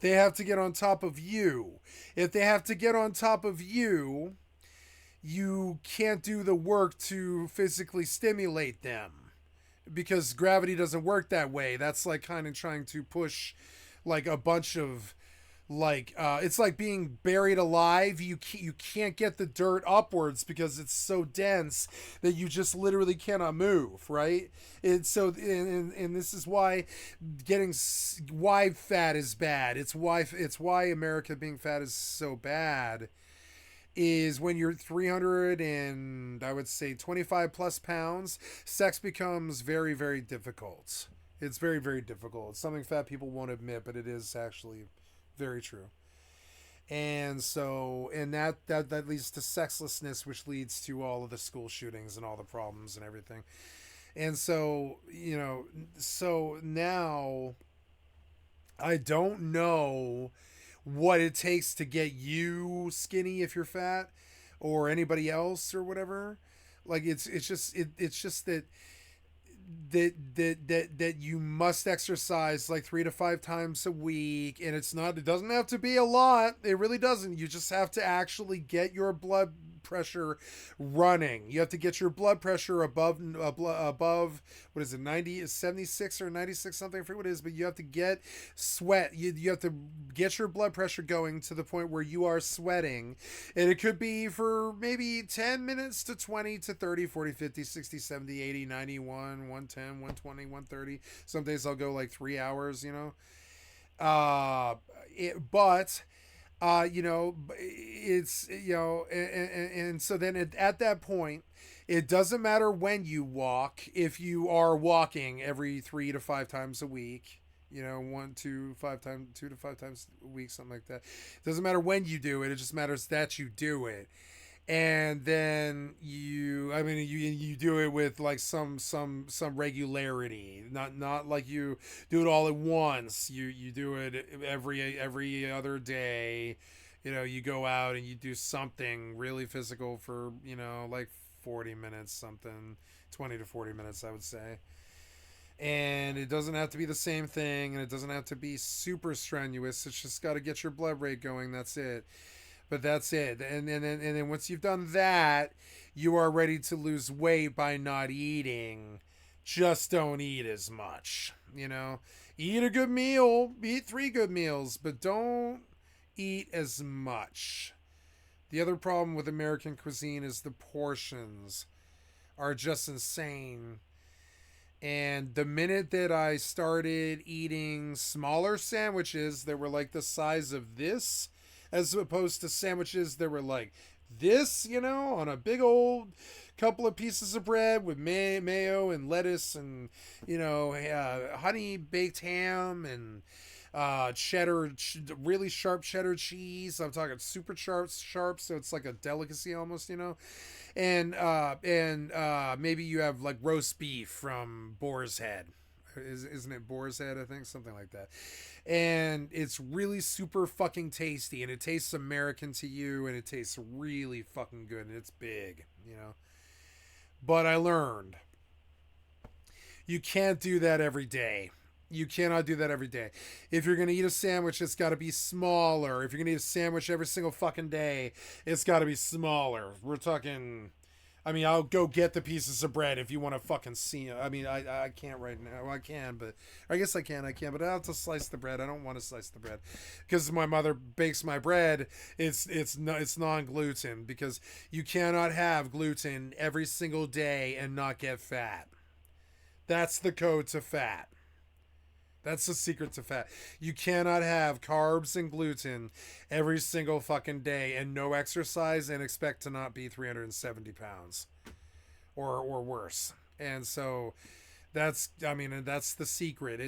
They have to get on top of you. If they have to get on top of you, you can't do the work to physically stimulate them, because gravity doesn't work that way. That's like kind of trying to push like a bunch of it's like being buried alive. You can't get the dirt upwards because it's so dense that you just literally cannot move, right? And this is why why fat is bad. It's why America being fat is so bad, is when you're 300 and I would say 25 plus pounds, sex becomes very, very difficult. It's very, very difficult. It's something fat people won't admit, but it is actually very true. And so, and that leads to sexlessness, which leads to all of the school shootings and all the problems and everything. And so, so now I don't know what it takes to get you skinny if you're fat, or anybody else or whatever. Like it's just that that you must exercise like 3 to 5 times a week, and it doesn't have to be a lot. It really doesn't. You just have to actually get your blood pressure running. You have to get your blood pressure above what is it, 90, 76 or 96 something, I forget what it is, but you have to get sweat. You have to get your blood pressure going to the point where you are sweating, and it could be for maybe 10 minutes to 20 to 30, 40, 50, 60, 70, 80, 91, 110, 120, 130. Some days I'll go like 3 hours, you know. It's, you know, and so then at that point, it doesn't matter when you walk. If you are walking every 3 to 5 times a week, you know, 2 to 5 times a week, something like that. It doesn't matter when you do it. It just matters that you do it. And then you do it with like some regularity, not like you do it all at once. You do it every other day. You know, you go out and you do something really physical for, you know, like 40 minutes, something, 20 to 40 minutes, I would say. And it doesn't have to be the same thing, and it doesn't have to be super strenuous. It's just got to get your blood rate going. That's it. But that's it. And then once you've done that, you are ready to lose weight by not eating. Just don't eat as much. You know, eat a good meal, eat 3 good meals, but don't eat as much. The other problem with American cuisine is the portions are just insane. And the minute that I started eating smaller sandwiches that were like the size of this, as opposed to sandwiches that were like this, you know, on a big old couple of pieces of bread with mayo and lettuce and, you know, honey baked ham and cheddar, really sharp cheddar cheese. I'm talking super sharp, so it's like a delicacy almost, you know. And maybe you have like roast beef from Boar's Head. Isn't it Boar's Head? I think something like that. And it's really super fucking tasty, and it tastes American to you, and it tastes really fucking good, and it's big, you know. But I learned you can't do that every day. You cannot do that every day. If you're going to eat a sandwich, it's got to be smaller. If you're going to eat a sandwich every single fucking day, it's got to be smaller. We're talking, I mean, I'll go get the pieces of bread if you want to fucking see. I mean, I can't right now. Well, I can, but I guess I can, but I have to slice the bread. I don't want to slice the bread because my mother bakes my bread. It's non-gluten, because you cannot have gluten every single day and not get fat. That's the code to fat. That's the secret to fat. You cannot have carbs and gluten every single fucking day and no exercise and expect to not be 370 pounds or worse. And so that's the secret.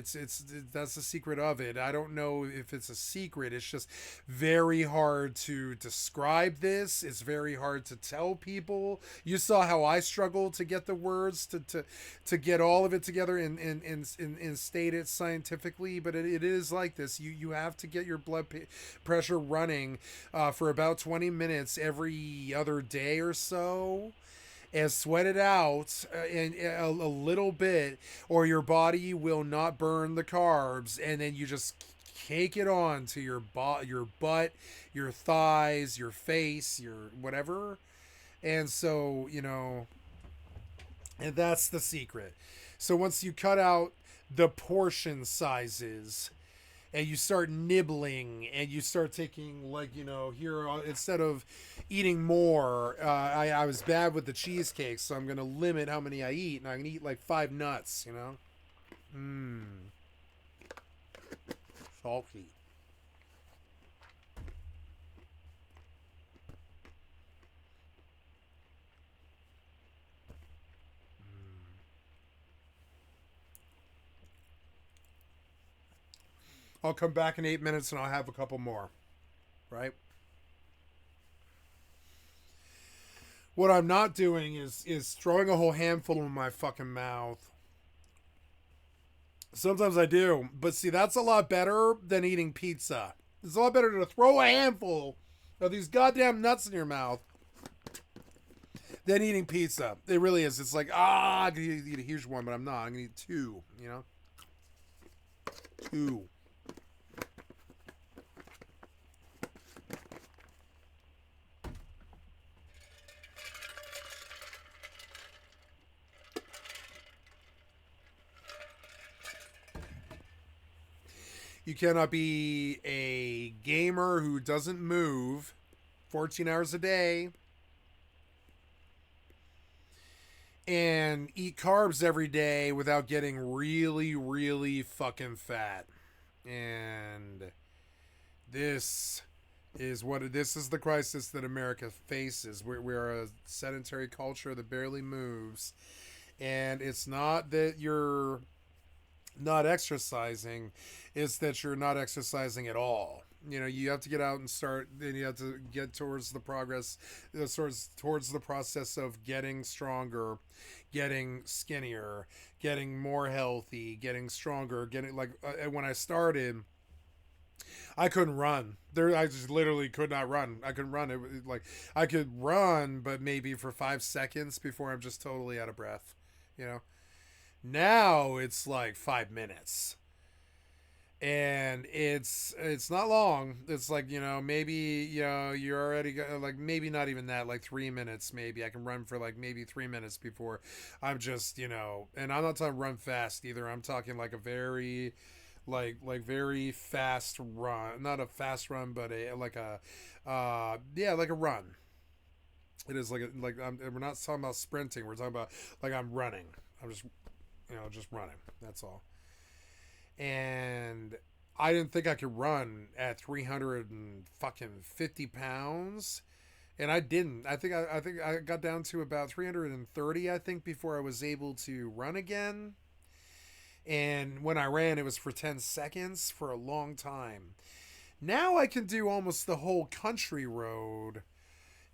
That's the secret of it. I don't know if it's a secret. It's just very hard to describe this. It's very hard to tell people. You saw how I struggled to get the words to get all of it together and state it scientifically. But it is like this. You have to get your blood pressure running for about 20 minutes every other day or so, and sweat it out in a little bit, or your body will not burn the carbs, and then you just cake it on to your butt, your thighs, your face, your whatever. And so, you know, and that's the secret. So once you cut out the portion sizes and you start nibbling and you start taking, like, you know, here, instead of eating more, I was bad with the cheesecake, so I'm going to limit how many I eat, and I'm going to eat like 5 nuts, you know. Salty. I'll come back in 8 minutes and I'll have a couple more. Right? What I'm not doing is throwing a whole handful in my fucking mouth. Sometimes I do. But see, that's a lot better than eating pizza. It's a lot better to throw a handful of these goddamn nuts in your mouth than eating pizza. It really is. It's like, I could eat a huge one, but I'm not. I'm going to eat 2, you know? 2. You cannot be a gamer who doesn't move 14 hours a day and eat carbs every day without getting really, really fucking fat. And this is the crisis that America faces. We're a sedentary culture that barely moves. And it's not that you're not exercising, it's that you're not exercising at all. You know, you have to get out and start, then you have to get towards the progress, towards the process of getting stronger, getting skinnier, getting more healthy, getting stronger, getting like when I started, I couldn't run. I just literally could not run. I couldn't run. It like I could run, but maybe for 5 seconds before I'm just totally out of breath. You know, now it's like 5 minutes. And it's not long. It's like, you know, maybe, you know, you're already like, maybe not even that, like 3 minutes. Maybe I can run for like maybe 3 minutes before I'm just, you know, and I'm not talking run fast either. I'm talking like a very like very fast run, not a fast run, but like a run. It is like we're not talking about sprinting. We're talking about like I'm running. I'm just, you know, just running. That's all. And I didn't think I could run at 350 pounds, and I didn't. I think I got down to about 330. I think before I was able to run again. And when I ran, it was for 10 seconds for a long time. Now I can do almost the whole country road,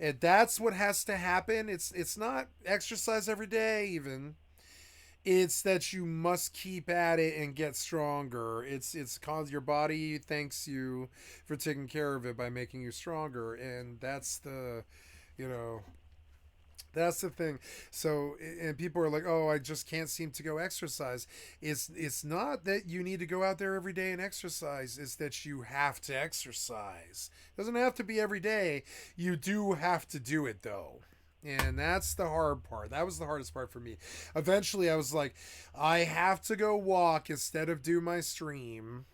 and that's what has to happen. It's not exercise every day even. It's that you must keep at it and get stronger. It's cause your body thanks you for taking care of it by making you stronger. And that's the, you know, that's the thing. So, and people are like, oh, I just can't seem to go exercise. It's not that you need to go out there every day and exercise. It's that you have to exercise. It doesn't have to be every day. You do have to do it though. And that's the hard part. That was the hardest part for me. Eventually, I was like, I have to go walk instead of do my stream,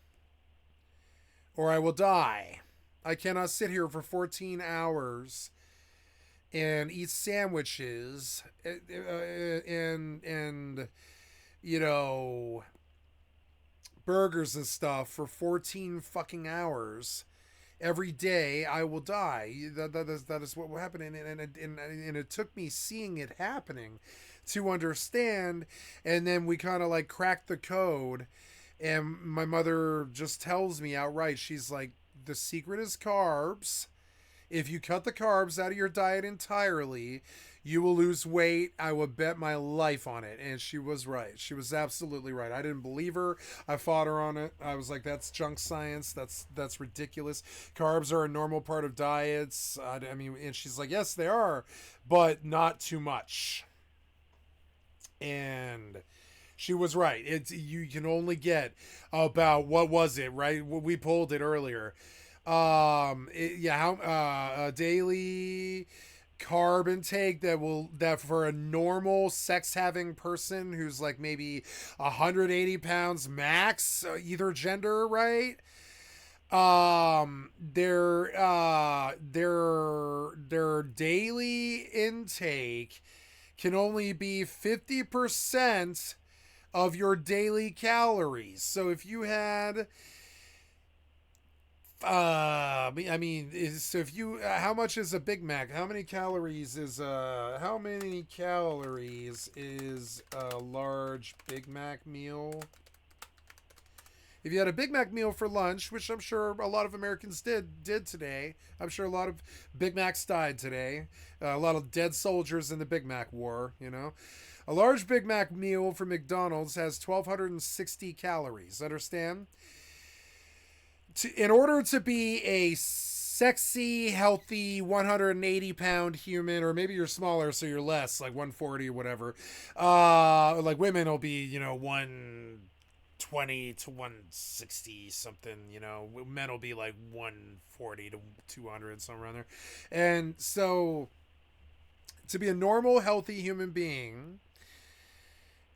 or I will die. I cannot sit here for 14 hours and eat sandwiches and you know, burgers and stuff for 14 fucking hours. Every day I will die. That is what will happen, and it took me seeing it happening to understand. And then we kind of like cracked the code, and my mother just tells me outright. She's like, the secret is carbs. If you cut the carbs out of your diet entirely, you will lose weight. I will bet my life on it. And she was right. She was absolutely right. I didn't believe her. I fought her on it. I was like, that's junk science. That's ridiculous. Carbs are a normal part of diets. I mean, and she's like, yes, they are, but not too much. And she was right. You can only get about, what was it, right? We pulled it earlier. Daily carb intake that for a normal sex having person who's like maybe 180 pounds max, either gender, right? Their daily intake can only be 50% of your daily calories. So if you had so if you how much is a Big Mac? How many calories is a large Big Mac meal? If you had a Big Mac meal for lunch, which I'm sure a lot of Americans did today, I'm sure a lot of Big Macs died today. A lot of dead soldiers in the Big Mac war, you know. A large Big Mac meal from McDonald's has 1,260 calories. Understand? In order to be a sexy, healthy, 180-pound human, or maybe you're smaller, so you're less, like 140 or whatever. Like women will be, 120 to 160 something, men will be like 140 to 200, somewhere around there. And so to be a normal, healthy human being,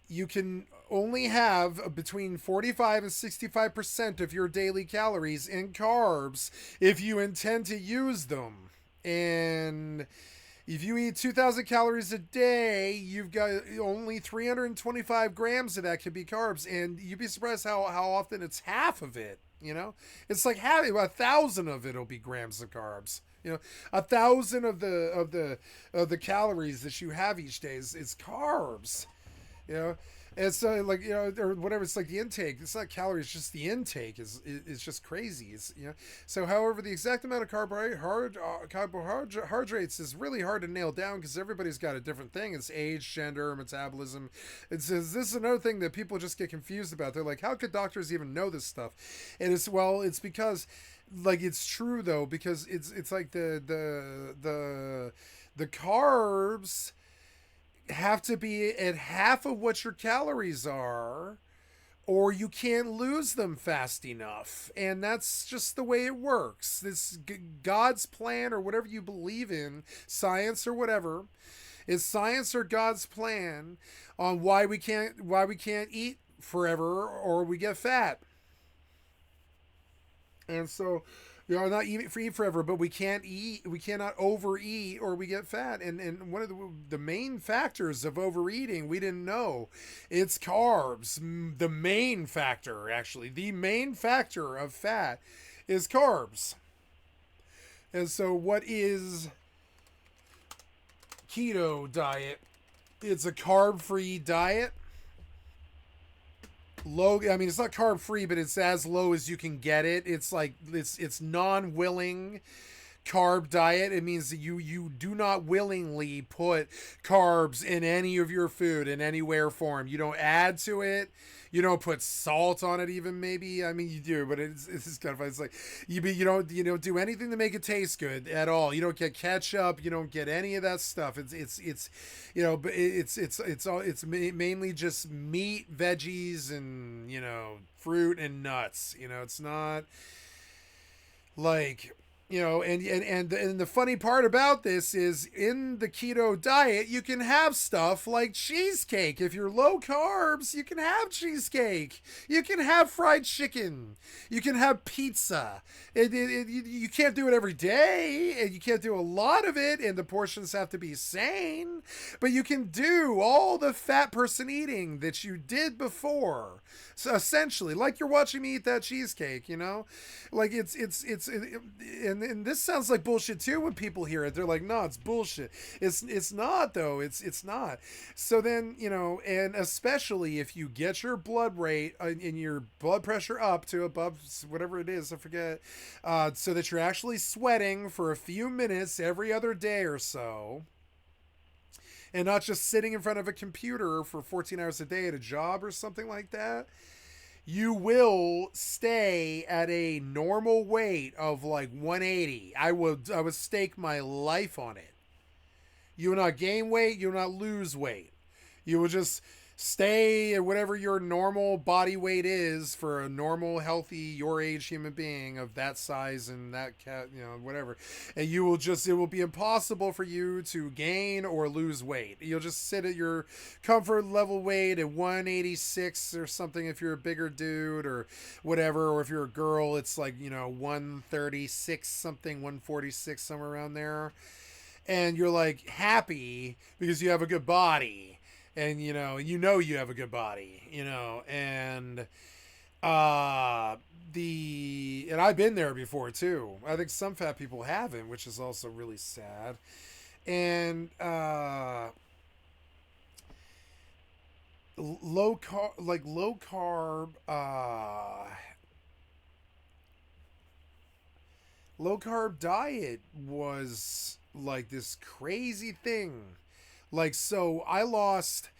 you can only have between 45 and 65% of your daily calories in carbs if you intend to use them. And if you eat 2,000 calories a day, you've got only 325 grams of that can be carbs. And you'd be surprised how often it's half of it, It's like having 1,000 of it will be grams of carbs. 1,000 of the calories that you have each day is carbs. And so or whatever, it's like the intake, it's not calories, just the intake is just crazy. It's so however the exact amount of carbohydrates is really hard to nail down because everybody's got a different thing. It's age, gender, metabolism. This is another thing that people just get confused about. They're like, how could doctors even know this stuff? And it's because it's true though, because it's like the carbs have to be at half of what your calories are, or you can't lose them fast enough. And that's just the way it works. This God's plan, or whatever you believe in, science or whatever, is science or God's plan on why we can't eat forever or we get fat. And so not eat forever, but we cannot overeat or we get fat. And one of the main factors of overeating, we didn't know, it's carbs. The main factor of fat is carbs. And so what is keto diet? It's a carb-free diet. It's not carb free, but it's as low as you can get it. It's like it's non-willing carb diet. It means that you do not willingly put carbs in any of your food in any way or form. You don't add to it. You don't put salt on it, even maybe. You do, but it's kind of fun. It's like you don't do anything to make it taste good at all. You don't get ketchup. You don't get any of that stuff. But it's mainly just meat, veggies, and fruit and nuts. It's not like. And the funny part about this is in the keto diet, you can have stuff like cheesecake. If you're low carbs, you can have cheesecake. You can have fried chicken. You can have pizza. You can't do it every day, and you can't do a lot of it, and the portions have to be sane. But you can do all the fat person eating that you did before. So essentially, like you're watching me eat that cheesecake, like it's and this sounds like bullshit too when people hear it. They're like, no, it's bullshit. It's not though. It's not. So then, and especially if you get your blood rate and your blood pressure up to above whatever it is, I forget, so that you're actually sweating for a few minutes every other day or so, and not just sitting in front of a computer for 14 hours a day at a job or something like that, you will stay at a normal weight of like 180. I would stake my life on it. You will not gain weight. You will not lose weight. You will just stay at whatever your normal body weight is for a normal, healthy, your age human being of that size and that whatever. And it will be impossible for you to gain or lose weight. You'll just sit at your comfort level weight at 186 or something if you're a bigger dude or whatever. Or if you're a girl, it's like, 136 something, 146, somewhere around there. And you're like happy because you have a good body. And, you have a good body, and I've been there before too. I think some fat people haven't, which is also really sad. And, low carb diet was like this crazy thing. Like, so I lost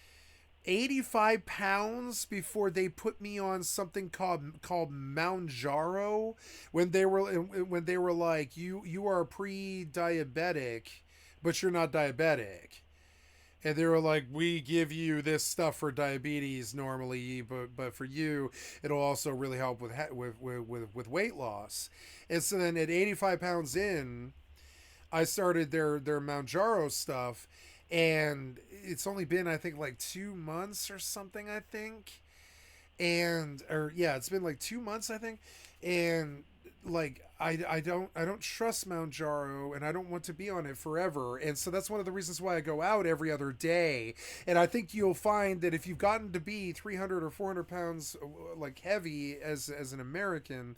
85 pounds before they put me on something called Mounjaro, when they were like, you are pre-diabetic, but you're not diabetic. And they were like, we give you this stuff for diabetes normally, but for you, it'll also really help with weight loss. And so then at 85 pounds in, I started their Mounjaro stuff, and it's only been, I think, like 2 months or something, I think. It's been like 2 months, I think. And like, I don't trust Mounjaro, and I don't want to be on it forever. And so that's one of the reasons why I go out every other day. And I think you'll find that if you've gotten to be 300 or 400 pounds like heavy as an American,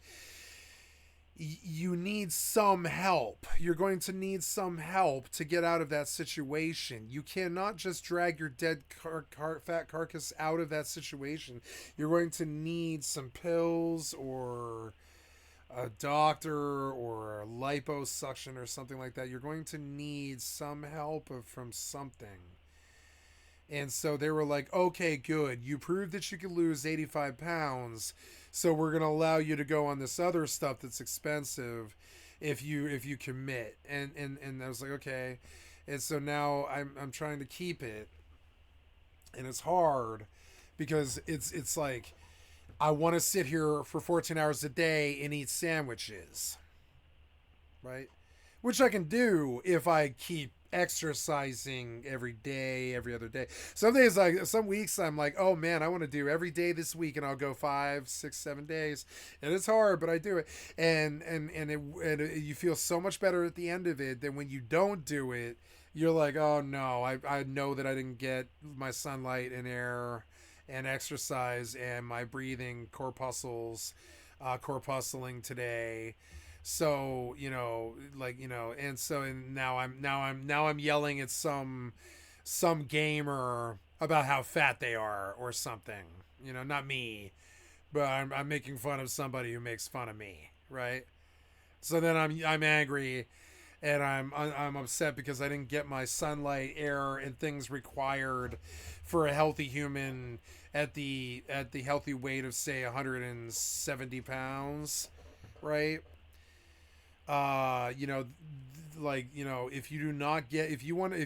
you need some help. You're going to need some help to get out of that situation. You cannot just drag your dead fat carcass out of that situation. You're going to need some pills or a doctor or a liposuction or something like that. You're going to need some help from something. And so they were like, okay, good. You proved that you could lose 85 pounds. So we're going to allow you to go on this other stuff that's expensive if you commit. And I was like, okay. And so now I'm trying to keep it. And it's hard because it's like, I want to sit here for 14 hours a day and eat sandwiches. Right? Which I can do if I keep exercising every day, every other day. Some weeks I'm like, oh man, I want to do every day this week, and I'll go 5, 6, 7 days, and it's hard, but I do it, and you feel so much better at the end of it than when you don't do it. You're like, oh no, I know that I didn't get my sunlight and air and exercise and my breathing corpuscling today. So, and now I'm yelling at some gamer about how fat they are or something, not me, but I'm making fun of somebody who makes fun of me. Right. So then I'm angry, and I'm upset because I didn't get my sunlight, air, and things required for a healthy human at the healthy weight of, say, 170 pounds. Right. If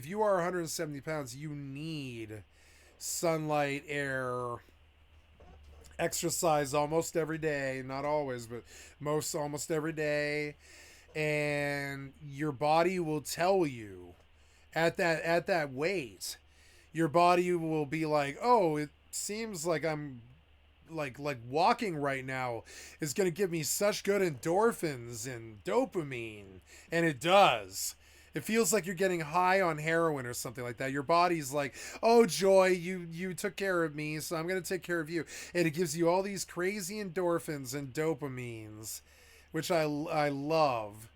you are 170 pounds, you need sunlight, air, exercise almost every day, not always, but almost every day. And your body will tell you at that weight, your body will be like, oh, it seems like I'm like walking right now is going to give me such good endorphins and dopamine. And it does. It feels like you're getting high on heroin or something like that. Your body's like, oh, Joy, you took care of me, so I'm going to take care of you. And it gives you all these crazy endorphins and dopamines, which I love.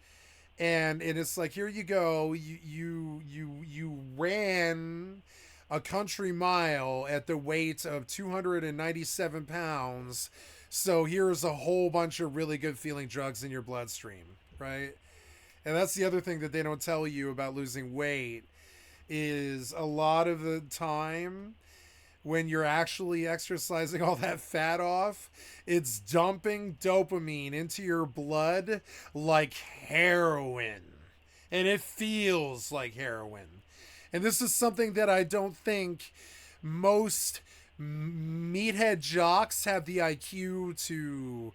And it's like, here you go. You ran a country mile at the weight of 297 pounds. So here's a whole bunch of really good feeling drugs in your bloodstream, right? And that's the other thing that they don't tell you about losing weight, is a lot of the time when you're actually exercising all that fat off, it's dumping dopamine into your blood like heroin. And it feels like heroin. And this is something that I don't think most meathead jocks have the IQ to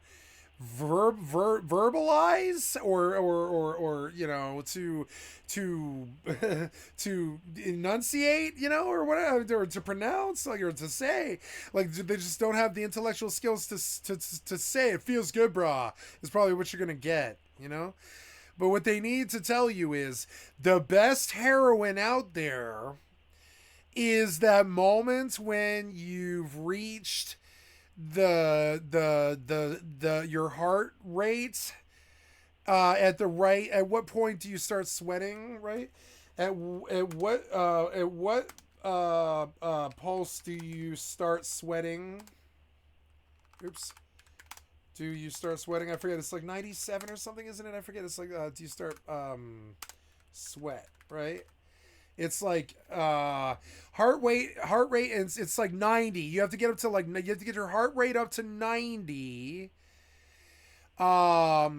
verbalize or to enunciate, or whatever, or to pronounce, or to say. Like, they just don't have the intellectual skills to say it feels good, brah, is probably what you're gonna get, But what they need to tell you is the best heroin out there is that moment when you've reached your heart rate at what point do you start sweating, right? At what pulse do you start sweating? Oops. Do you start sweating? I forget. It's like 97 or something, isn't it? I forget. It's like, do you start sweat, right? It's like heart rate, and it's like 90. You have to get up to like you have to get your heart rate up to 90. Or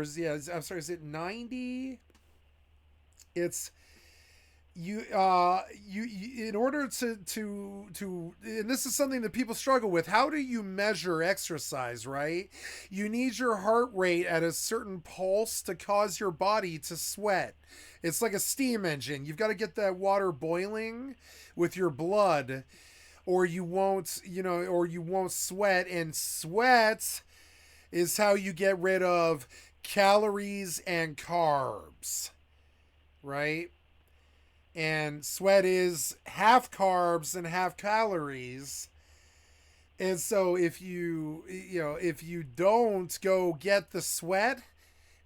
is I'm sorry, is it 90? It's you in order to and this is something that people struggle with. How do you measure exercise, right? You need your heart rate at a certain pulse to cause your body to sweat. It's like a steam engine. You've got to get that water boiling with your blood, or you won't sweat. And sweat is how you get rid of calories and carbs, right? And sweat is half carbs and half calories. And so if you don't go get the sweat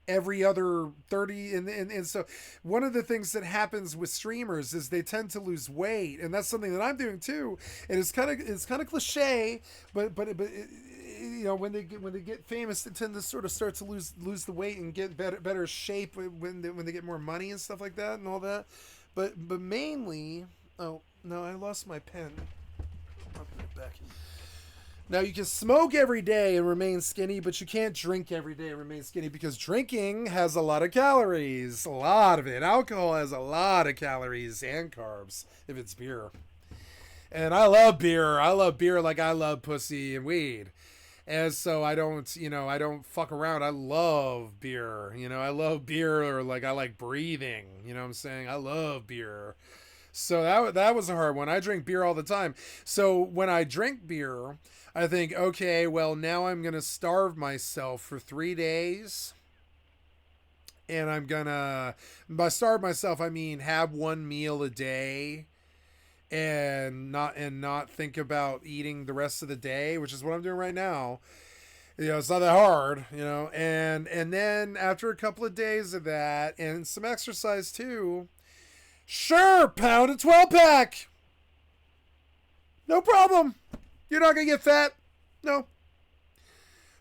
every other 30, and so one of the things that happens with streamers is they tend to lose weight, and that's something that I'm doing too. And it's kind of cliche, but when they get famous, they tend to sort of start to lose the weight and get better shape when they get more money and stuff like that and all that. But mainly, oh no, I lost my pen. I'll put it back. Now, you can smoke every day and remain skinny, but you can't drink every day and remain skinny, because drinking has a lot of calories. A lot of it. Alcohol has a lot of calories and carbs, if it's beer. And I love beer. I love beer like I love pussy and weed. And so I don't fuck around. I love beer. I love beer, or like I like breathing. You know what I'm saying? I love beer. So that was a hard one. I drink beer all the time. So when I drink beer, I think, okay, well, now I'm going to starve myself for 3 days. And I'm going to, by starve myself, I mean have one meal a day and not think about eating the rest of the day, which is what I'm doing right now. It's not that hard, and then after a couple of days of that and some exercise too, sure, pound a 12-pack. No problem. You're not gonna get fat. No.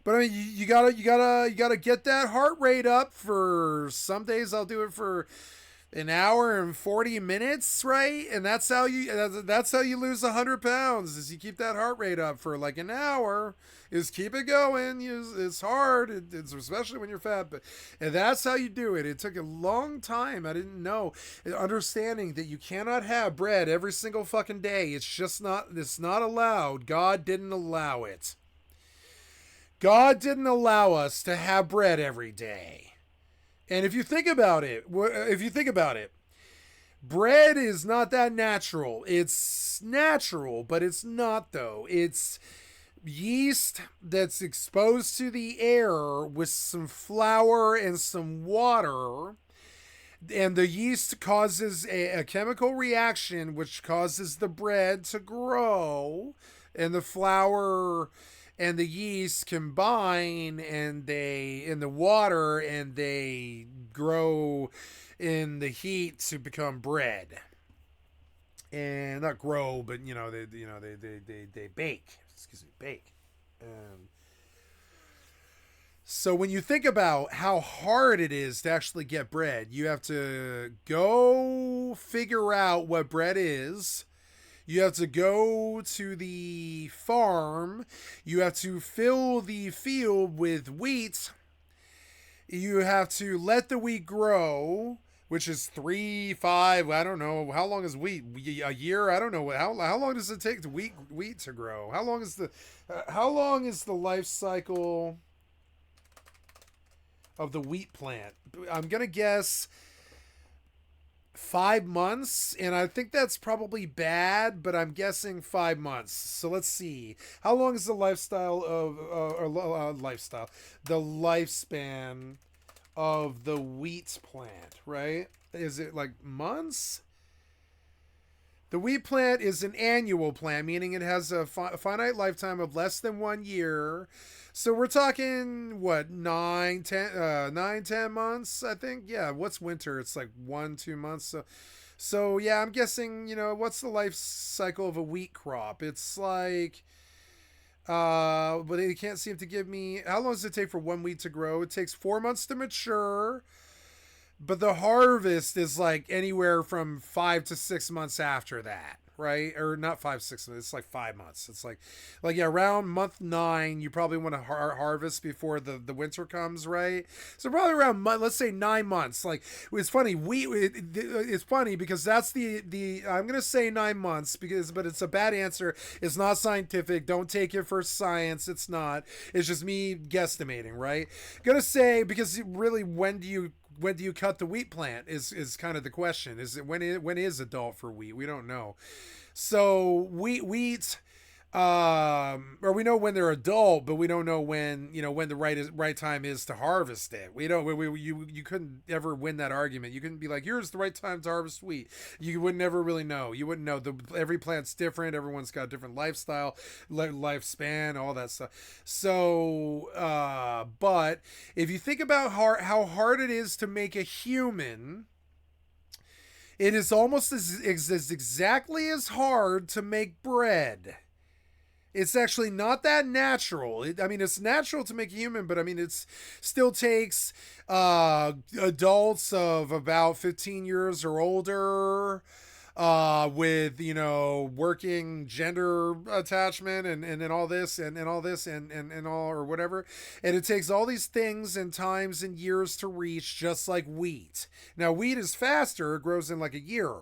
But I mean, you gotta get that heart rate up. For some days, I'll do it for an hour and 40 minutes, right? And that's how you lose 100 pounds. Is you keep that heart rate up for like an hour. Is keep it going. It's hard. It's especially when you're fat, and that's how you do it. It took a long time. I didn't know. Understanding that you cannot have bread every single fucking day. It's not allowed. God didn't allow it. God didn't allow us to have bread every day. And if you think about it, bread is not that natural. It's natural, but it's not though. It's yeast that's exposed to the air with some flour and some water, and the yeast causes a chemical reaction which causes the bread to grow, and the flour and the yeast combine and they in the water, and they grow in the heat to become bread. And not grow, but they bake. Bake. So when you think about how hard it is to actually get bread, you have to go figure out what bread is. You have to go to the farm. You have to fill the field with wheat. You have to let the wheat grow, which is 3, 5, I don't know. How long is wheat? A year? I don't know. How long does it take to wheat to grow? How long is the life cycle of the wheat plant? I'm going to guess 5 months, and I think that's probably bad, but I'm guessing 5 months. So let's see. How long is the the lifespan of the wheat plant, right? Is it like months? The wheat plant is an annual plant, meaning it has a finite lifetime of less than 1 year. So we're talking, what, 9, 10 months, I think? Yeah, what's winter? It's like 1-2 months. So yeah, I'm guessing, what's the life cycle of a wheat crop? It's like, but they can't seem to give me, how long does it take for one wheat to grow? It takes 4 months to mature. But the harvest is like anywhere from 5 to 6 months after that, right? Or not 5, 6 months. It's like 5 months. It's like yeah, around month 9, you probably want to harvest before the winter comes, right? So probably around let's say 9 months. Like it's funny. It's funny because that's the I'm gonna say 9 months but it's a bad answer. It's not scientific. Don't take it for science. It's not. It's just me guesstimating, right? Gonna say because really when do you cut the wheat plant is kind of the question. Is it when is adult for wheat? We don't know. So wheat or we know when they're adult, but we don't know when the right time is to harvest it. We don't. You couldn't ever win that argument. You couldn't be like, here's the right time to harvest wheat. You would never really know. You wouldn't know. Every plant's different. Everyone's got a different lifestyle, lifespan, all that stuff. So, but if you think about how hard it is to make a human, it is almost as exactly as hard to make bread. It's actually not that natural. It's natural to make a human, but it still takes adults of about 15 years or older with, working gender attachment and all this and all this and all or whatever. And it takes all these things and times and years to reach, just like wheat. Now, wheat is faster. It grows in like a year.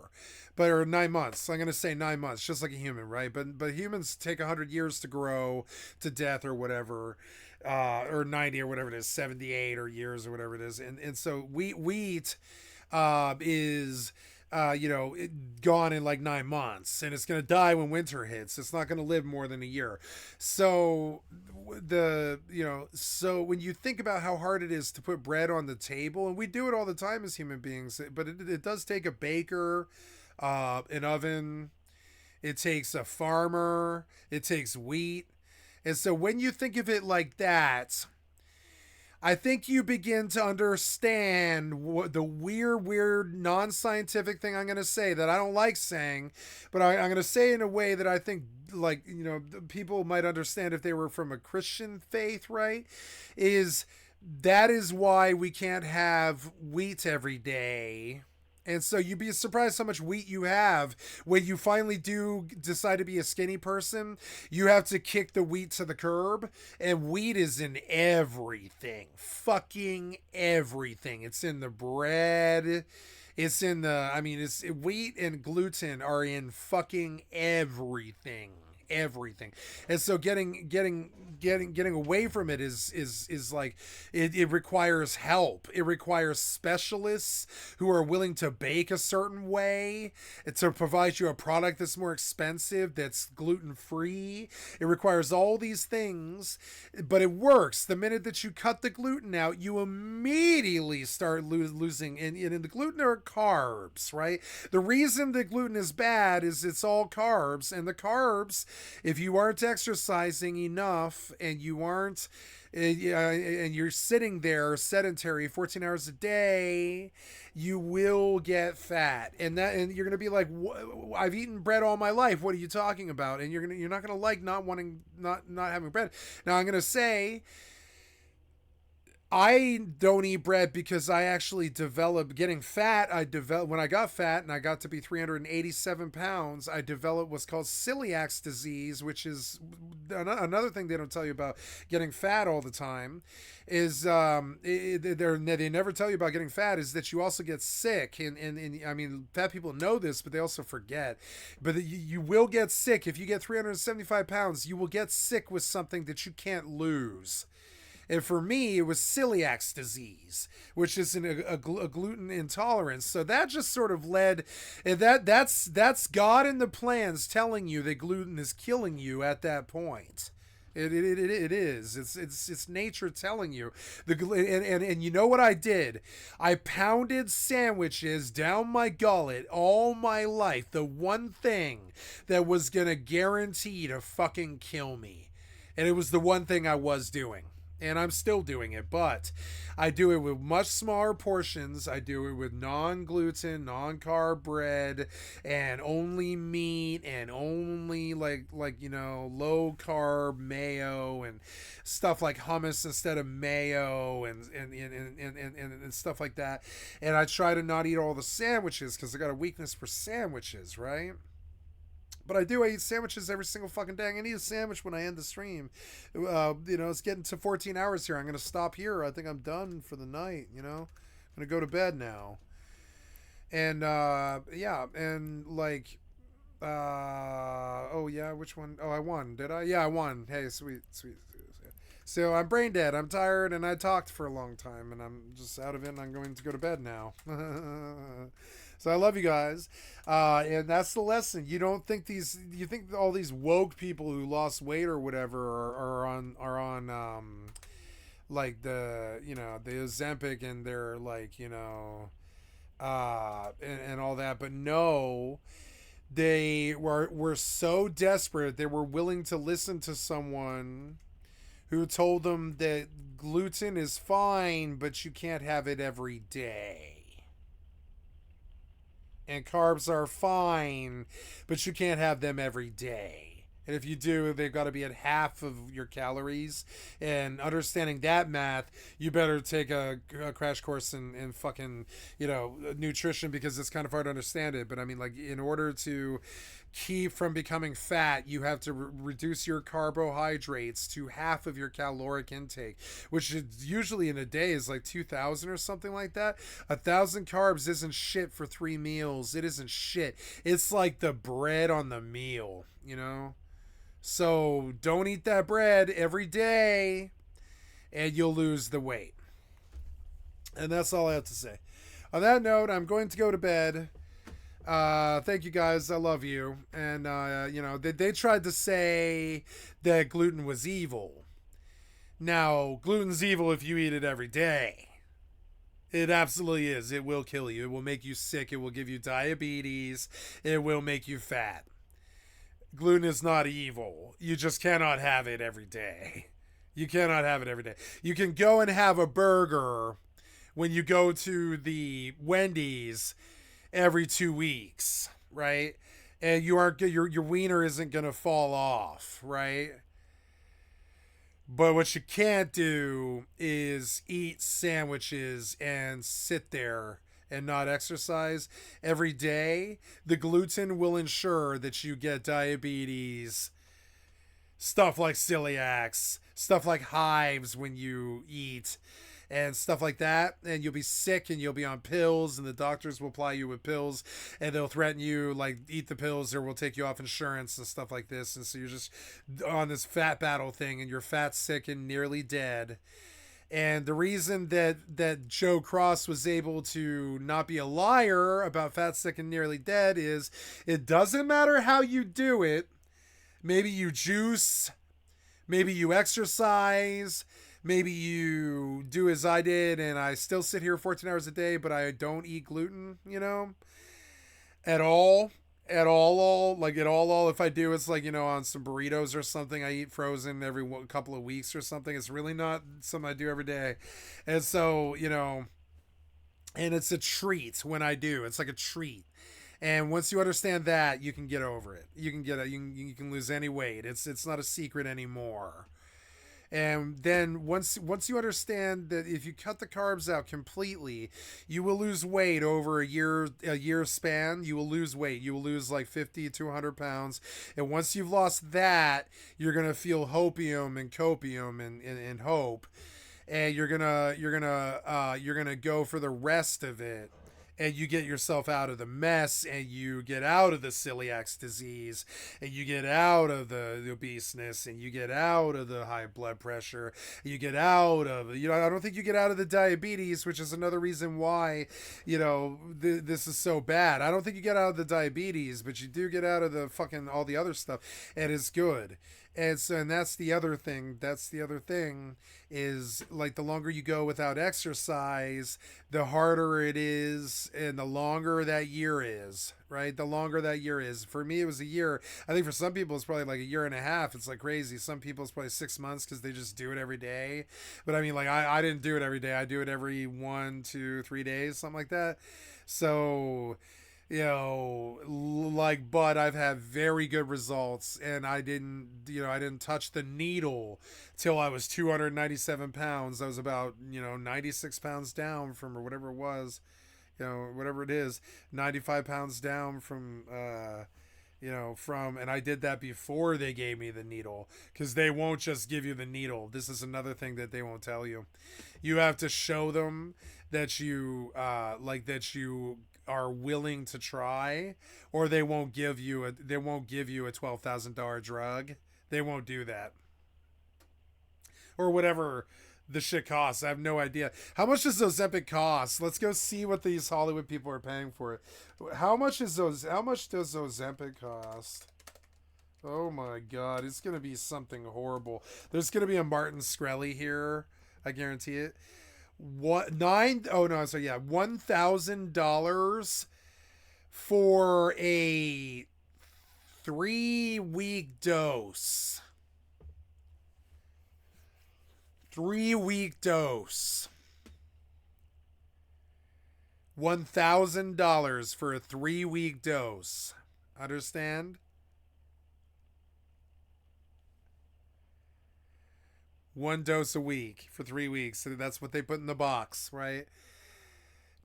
Or 9 months. I'm going to say 9 months, just like a human, right? But humans take 100 years to grow to death or whatever, or 90 or whatever it is, 78 or years or whatever it is. And so wheat is gone in like 9 months, and it's going to die when winter hits. It's not going to live more than a year. So so when you think about how hard it is to put bread on the table, and we do it all the time as human beings, but it does take a baker, an oven, it takes a farmer, it takes wheat. And so when you think of it like that, I think you begin to understand what the weird non-scientific thing I'm going to say that I don't like saying, but I'm going to say in a way that I think people might understand if they were from a Christian faith, right? That is why we can't have wheat every day. And so you'd be surprised how much wheat you have when you finally do decide to be a skinny person. You have to kick the wheat to the curb, and wheat is in everything, fucking everything. It's in the bread. It's in wheat and gluten are in fucking everything. And so getting away from it is like it requires help. It requires specialists who are willing to bake a certain way to provide you a product that's more expensive, that's gluten-free. It requires all these things, but it works. The minute that you cut the gluten out, you immediately start losing, and the gluten are carbs, right? The reason the gluten is bad is it's all carbs, and the carbs, if you aren't exercising enough and you aren't and you're sitting there sedentary 14 hours a day, you will get fat. And you're going to be like, I've eaten bread all my life. What are you talking about? And you're not going to like not having bread. Now I'm going to say, I don't eat bread because I actually developed getting fat. When I got fat and I got to be 387 pounds, I developed what's called celiac disease, which is another thing they don't tell you about getting fat all the time. Is they never tell you about getting fat is that you also get sick. And I mean, fat people know this, but they also forget. But you will get sick. If you get 375 pounds, you will get sick with something that you can't lose. And for me, it was celiac disease, which is a gluten intolerance. So that just sort of led, that's God in the plans telling you that gluten is killing you at that point. It is. It's nature telling you. And you know what I did? I pounded sandwiches down my gullet all my life. The one thing that was going to guarantee to fucking kill me. And it was the one thing I was doing. And I'm still doing it, but I do it with much smaller portions. I do it with non-gluten, non-carb bread, and only meat, and only like low carb mayo and stuff like hummus instead of mayo and stuff like that. And I try to not eat all the sandwiches because I got a weakness for sandwiches, right? But I eat sandwiches every single fucking day. I'm going to eat a sandwich when I end the stream. It's getting to 14 hours here. I'm going to stop here. I think I'm done for the night, I'm going to go to bed now. And, which one? Oh, I won. Did I? Yeah, I won. Hey, sweet. So I'm brain dead. I'm tired, and I talked for a long time, and I'm just out of it, and I'm going to go to bed now. So I love you guys, and that's the lesson. You think all these woke people who lost weight or whatever are on like the Ozempic and they're like and all that, but no, they were so desperate they were willing to listen to someone who told them that gluten is fine, but you can't have it every day. And carbs are fine, but you can't have them every day. And if you do, they've got to be at half of your calories. And understanding that math, you better take a crash course in fucking, nutrition, because it's kind of hard to understand it. But I mean, like, in order to keep from becoming fat, you have to reduce your carbohydrates to half of your caloric intake, which is usually in a day is like 2,000 or something like that. 1,000 carbs isn't shit for 3 meals. It isn't shit. It's like the bread on the meal, So don't eat that bread every day and you'll lose the weight. And that's all I have to say. On that note, I'm going to go to bed. Thank you guys. I love you. And, they tried to say that gluten was evil. Now, gluten's evil if you eat it every day. It absolutely is. It will kill you. It will make you sick. It will give you diabetes. It will make you fat. Gluten is not evil. You just cannot have it every day. You cannot have it every day. You can go and have a burger when you go to the Wendy's every 2 weeks, right? And your wiener isn't gonna fall off, right? But what you can't do is eat sandwiches and sit there and not exercise every day. The gluten will ensure that you get diabetes, stuff like celiacs, stuff like hives when you eat, and stuff like that, and you'll be sick and you'll be on pills, and the doctors will apply you with pills, and they'll threaten you like, eat the pills or we'll take you off insurance and stuff like this. And so you're just on this fat battle thing, and you're fat, sick, and nearly dead. And the reason that Joe Cross was able to not be a liar about fat, sick, and nearly dead is it doesn't matter how you do it. Maybe you juice, maybe you exercise, maybe you do as I did, and I still sit here 14 hours a day, but I don't eat gluten, at all. If I do, it's like, on some burritos or something I eat frozen every couple of weeks or something. It's really not something I do every day. And so, and it's a treat when I do. It's like a treat. And once you understand that, you can get over it. You can lose any weight. It's not a secret anymore. And then once you understand that if you cut the carbs out completely, you will lose weight over a year span. You will lose weight. You will lose like 50 to 100 pounds. And once you've lost that, you're gonna feel hopium and copium and hope. And you're gonna go for the rest of it. And you get yourself out of the mess, and you get out of the celiac disease, and you get out of the obeseness, and you get out of the high blood pressure, you get out of, I don't think you get out of the diabetes, which is another reason why, this is so bad. I don't think you get out of the diabetes, but you do get out of the fucking all the other stuff, and it's good. And that's the other thing. That's the other thing is like the longer you go without exercise, the harder it is, and the longer that year is, right? The longer that year is. For me, it was a year. I think for some people, it's probably like a year and a half. It's like crazy. Some people, it's probably 6 months because they just do it every day. But I mean, like I didn't do it every day. I do it every 1, 2, 3 days, something like that. So, you know, like, but I've had very good results, and I didn't touch the needle till I was 297 pounds. I was about, 96 pounds down from, or whatever it was, whatever it is, 95 pounds down from, and I did that before they gave me the needle, because they won't just give you the needle. This is another thing that they won't tell you. You have to show them that you, are willing to try, or they won't give you a $12,000 drug. They won't do that, or whatever the shit costs. I have no idea. How much does Ozempic cost? Let's go see what these Hollywood people are paying for it. How much does Ozempic cost? Oh my god, it's gonna be something horrible. There's gonna be a Martin Shkreli here, I guarantee it. $1,000 for a 3-week dose. 3-week dose. $1,000 for a 3-week dose. Understand? One dose a week for 3 weeks. So that's what they put in the box, right?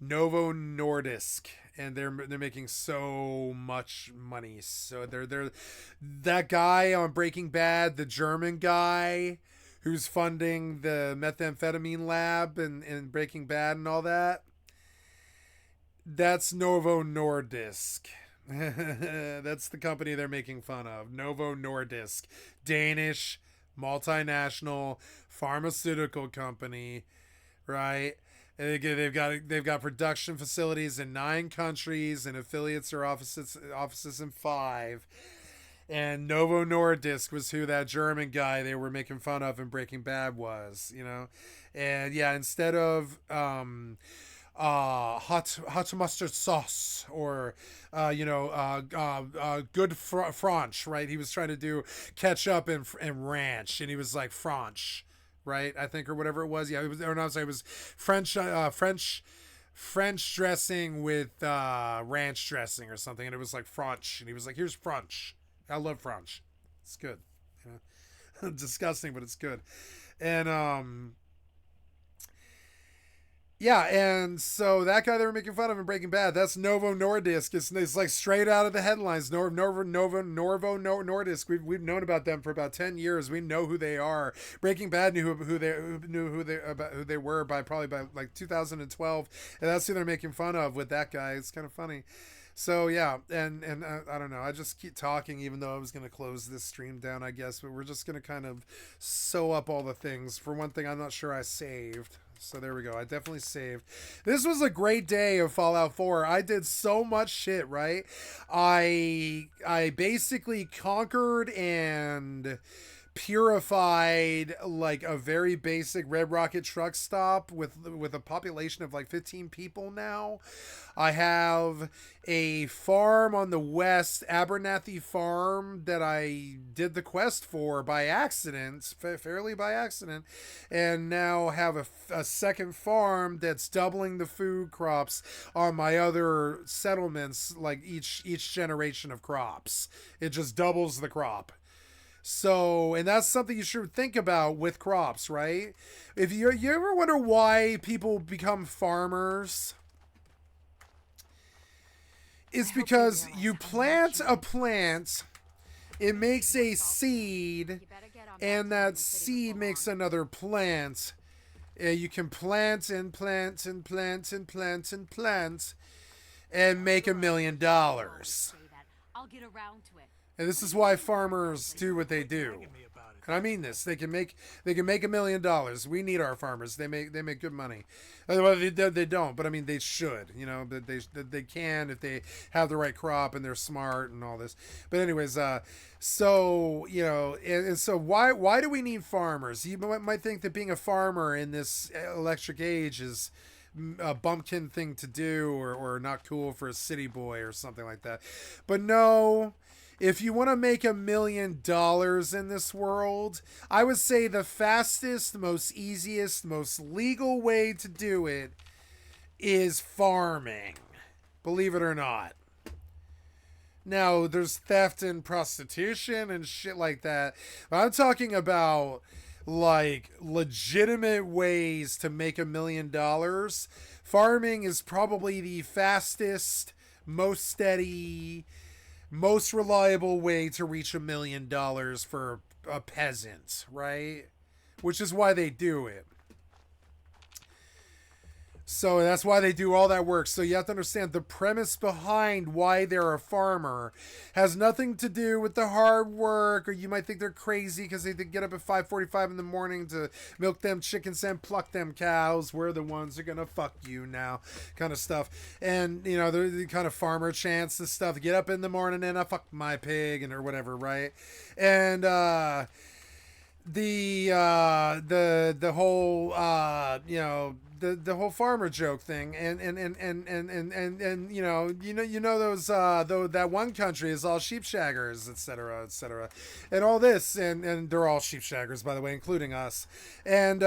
Novo Nordisk, and they're making so much money. So they're that guy on Breaking Bad, the German guy who's funding the methamphetamine lab and Breaking Bad and all that. That's Novo Nordisk. That's the company they're making fun of. Novo Nordisk, Danish multinational pharmaceutical company, right? And they've got production facilities in 9 countries and affiliates or offices in 5. And Novo Nordisk was who that German guy they were making fun of in Breaking Bad was, And yeah, instead of hot mustard sauce or good French, right? He was trying to do ketchup and ranch, and he was like French, right? I think, or whatever it was. Yeah, it was, or no, it was French dressing with ranch dressing or something, and it was like French, and he was like, "Here's French. I love French. It's good." Disgusting, but it's good. And yeah, and so that guy they were making fun of in Breaking Bad, that's Novo Nordisk. It's like straight out of the headlines. Novo Nordisk. We've known about them for about 10 years. We know who they are. Breaking Bad knew who they were by like 2012, and that's who they're making fun of with that guy. It's kind of funny. So yeah, and I don't know. I just keep talking, even though I was going to close this stream down, I guess. But we're just going to kind of sew up all the things. For one thing, I'm not sure I saved. So there we go. I definitely saved. This was a great day of Fallout 4. I did so much shit, right? I basically conquered and purified like a very basic Red Rocket truck stop with a population of like 15 people now. I have a farm on the west, Abernathy Farm, that I did the quest for by accident, fairly by accident, and now have a second farm that's doubling the food crops on my other settlements, like each generation of crops. It just doubles the crop. So, and that's something you should think about with crops, right? If you ever wonder why people become farmers, it's because you plant a plant, it makes a seed, and that seed makes another plant. You can plant and plant and plant and plant and plant and make $1 million. I'll get around to it. And this is why farmers do what they do. And I mean this. They can make $1 million. We need our farmers. They make good money. Well, they don't, but I mean they should. You know, they can if they have the right crop and they're smart and all this. But anyways, so you know, and so why do we need farmers? You might think that being a farmer in this electric age is a bumpkin thing to do, or not cool for a city boy or something like that. But no. If you want to make $1 million in this world, I would say the fastest, most easiest, most legal way to do it is farming. Believe it or not. Now, there's theft and prostitution and shit like that. But I'm talking about like legitimate ways to make $1 million. Farming is probably the fastest, most steady, most reliable way to reach $1 million for a peasant, right? Which is why they do it. So that's why they do all that work. So you have to understand the premise behind why they're a farmer has nothing to do with the hard work, or you might think they're crazy because they get up at 5:45 in the morning to milk them chickens and pluck them cows. We're the ones who are gonna fuck you now, kind of stuff. And you know, they're the kind of farmer chants and stuff. Get up in the morning and I fuck my pig and or whatever, right? And the whole you know, the whole farmer joke thing, and you know those though that one country is all sheep shaggers, etc., and all this, and they're all sheep shaggers, by the way, including us, and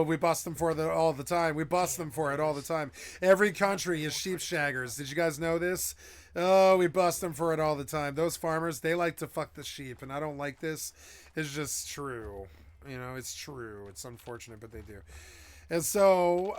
we bust them for it all the time. We bust them for it all the time. Every country is sheep shaggers. Did you guys know this? Oh, we bust them for it all the time. Those farmers, they like to fuck the sheep, and I don't like this. It's just true. You know, it's true. It's unfortunate, but they do. And so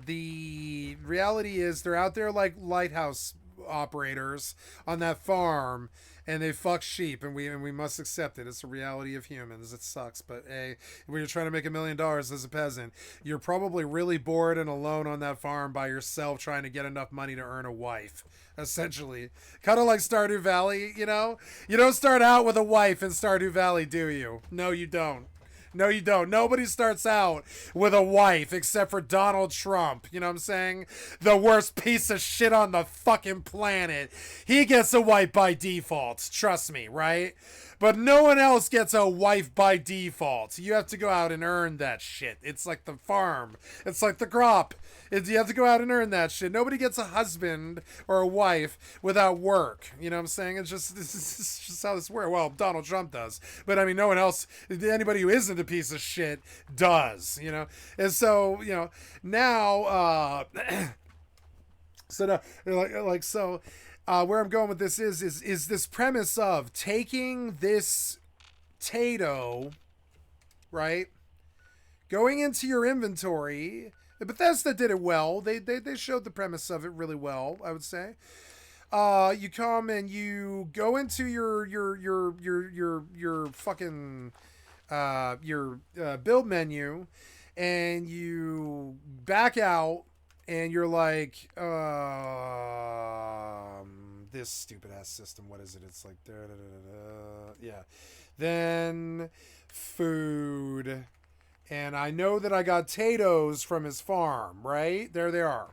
the reality is they're out there like lighthouse operators on that farm, and they fuck sheep, and we must accept it. It's the reality of humans. It sucks, but hey, when you're trying to make $1 million as a peasant, you're probably really bored and alone on that farm by yourself, trying to get enough money to earn a wife. Essentially, kind of like Stardew Valley. You know, you don't start out with a wife in Stardew Valley, do you? No, you don't. No, you don't. Nobody starts out with a wife except for Donald Trump. You know what I'm saying? The worst piece of shit on the fucking planet. He gets a wife by default. Trust me, right? But no one else gets a wife by default. You have to go out and earn that shit. It's like the farm. It's like the crop. You have to go out and earn that shit. Nobody gets a husband or a wife without work. You know what I'm saying? It's just how this works. Well, Donald Trump does. But I mean, no one else, anybody who isn't a piece of shit does, you know? And so, you know, now, where I'm going with this is this premise of taking this Tato, right? Going into your inventory. Bethesda did it well. They showed the premise of it really well, I would say. You come and you go into your fucking your build menu, and you back out, and you're like, this stupid ass system. What is it? It's like yeah. Then food. And I know that I got Tatoes from his farm, right? There they are.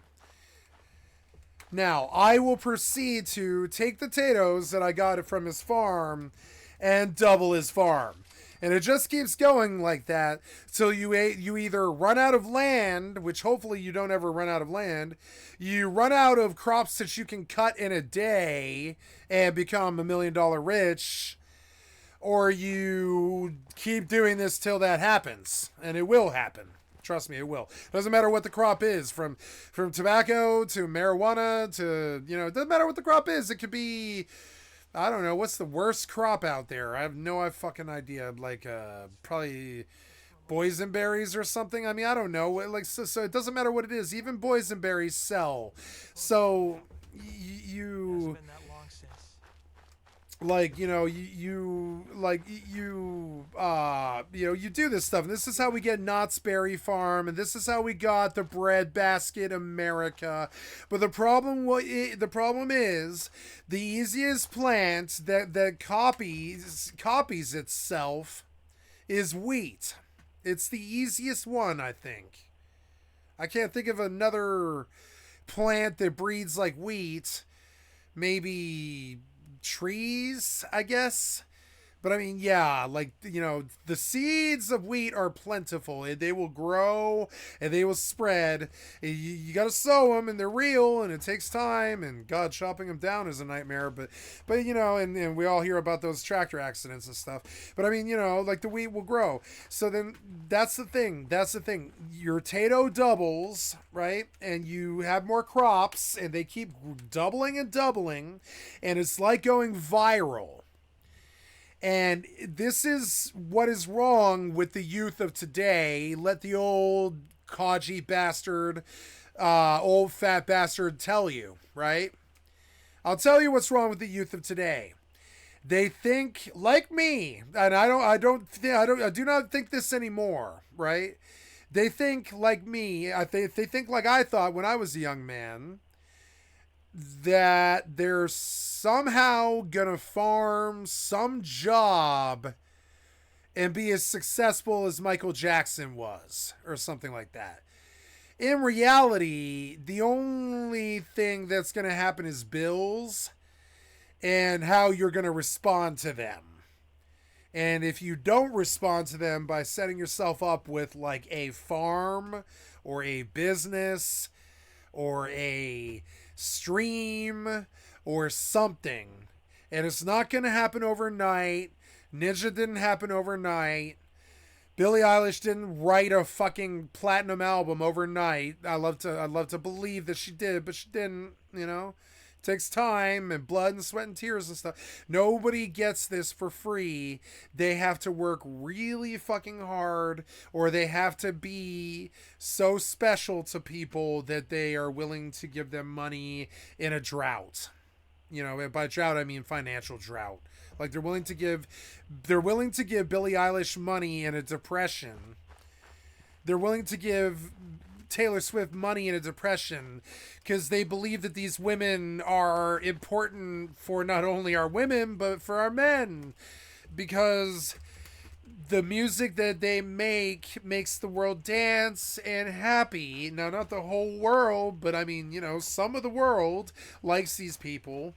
Now, I will proceed to take the Tatoes that I got from his farm and double his farm. And it just keeps going like that till you either run out of land, which hopefully you don't ever run out of land. You run out of crops that you can cut in a day and become $1 million rich. Or you keep doing this till that happens. And it will happen. Trust me, it will. Doesn't matter what the crop is. From tobacco to marijuana to, you know, it doesn't matter what the crop is. It could be, I don't know, what's the worst crop out there? I have no fucking idea. Like, probably boysenberries or something. I mean, I don't know. Like, so it doesn't matter what it is. Even boysenberries sell. So, you... like, you know, you do this stuff, and this is how we get Knott's Berry Farm, and this is how we got the breadbasket America. But the problem is the easiest plant that copies itself is wheat. It's the easiest one, I think. I can't think of another plant that breeds like wheat. Maybe trees, I guess. But I mean, yeah, like, you know, the seeds of wheat are plentiful. They will grow and they will spread. You got to sow them, and they're real, and it takes time. And God, chopping them down is a nightmare. But you know, and we all hear about those tractor accidents and stuff. But I mean, you know, like the wheat will grow. So then that's the thing. Your potato doubles, right? And you have more crops, and they keep doubling and doubling. And it's like going viral. And this is what is wrong with the youth of today. Let the old codgy bastard, old fat bastard tell you, right? I'll tell you what's wrong with the youth of today. They think like me, and I do not think this anymore, right? They think like me. They think like I thought when I was a young man, that they're somehow gonna farm some job and be as successful as Michael Jackson was, or something like that. In reality, the only thing that's gonna happen is bills and how you're gonna respond to them. And if you don't respond to them by setting yourself up with like a farm or a business or a stream or something, and it's not going to happen overnight. Ninja didn't happen overnight. Billie Eilish didn't write a fucking platinum album overnight. I love to believe that she did, but she didn't, you know. It takes time and blood and sweat and tears and stuff. Nobody gets this for free. They have to work really fucking hard, or they have to be so special to people that they are willing to give them money in a drought. You know, by drought I mean financial drought. Like they're willing to give Billie Eilish money in a depression. They're willing to give Taylor Swift money in a depression because they believe that these women are important for not only our women but for our men, because the music that they make makes the world dance and happy. Now, not the whole world, but I mean, you know, some of the world likes these people.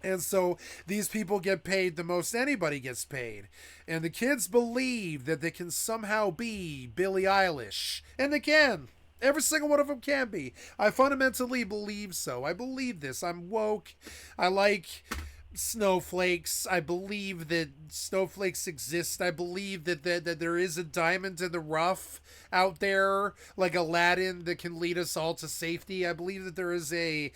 And so these people get paid the most anybody gets paid. And the kids believe that they can somehow be Billie Eilish. And they can. Every single one of them can be. I fundamentally believe so. I believe this. I'm woke. I like snowflakes. I believe that snowflakes exist. I believe that there is a diamond in the rough out there, like Aladdin, that can lead us all to safety. I believe that there is a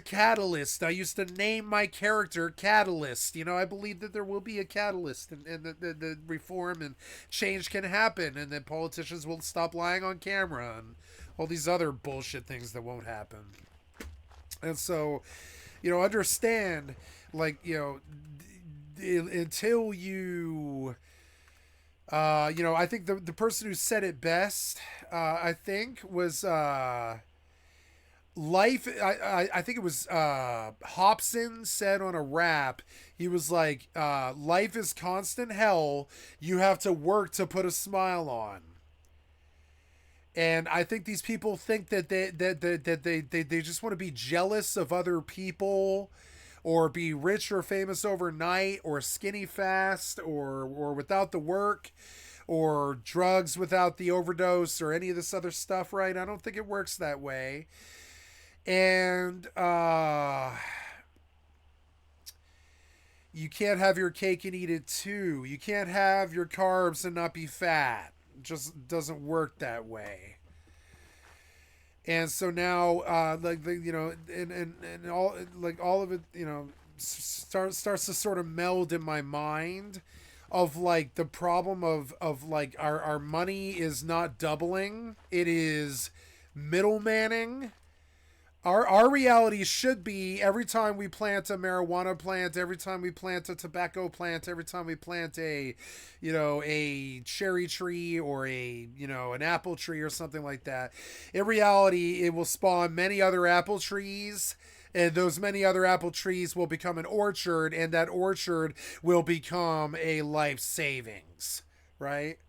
catalyst. I used to name my character Catalyst. You know, I believe that there will be a catalyst, and the reform and change can happen, and that politicians will stop lying on camera and all these other bullshit things that won't happen. And so, you know, understand, like, you know, until you, you know, I think the person who said it best, I think, was life. I think it was Hobson said on a rap. He was like, life is constant hell. You have to work to put a smile on. And I think these people think that they just want to be jealous of other people, or be rich or famous overnight, or skinny fast, or without the work, or drugs without the overdose, or any of this other stuff, right? I don't think it works that way. And you can't have your cake and eat it too. You can't have your carbs and not be fat. Just doesn't work that way. And so now, like, you know, and all, like, all of it, you know, starts to sort of meld in my mind, of like the problem of like our money is not doubling, it is middlemaning. Our reality should be every time we plant a marijuana plant, every time we plant a tobacco plant, every time we plant a cherry tree or an apple tree or something like that. In reality, it will spawn many other apple trees, and those many other apple trees will become an orchard, and that orchard will become a life savings, right?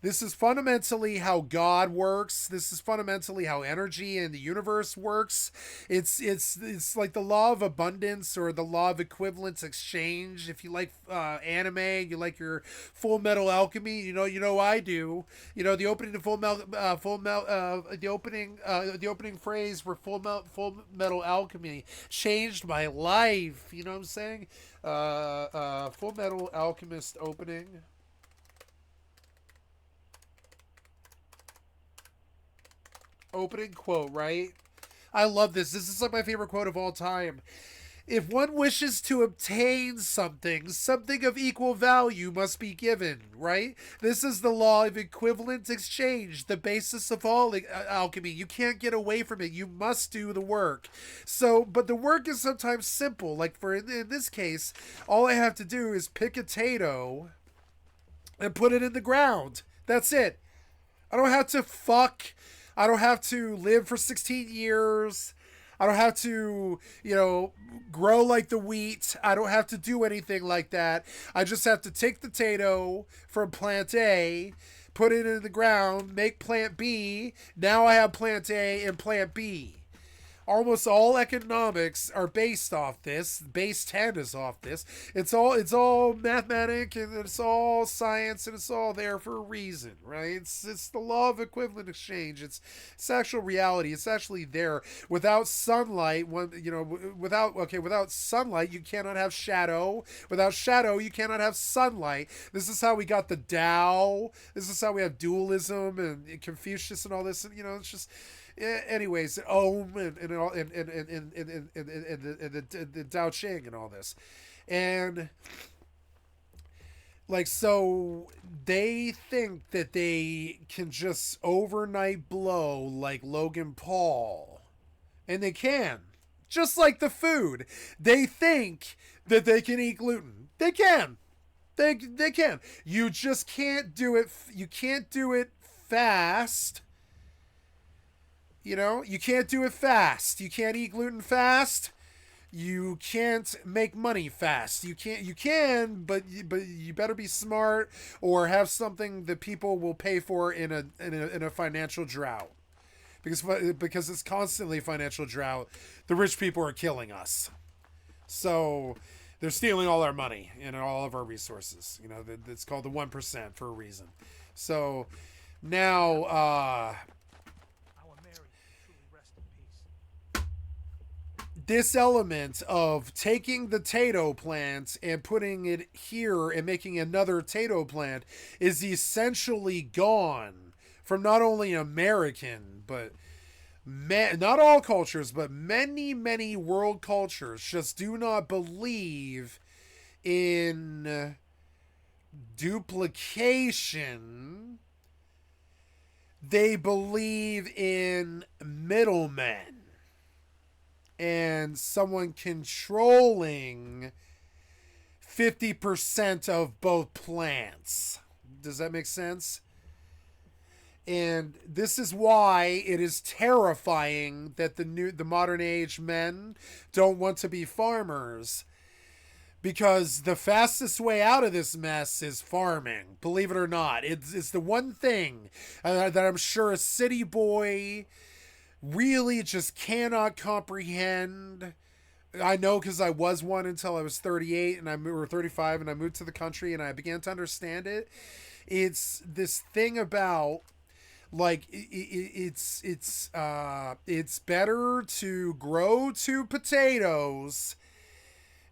This is fundamentally how God works. This is fundamentally how energy in the universe works. It's like the law of abundance or the law of equivalence exchange. If you like anime, you like your Full Metal Alchemy. You know I do. The opening to the opening phrase for Full Metal Alchemy changed my life. You know what I'm saying? Full Metal Alchemist opening. Opening quote, right? I love this. This is like my favorite quote of all time. If one wishes to obtain something of equal value must be given, right? This is the law of equivalent exchange, the basis of all alchemy. You can't get away from it. You must do the work. So, but the work is sometimes simple. Like in this case, all I have to do is pick a potato and put it in the ground. That's it. I don't have to fuck. I don't have to live for 16 years. I don't have to, grow like the wheat. I don't have to do anything like that. I just have to take the potato from plant A, put it in the ground, make plant B. Now I have plant A and plant B. Almost all economics are based off this. Base 10 is off this. It's all mathematic, and it's all science, and it's all there for a reason, right? It's the law of equivalent exchange. It's actual reality. It's actually there. Without sunlight, without sunlight, you cannot have shadow. Without shadow, you cannot have sunlight. This is how we got the Tao. This is how we have dualism and Confucius and all this. And, it's just. Anyways, Om and the Tao Ching and all this, and so they think that they can just overnight blow like Logan Paul, and they can, just like the food. They think that they can eat gluten. They can. They can. You just can't do it. You can't do it fast. You can't do it fast. You can't eat gluten fast. You can't make money fast. You can, but you better be smart or have something that people will pay for in a financial drought. Because it's constantly financial drought. The rich people are killing us. So they're stealing all our money and all of our resources. It's called the 1% for a reason. So now this element of taking the potato plant and putting it here and making another potato plant is essentially gone from not only American, but not all cultures, but many, many world cultures just do not believe in duplication. They believe in middlemen. And someone controlling 50% of both plants. Does that make sense? And this is why it is terrifying that the modern age men don't want to be farmers. Because the fastest way out of this mess is farming. Believe it or not. It's the one thing that I'm sure a city boy really just cannot comprehend. I know, because I was one until I was 38 or 35 and I moved to the country and I began to understand it. It's this thing about it's better to grow 2 potatoes.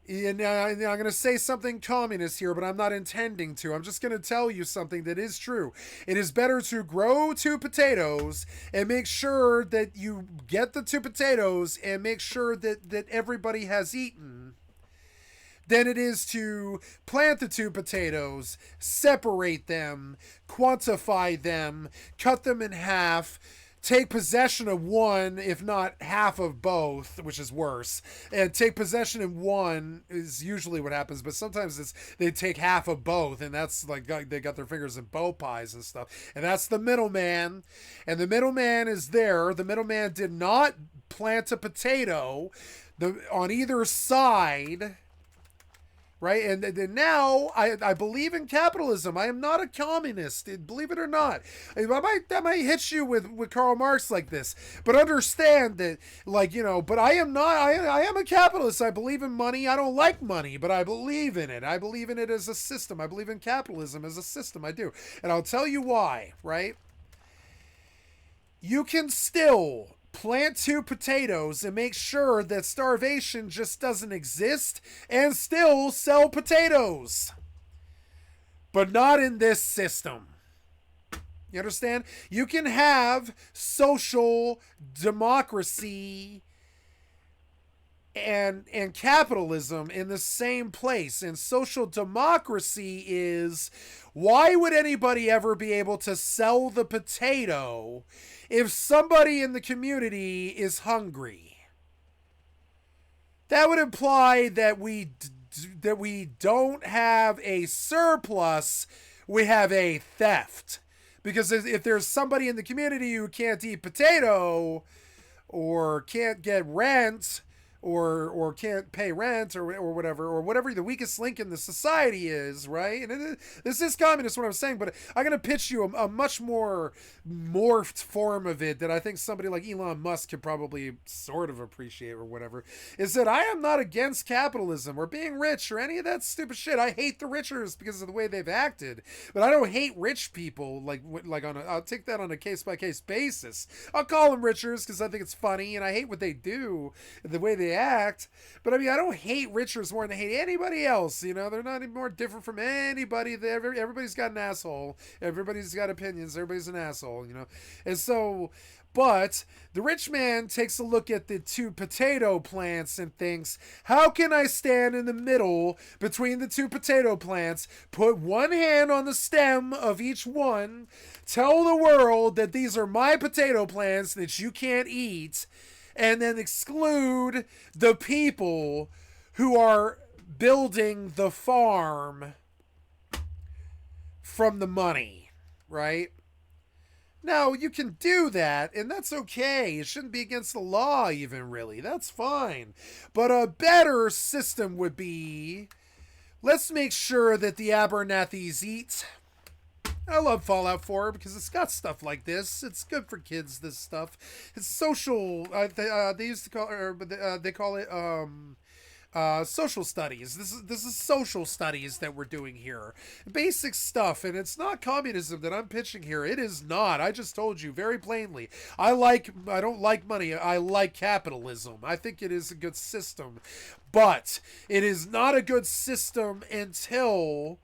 And I'm going to say something communist here, but I'm not intending to. I'm just going to tell you something that is true. It is better to grow 2 potatoes and make sure that you get the 2 potatoes and make sure that everybody has eaten than it is to plant the 2 potatoes, separate them, quantify them, cut them in half, take possession of one, if not half of both, which is worse. And take possession of one is usually what happens, but sometimes it's they take half of both, and that's like they got their fingers in bow pies and stuff. And that's the middleman. And the middleman is there. The middleman did not plant a potato on either side. Right, and now I believe in capitalism. I am not a communist, believe it or not. That might hit you with Karl Marx like this, but understand that, like, you know. But I am not. I am a capitalist. I believe in money. I don't like money, but I believe in it. I believe in it as a system. I believe in capitalism as a system. I do, and I'll tell you why. Right? You can still plant 2 potatoes and make sure that starvation just doesn't exist and still sell potatoes. But not in this system. You understand? You can have social democracy and capitalism in the same place. And social democracy is, why would anybody ever be able to sell the potato if somebody in the community is hungry? That would imply that we don't have a surplus, we have a theft. Because if there's somebody in the community who can't eat potato or can't get rent or can't pay rent or whatever the weakest link in the society is, right? And this is communist, what I'm saying, but I'm going to pitch you a much more morphed form of it that I think somebody like Elon Musk could probably sort of appreciate or whatever, is that I am not against capitalism or being rich or any of that stupid shit. I hate the richers because of the way they've acted, but I don't hate rich people I'll take that on a case-by-case basis. I'll call them richers because I think it's funny, and I hate what they do, the way they act. But I mean, I don't hate richers more than I hate anybody else. You know, they're not any more different from anybody. Everybody's got an asshole. Everybody's got opinions. Everybody's an asshole, you know. And so, but the rich man takes a look at the 2 potato plants and thinks, how can I stand in the middle between the 2 potato plants, put one hand on the stem of each one, tell the world that these are my potato plants that you can't eat, and then exclude the people who are building the farm from the money, right? Now, you can do that, and that's okay. It shouldn't be against the law even, really. That's fine. But a better system would be, let's make sure that the Abernathys eat. I love Fallout 4 because it's got stuff like this. It's good for kids, this stuff. It's social. They used to call they call it social studies. This is social studies that we're doing here. Basic stuff, and it's not communism that I'm pitching here. It is not. I just told you very plainly. I don't like money. I like capitalism. I think it is a good system. But it is not a good system until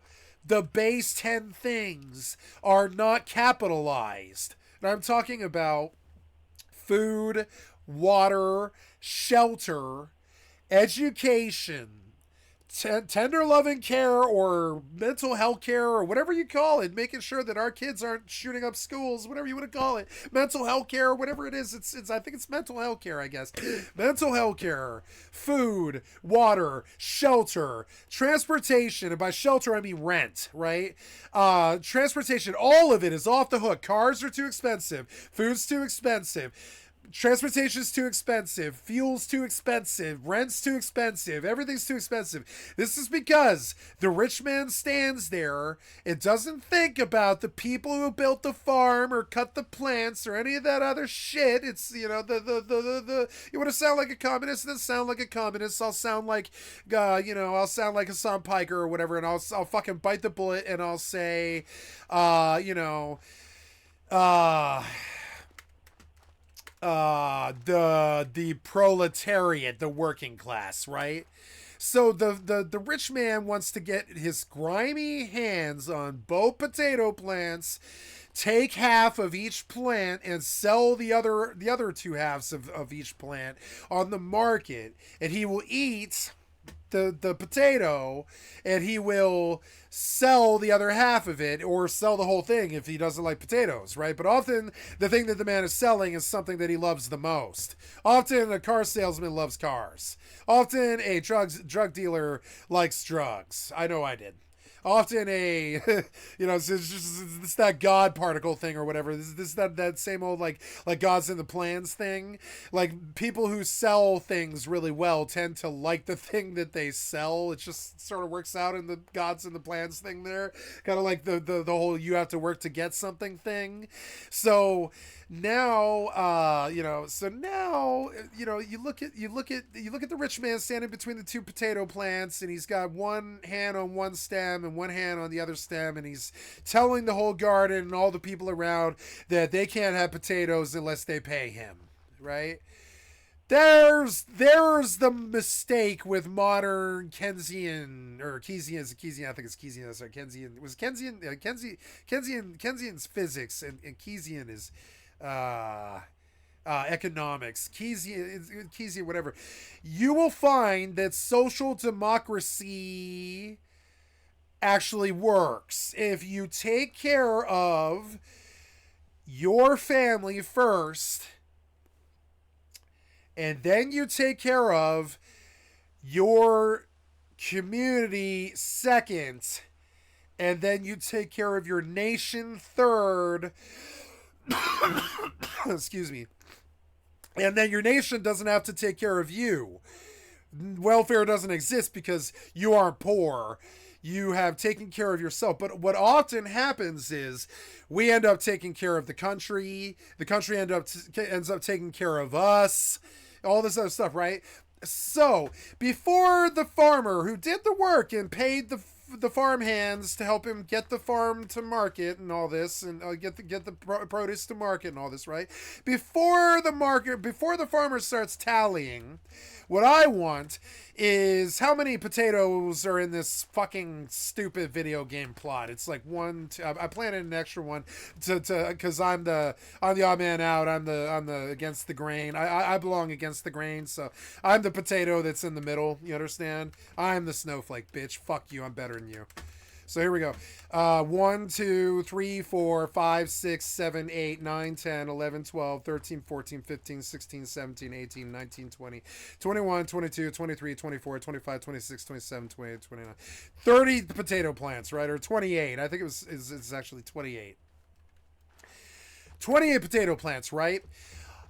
the base 10 things are not capitalized. And I'm talking about food, water, shelter, education, tender loving care or mental health care or whatever you call it, making sure that our kids aren't shooting up schools, whatever you want to call it, mental health care, whatever it is. It's I think it's mental health care, I guess. Mental health care, food, water, shelter, transportation, and by shelter I mean rent, right? Transportation, all of it is off the hook. Cars are too expensive, food's too expensive, transportation's too expensive, fuel's too expensive, rent's too expensive, everything's too expensive. This is because the rich man stands there and doesn't think about the people who built the farm or cut the plants or any of that other shit. It's, you know, you want to sound like a communist, then sound like a communist. I'll sound like I'll sound like Hassan Piker or whatever, and I'll fucking bite the bullet and I'll say the proletariat, the working class, right? So the rich man wants to get his grimy hands on both potato plants, take half of each plant and sell the other 2 halves of each plant on the market, and he will eat the potato, and he will sell the other half of it or sell the whole thing if he doesn't like potatoes, right? But often the thing that the man is selling is something that he loves the most. Often a car salesman loves cars. Often a drug dealer likes drugs. I know I did. Often it's that God particle thing or whatever. That same old like God's in the plans thing. Like, people who sell things really well tend to like the thing that they sell. It just sort of works out in the God's in the plans thing there. Kind of like the whole you have to work to get something thing. So now, you look at the rich man standing between the two potato plants, and he's got one hand on one stem and one hand on the other stem, and he's telling the whole garden and all the people around that they can't have potatoes unless they pay him, right? There's the mistake with modern Keynesian, I think it's Keynesian, sorry, Keynesian, was Keynesian's physics, and Keynesian is economics, Keynesian, whatever. You will find that social democracy actually works if you take care of your family first, and then you take care of your community second, and then you take care of your nation third. Excuse me. And then your nation doesn't have to take care of you. Welfare doesn't exist because you aren't poor. You have taken care of yourself. But what often happens is we end up taking care of the country. The country ends up taking care of us. All this other stuff, right? So before the farmer who did the work and paid the farm hands to help him get the farm to market and all this, and get the produce to market and all this, right? Before the farmer starts tallying, what I want is how many potatoes are in this fucking stupid video game plot. It's like I planted an extra one because I'm the odd man out. I'm the against the grain. I belong against the grain, so I'm the potato that's in the middle. You understand? I'm the snowflake, bitch. Fuck you. I'm better than you. So here we go. 1, 2, 3, 4, 5, 6, 7, 8, 9, 10, 11, 12, 13, 14, 15, 16, 17, 18, 19, 20, 21, 22, 23, 24, 25, 26, 27, 28, 29. 30 potato plants, right? Or 28. I think it's actually 28. 28 potato plants, right?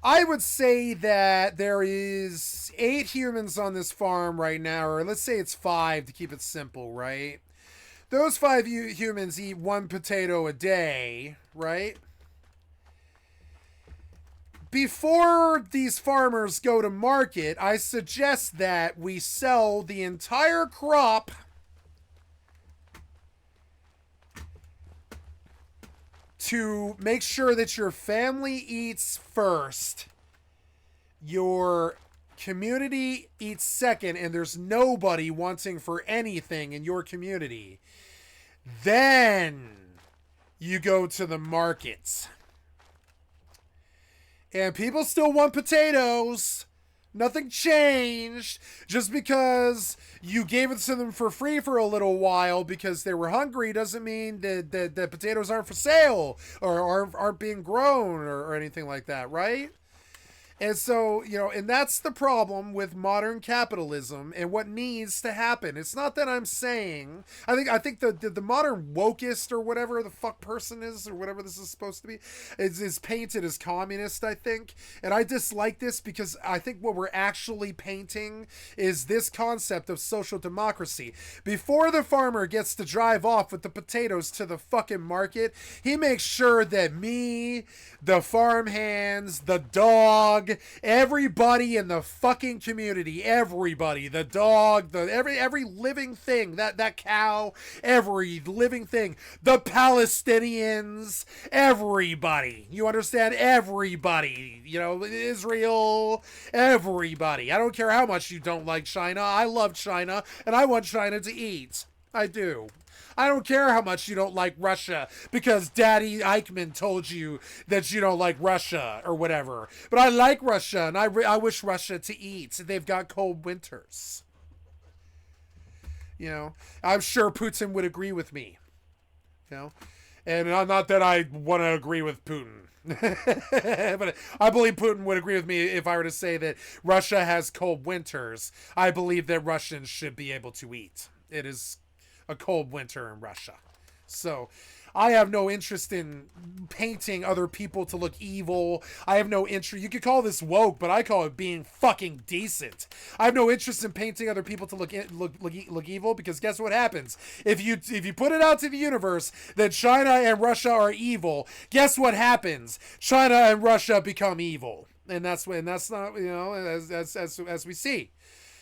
I would say that there is 8 humans on this farm right now, or let's say it's 5 to keep it simple, right? Those 5 humans eat 1 potato a day, right? Before these farmers go to market, I suggest that we sell the entire crop to make sure that your family eats first, your community eats second, and there's nobody wanting for anything in your community. Then you go to the markets. And people still want potatoes. Nothing changed. Just because you gave it to them for free for a little while because they were hungry doesn't mean that potatoes aren't for sale or aren't being grown or anything like that, right? And so, and that's the problem with modern capitalism and what needs to happen. It's not that I'm saying, I think the modern wokest or whatever the fuck person is, or whatever this is supposed to be, is painted as communist, I think. And I dislike this because I think what we're actually painting is this concept of social democracy. Before the farmer gets to drive off with the potatoes to the fucking market, he makes sure that me, the farm hands, the dog, everybody in the fucking community, everybody, the dog, every living thing, that cow, every living thing, the Palestinians, everybody, you understand? Everybody, Israel, everybody. I don't care how much you don't like China. I love China, and I want China to eat. I do. I don't care how much you don't like Russia because Daddy Eichmann told you that you don't like Russia or whatever. But I like Russia, and I wish Russia to eat. They've got cold winters. You know, I'm sure Putin would agree with me. You know, and not that I want to agree with Putin. But I believe Putin would agree with me if I were to say that Russia has cold winters. I believe that Russians should be able to eat. It is a cold winter in Russia. So I have no interest in painting other people to look evil. I have no interest. You could call this woke, but I call it being fucking decent. I have no interest in painting other people to look evil, because guess what happens? If you put it out to the universe that China and Russia are evil, guess what happens? China and Russia become evil, and that's not, you know, as we see.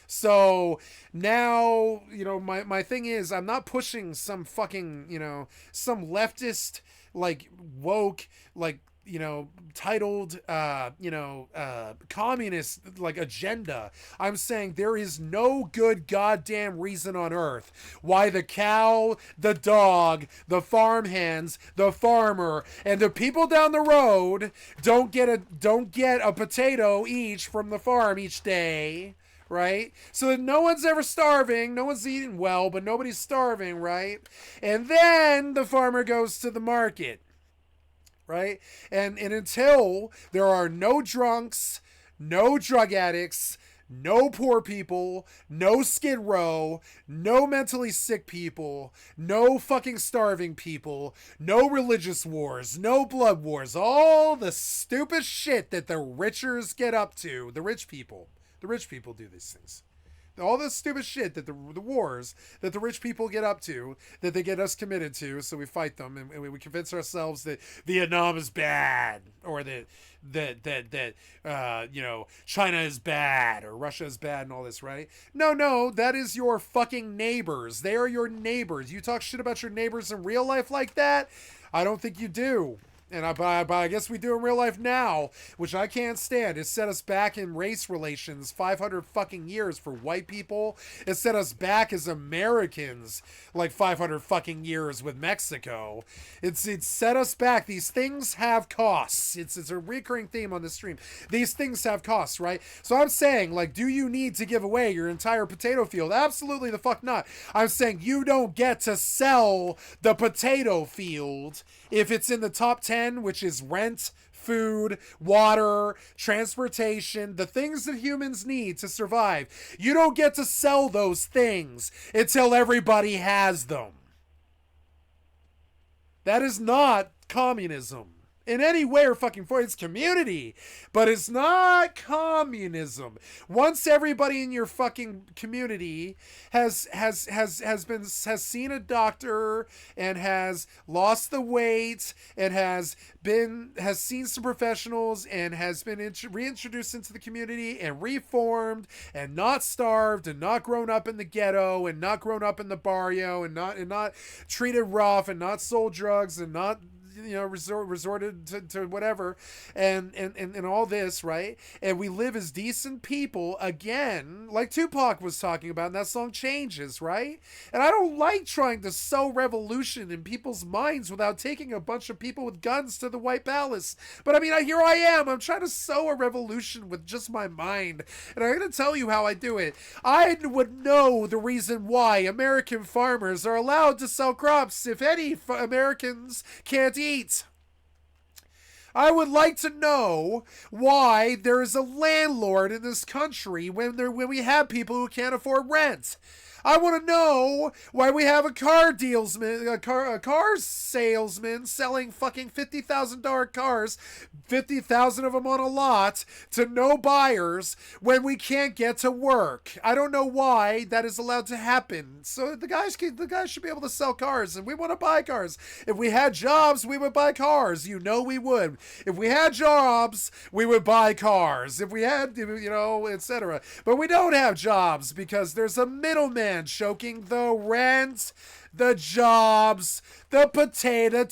So now, you know, my thing is, I'm not pushing some fucking, you know, some leftist, like, woke, like, you know, titled, communist, like, agenda. I'm saying there is no good goddamn reason on earth why the cow, the dog, the farmhands, the farmer, and the people down the road don't get a potato each from the farm each day. Right? So that no one's ever starving, no one's eating well, but nobody's starving, right? And then the farmer goes to the market, right? And until there are no drunks, no drug addicts, no poor people, no Skid Row, no mentally sick people, no fucking starving people, no religious wars, no blood wars, all the stupid shit that the richers get up to, the rich people. The rich people do these things. All the stupid shit that the wars that the rich people get up to, that they get us committed to, so we fight them and we convince ourselves that Vietnam is bad, or that you know, China is bad, or Russia is bad, and all this, right? No, that is your fucking neighbors. They are your neighbors. You talk shit about your neighbors in real life like that? I don't think you do. And I guess we do in real life now, which I can't stand. It set us back in race relations 500 fucking years for white people. It set us back as Americans like 500 fucking years with Mexico. It set us back. These things have costs. It's a recurring theme on the stream. These things have costs, right? So I'm saying, like, do you need to give away your entire potato field? Absolutely the fuck not. I'm saying you don't get to sell the potato field if it's in the top 10, which is rent, food, water, transportation, the things that humans need to survive. You don't get to sell those things until everybody has them. That is not communism in any way or fucking form. It's community, but it's not communism. Once everybody in your fucking community has seen a doctor and has lost the weight and has seen some professionals and has been reintroduced into the community and reformed and not starved and not grown up in the ghetto and not grown up in the barrio and not treated rough and not sold drugs and not, you know, resorted to whatever and all this, right? And we live as decent people again, like Tupac was talking about, and that song Changes, right? And I don't like trying to sow revolution in people's minds without taking a bunch of people with guns to the White Palace. But I mean, here I am. I'm trying to sow a revolution with just my mind. And I'm going to tell you how I do it. I would know the reason why American farmers are allowed to sell crops if any Americans can't eat. I would like to know why there is a landlord in this country when we have people who can't afford rent. I want to know why we have a car salesman selling fucking $50,000 cars, 50,000 of them on a lot, to no buyers when we can't get to work. I don't know why that is allowed to happen. So the guys should be able to sell cars, and we want to buy cars. If we had jobs, we would buy cars. You know we would. If we had jobs, we would buy cars. If we had, you know, etc. But we don't have jobs because there's a middleman choking the rent, the jobs, the potatoes,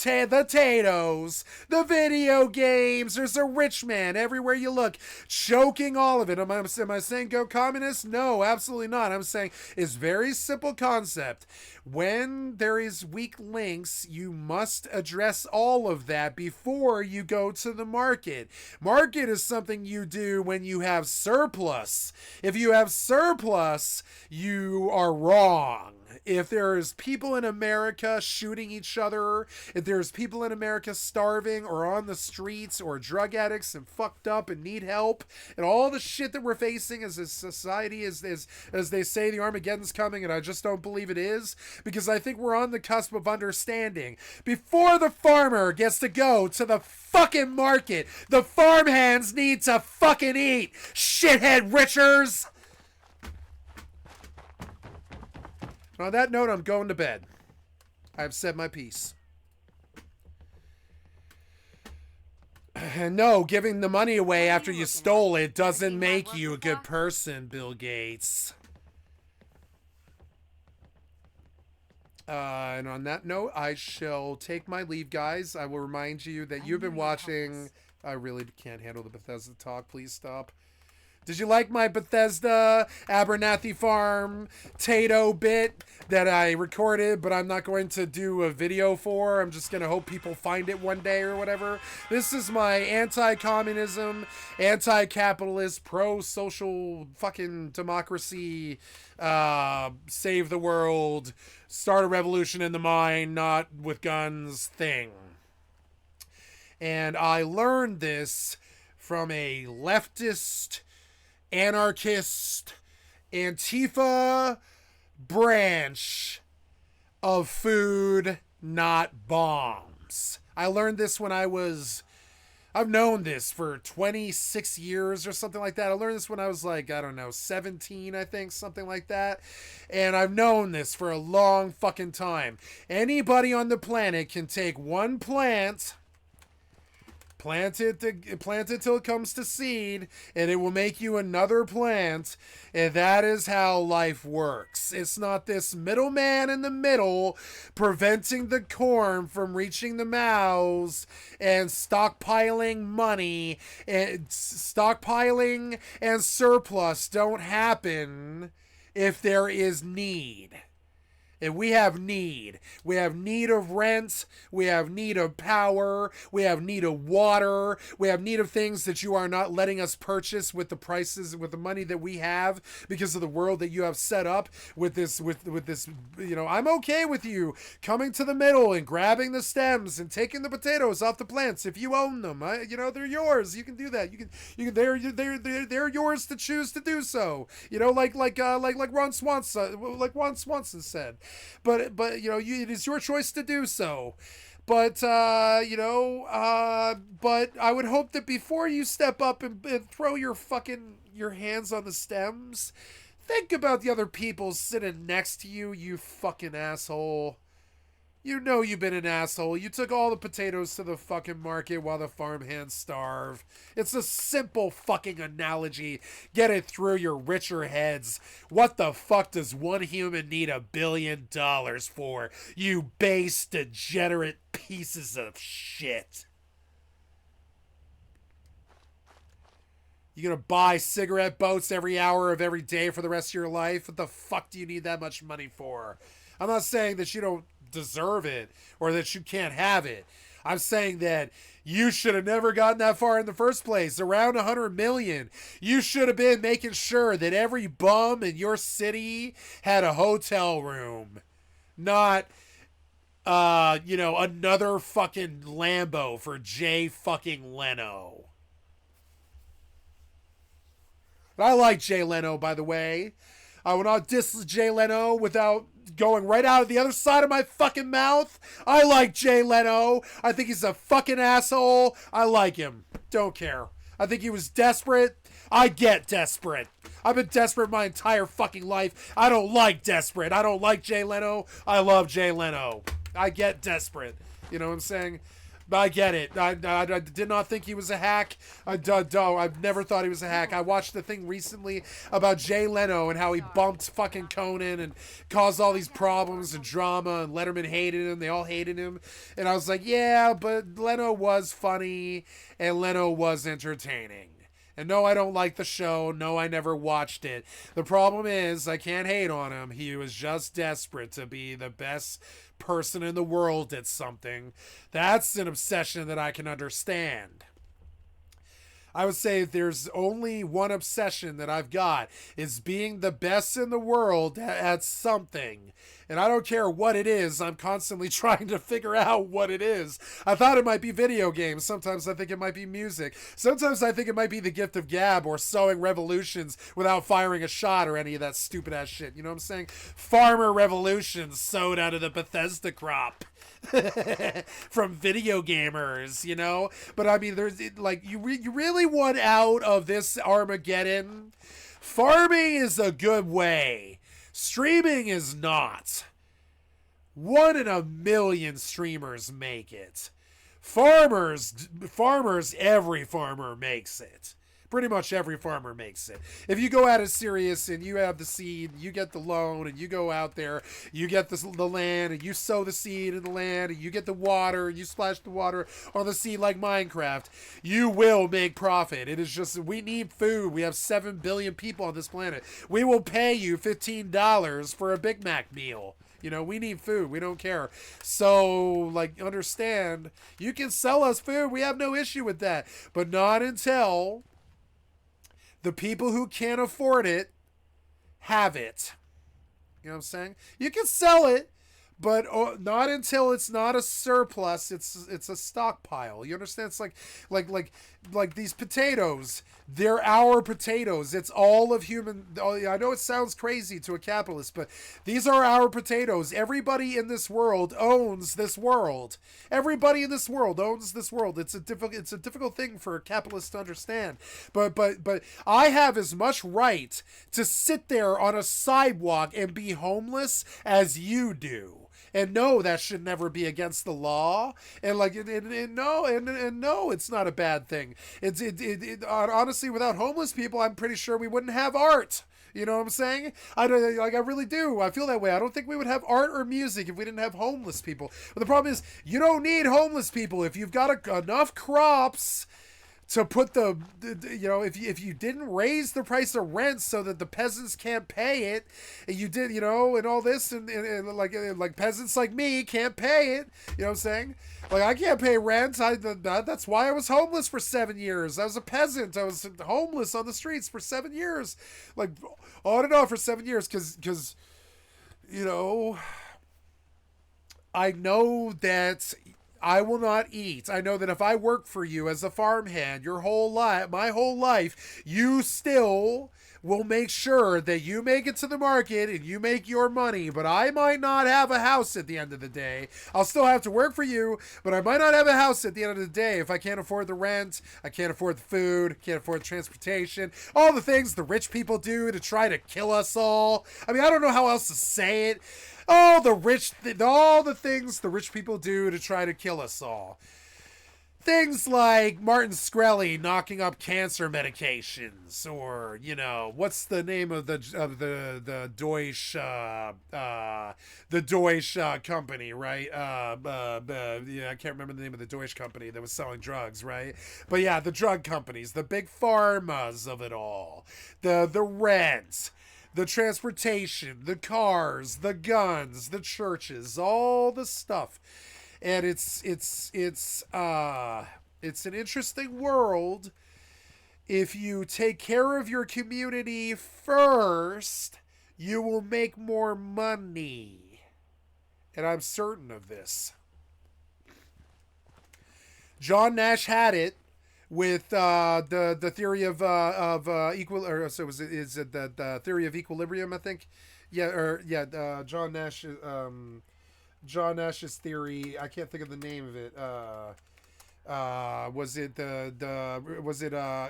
the video games. There's a rich man everywhere you look, choking all of it. Am I saying go communist? No, absolutely not. I'm saying it's very simple concept. When there is weak links, you must address all of that before you go to the market. Market is something you do when you have surplus. If you have surplus, you are wrong. if there's people in America shooting each other, if there's people in America starving or on the streets or drug addicts and fucked up and need help, and all the shit that we're facing as a society, as they say the Armageddon's coming, and I just don't believe it is, because I think we're on the cusp of understanding. Before the farmer gets to go to the fucking market, the farmhands need to fucking eat, shithead Richers. On that note, I'm going to bed. I've said my piece. And no, giving the money away after you stole it doesn't make you a good person, Bill Gates. And on that note, I shall take my leave, guys. I will remind you that you've been watching... I really can't handle the Bethesda talk. Please stop. Did you like my Bethesda Abernathy Farm Tato bit that I recorded, but I'm not going to do a video for? I'm just going to hope people find it one day or whatever. This is my anti-communism, anti-capitalist, pro-social fucking democracy, save the world, start a revolution in the mind, not with guns thing. And I learned this from a leftist, anarchist, Antifa branch of Food Not Bombs. I learned this when I've known this for 26 years or something like that. I learned this when I was like, I don't know, 17, I think, something like that. And I've known this for a long fucking time. Anybody on the planet can take one plant... Plant it till it comes to seed, and it will make you another plant, and that is how life works. It's not this middleman in the middle preventing the corn from reaching the mouths and stockpiling money. And stockpiling and surplus don't happen if there is need. And we have need. We have need of rent. We have need of power. We have need of water. We have need of things that you are not letting us purchase with the prices, with the money that we have because of the world that you have set up with this, with this, you know, I'm okay with you coming to the middle and grabbing the stems and taking the potatoes off the plants if you own them. You know, they're yours. You can do that. You can, they're yours to choose to do so. You know, like Ron Swanson said. But you know, it is your choice to do so. But you know, but I would hope that before you step up and throw your hands on the stems, think about the other people sitting next to you, you fucking asshole. You know you've been an asshole. You took all the potatoes to the fucking market while the farmhands starve. It's a simple fucking analogy. Get it through your richer heads. What the fuck does one human need $1 billion for? You base, degenerate pieces of shit. You gonna buy cigarette boats every hour of every day for the rest of your life? What the fuck do you need that much money for? I'm not saying that you don't deserve it or that you can't have it. I'm saying that you should have never gotten that far in the first place. Around 100 million. You should have been making sure that every bum in your city had a hotel room. Not, you know, another fucking Lambo for Jay fucking Leno. But I like Jay Leno, by the way. I will not diss Jay Leno without going right out of the other side of my fucking mouth. I like Jay Leno. I think he's a fucking asshole. I like him. Don't care. I think he was desperate. I get desperate. I've been desperate my entire fucking life. I don't like desperate. I don't like Jay Leno. I love Jay Leno. I get desperate. You know what I'm saying? I get it. I did not think he was a hack. I've never thought he was a hack. I watched the thing recently about Jay Leno and how he bumped fucking Conan and caused all these problems and drama, and Letterman hated him. They all hated him. And I was like, yeah, but Leno was funny and Leno was entertaining. And no, I don't like the show. No, I never watched it. The problem is, I can't hate on him. He was just desperate to be the best person in the world at something. That's an obsession that I can understand. I would say there's only one obsession that I've got is being the best in the world at something. And I don't care what it is. I'm constantly trying to figure out what it is. I thought it might be video games. Sometimes I think it might be music. Sometimes I think it might be the gift of gab or sowing revolutions without firing a shot or any of that stupid ass shit. You know what I'm saying? Farmer revolutions sowed out of the Bethesda crop. From video gamers, you know? But I mean, there's like, you really want out of this Armageddon? Farming is a good way. Streaming is not. 1 in a million streamers make it. Farmers, every farmer makes it. Pretty much every farmer makes it. If you go at it serious and you have the seed, you get the loan, and you go out there, you get the land, and you sow the seed in the land, and you get the water, and you splash the water on the seed like Minecraft, you will make profit. It is just, we need food. We have 7 billion people on this planet. We will pay you $15 for a Big Mac meal. You know, we need food. We don't care. So, like, understand, you can sell us food. We have no issue with that. But not until the people who can't afford it have it. You know what I'm saying? You can sell it, but not until it's not a surplus. It's a stockpile. You understand? It's like these potatoes. They're our potatoes. It's all of human. I know it sounds crazy to a capitalist, but these are our potatoes. Everybody in this world owns this world. Everybody in this world owns this world. It's a difficult thing for a capitalist to understand. But I have as much right to sit there on a sidewalk and be homeless as you do. And no, that should never be against the law. And like, no, it's not a bad thing. Honestly, without homeless people, I'm pretty sure we wouldn't have art. You know what I'm saying? I really do. I feel that way. I don't think we would have art or music if we didn't have homeless people. But the problem is, you don't need homeless people if you've got enough crops to put if you didn't raise the price of rent so that the peasants can't pay it, and you did, and all this, and like peasants like me can't pay it, you know what I'm saying? Like, I can't pay rent. That's why I was homeless for 7 years. I was a peasant. I was homeless on the streets for 7 years, like on and off for 7 years, because I know that I will not eat. I know that if I work for you as a farmhand my whole life, you still will make sure that you make it to the market and you make your money. But I might not have a house at the end of the day. I'll still have to work for you, but I might not have a house at the end of the day if I can't afford the rent, I can't afford the food, can't afford the transportation, all the things the rich people do to try to kill us all. I mean, I don't know how else to say it. All the things the rich people do to try to kill us all. Things like Martin Shkreli knocking up cancer medications, or what's the name of the Deutsche company, right? I can't remember the name of the Deutsche company that was selling drugs, right? But yeah, the drug companies, the big pharmas of it all, the rent, the transportation, the cars, the guns, the churches, all the stuff. And it's an interesting world. If you take care of your community first, you will make more money. And I'm certain of this. John Nash had it with the theory of the theory of equilibrium, I think. John Nash's theory. I can't think of the name of it. Was it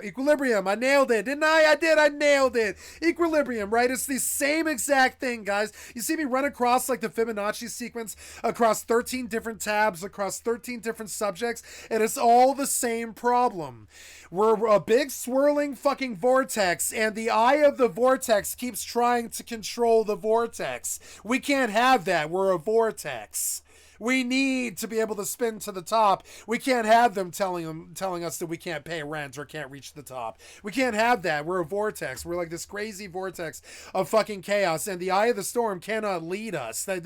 equilibrium? I nailed it, didn't I? I nailed it. Equilibrium, right? It's the same exact thing, guys. You see me run across like the Fibonacci sequence across 13 different tabs, across 13 different subjects, and it's all the same problem. We're a big swirling fucking vortex, and the eye of the vortex keeps trying to control the vortex. We can't have that. We're a vortex. We need to be able to spin to the top. We can't have them telling us that we can't pay rent or can't reach the top. We can't have that. We're a vortex. We're like this crazy vortex of fucking chaos, and the eye of the storm cannot lead us. That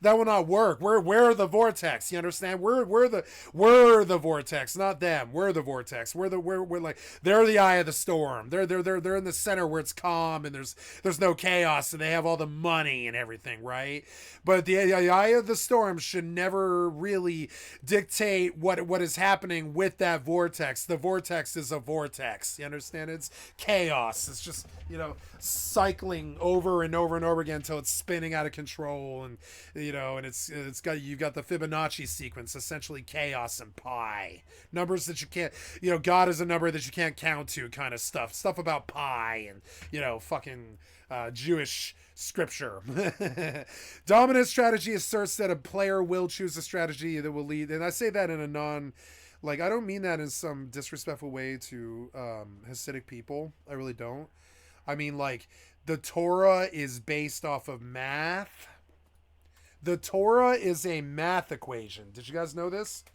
will not work. We're the vortex. You understand? We're the vortex, not them. We're the vortex. We're like, they're the eye of the storm. They're in the center where it's calm and there's no chaos and they have all the money and everything, right? But the eye of the storm should never really dictate what is happening with that vortex. The vortex is a vortex. You understand? It's chaos. It's just, cycling over and over and over again until it's spinning out of control, and and you've got the Fibonacci sequence, essentially chaos and pi. Numbers that you can't, God is a number that you can't count to, kind of stuff. Stuff about pi and fucking Jewish scripture. Dominant strategy asserts that a player will choose a strategy that will lead, and I say that in a I don't mean that in some disrespectful way to Hasidic people. I really don't. I mean, the Torah is based off of math. The Torah is a math equation. Did you guys know this?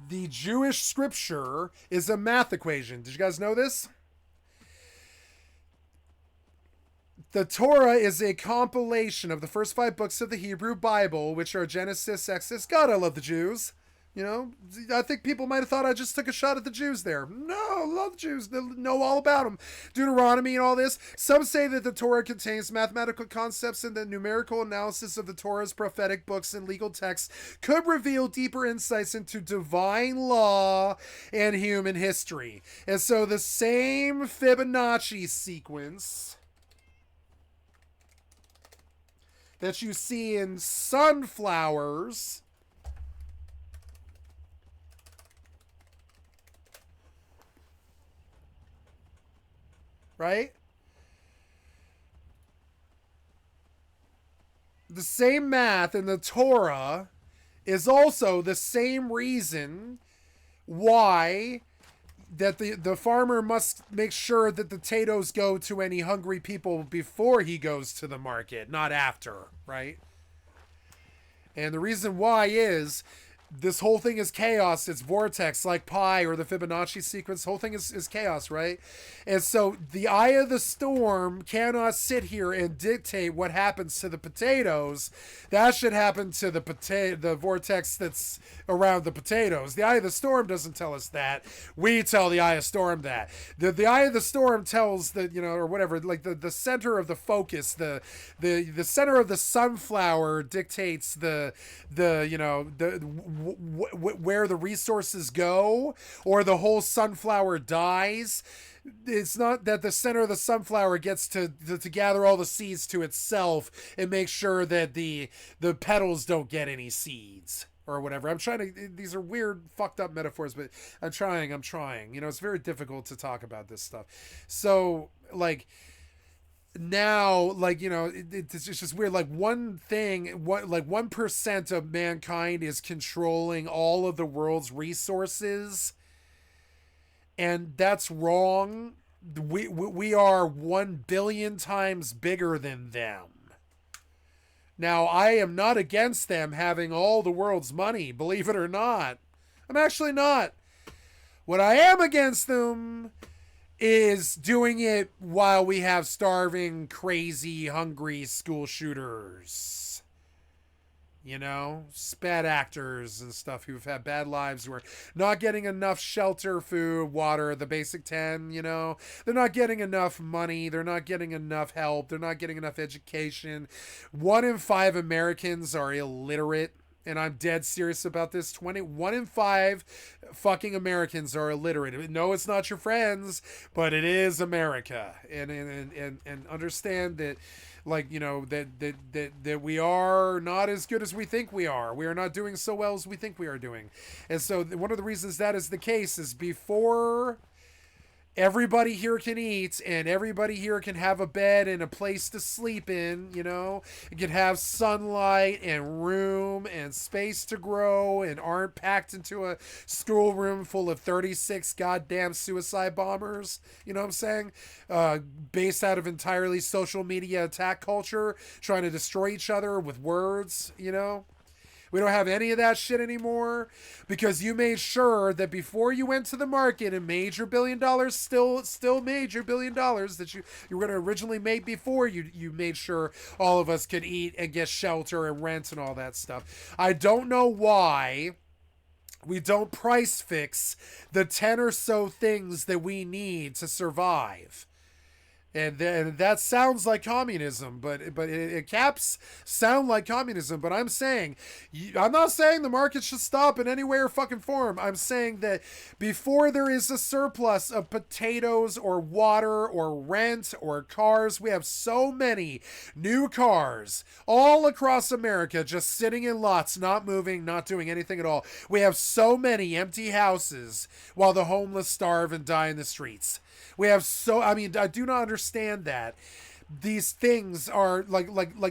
The Jewish scripture is a math equation. Did you guys know this? The Torah is a compilation of the first 5 books of the Hebrew Bible, which are Genesis, Exodus. God, I love the Jews. I think people might have thought I just took a shot at the Jews there. No, I love the Jews. They know all about them. Deuteronomy and all this. Some say that the Torah contains mathematical concepts and that numerical analysis of the Torah's prophetic books and legal texts could reveal deeper insights into divine law and human history. And so the same Fibonacci sequence that you see in sunflowers right? The same math in the Torah is also the same reason why that the farmer must make sure that the potatoes go to any hungry people before he goes to the market, not after, right? And the reason why is this whole thing is chaos. It's vortex, like pi or the Fibonacci sequence. The whole thing is chaos, right? And so the eye of the storm cannot sit here and dictate what happens to the potatoes. That should happen to the vortex that's around the potatoes. The eye of the storm doesn't tell us that. We tell the eye of storm that. The eye of the storm tells that, or whatever, like the center of the focus, the center of the sunflower dictates where the resources go, or the whole sunflower dies. It's not that the center of the sunflower gets to gather all the seeds to itself and make sure that the petals don't get any seeds or whatever. I'm trying to, these are weird, fucked up metaphors, but I'm trying. It's very difficult to talk about this stuff. So now, it's just weird. 1% of mankind is controlling all of the world's resources, and that's wrong. We are 1 billion times bigger than them. Now, I am not against them having all the world's money, believe it or not. I'm actually not. What I am against them is doing it while we have starving, crazy, hungry school shooters. Bad actors and stuff who've had bad lives, who are not getting enough shelter, food, water, the basic 10, They're not getting enough money. They're not getting enough help. They're not getting enough education. 1 in 5 Americans are illiterate. And I'm dead serious about this. 1 in 5 fucking Americans are illiterate. No, it's not your friends, but it is America. And understand that, that we are not as good as we think we are. We are not doing so well as we think we are doing. And so one of the reasons that is the case is before everybody here can eat, and everybody here can have a bed and a place to sleep in, you know? It can have sunlight and room and space to grow and aren't packed into a schoolroom full of 36 goddamn suicide bombers, you know what I'm saying? Based out of entirely social media attack culture, trying to destroy each other with words, you know? We don't have any of that shit anymore because you made sure that before you went to the market and made your $1 billion, still made your $1 billion that you were going to originally make before you made sure all of us could eat and get shelter and rent and all that stuff. I don't know why we don't price fix the 10 or so things that we need to survive. And that sounds like communism, but it caps sound like communism. But I'm not saying the market should stop in any way or fucking form. I'm saying that before there is a surplus of potatoes or water or rent or cars, we have so many new cars all across America just sitting in lots, not moving, not doing anything at all. We have so many empty houses while the homeless starve and die in the streets. We have I do not understand that. These things are like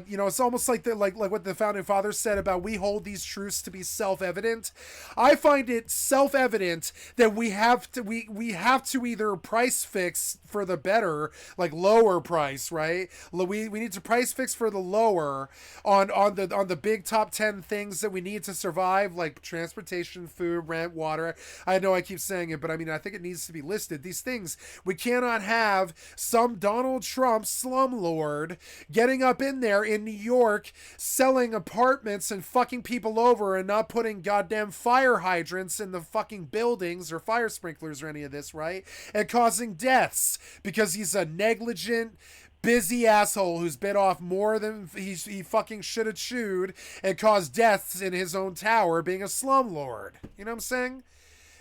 you know, it's almost like like what the founding fathers said about we hold these truths to be self-evident. I find it self-evident that we have to either price fix for the better, like lower price, right? We need to price fix for the lower on the big top 10 things that we need to survive, like transportation, food, rent, water. I know I keep saying it, but I mean, I think it needs to be listed. These things, we cannot have some Donald Trump slumlord getting up in there in New York selling apartments and fucking people over and not putting goddamn fire hydrants in the fucking buildings or fire sprinklers or any of this, right? And causing deaths because he's a negligent, busy asshole who's bit off more than he fucking should have chewed and caused deaths in his own tower being a slumlord. You know what I'm saying?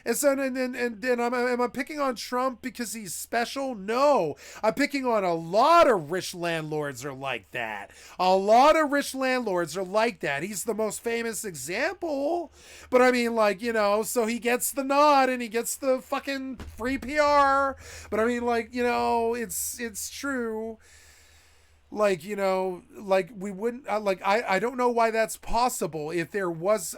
And so, am I picking on Trump because he's special? No. I'm picking on a lot of rich landlords are like that. A lot of rich landlords are like that. He's the most famous example. But I mean, like, you know, so he gets the nod and he gets the fucking free PR. But I mean, like, you know, it's true. Like, you know, like we wouldn't I don't know why that's possible. If there was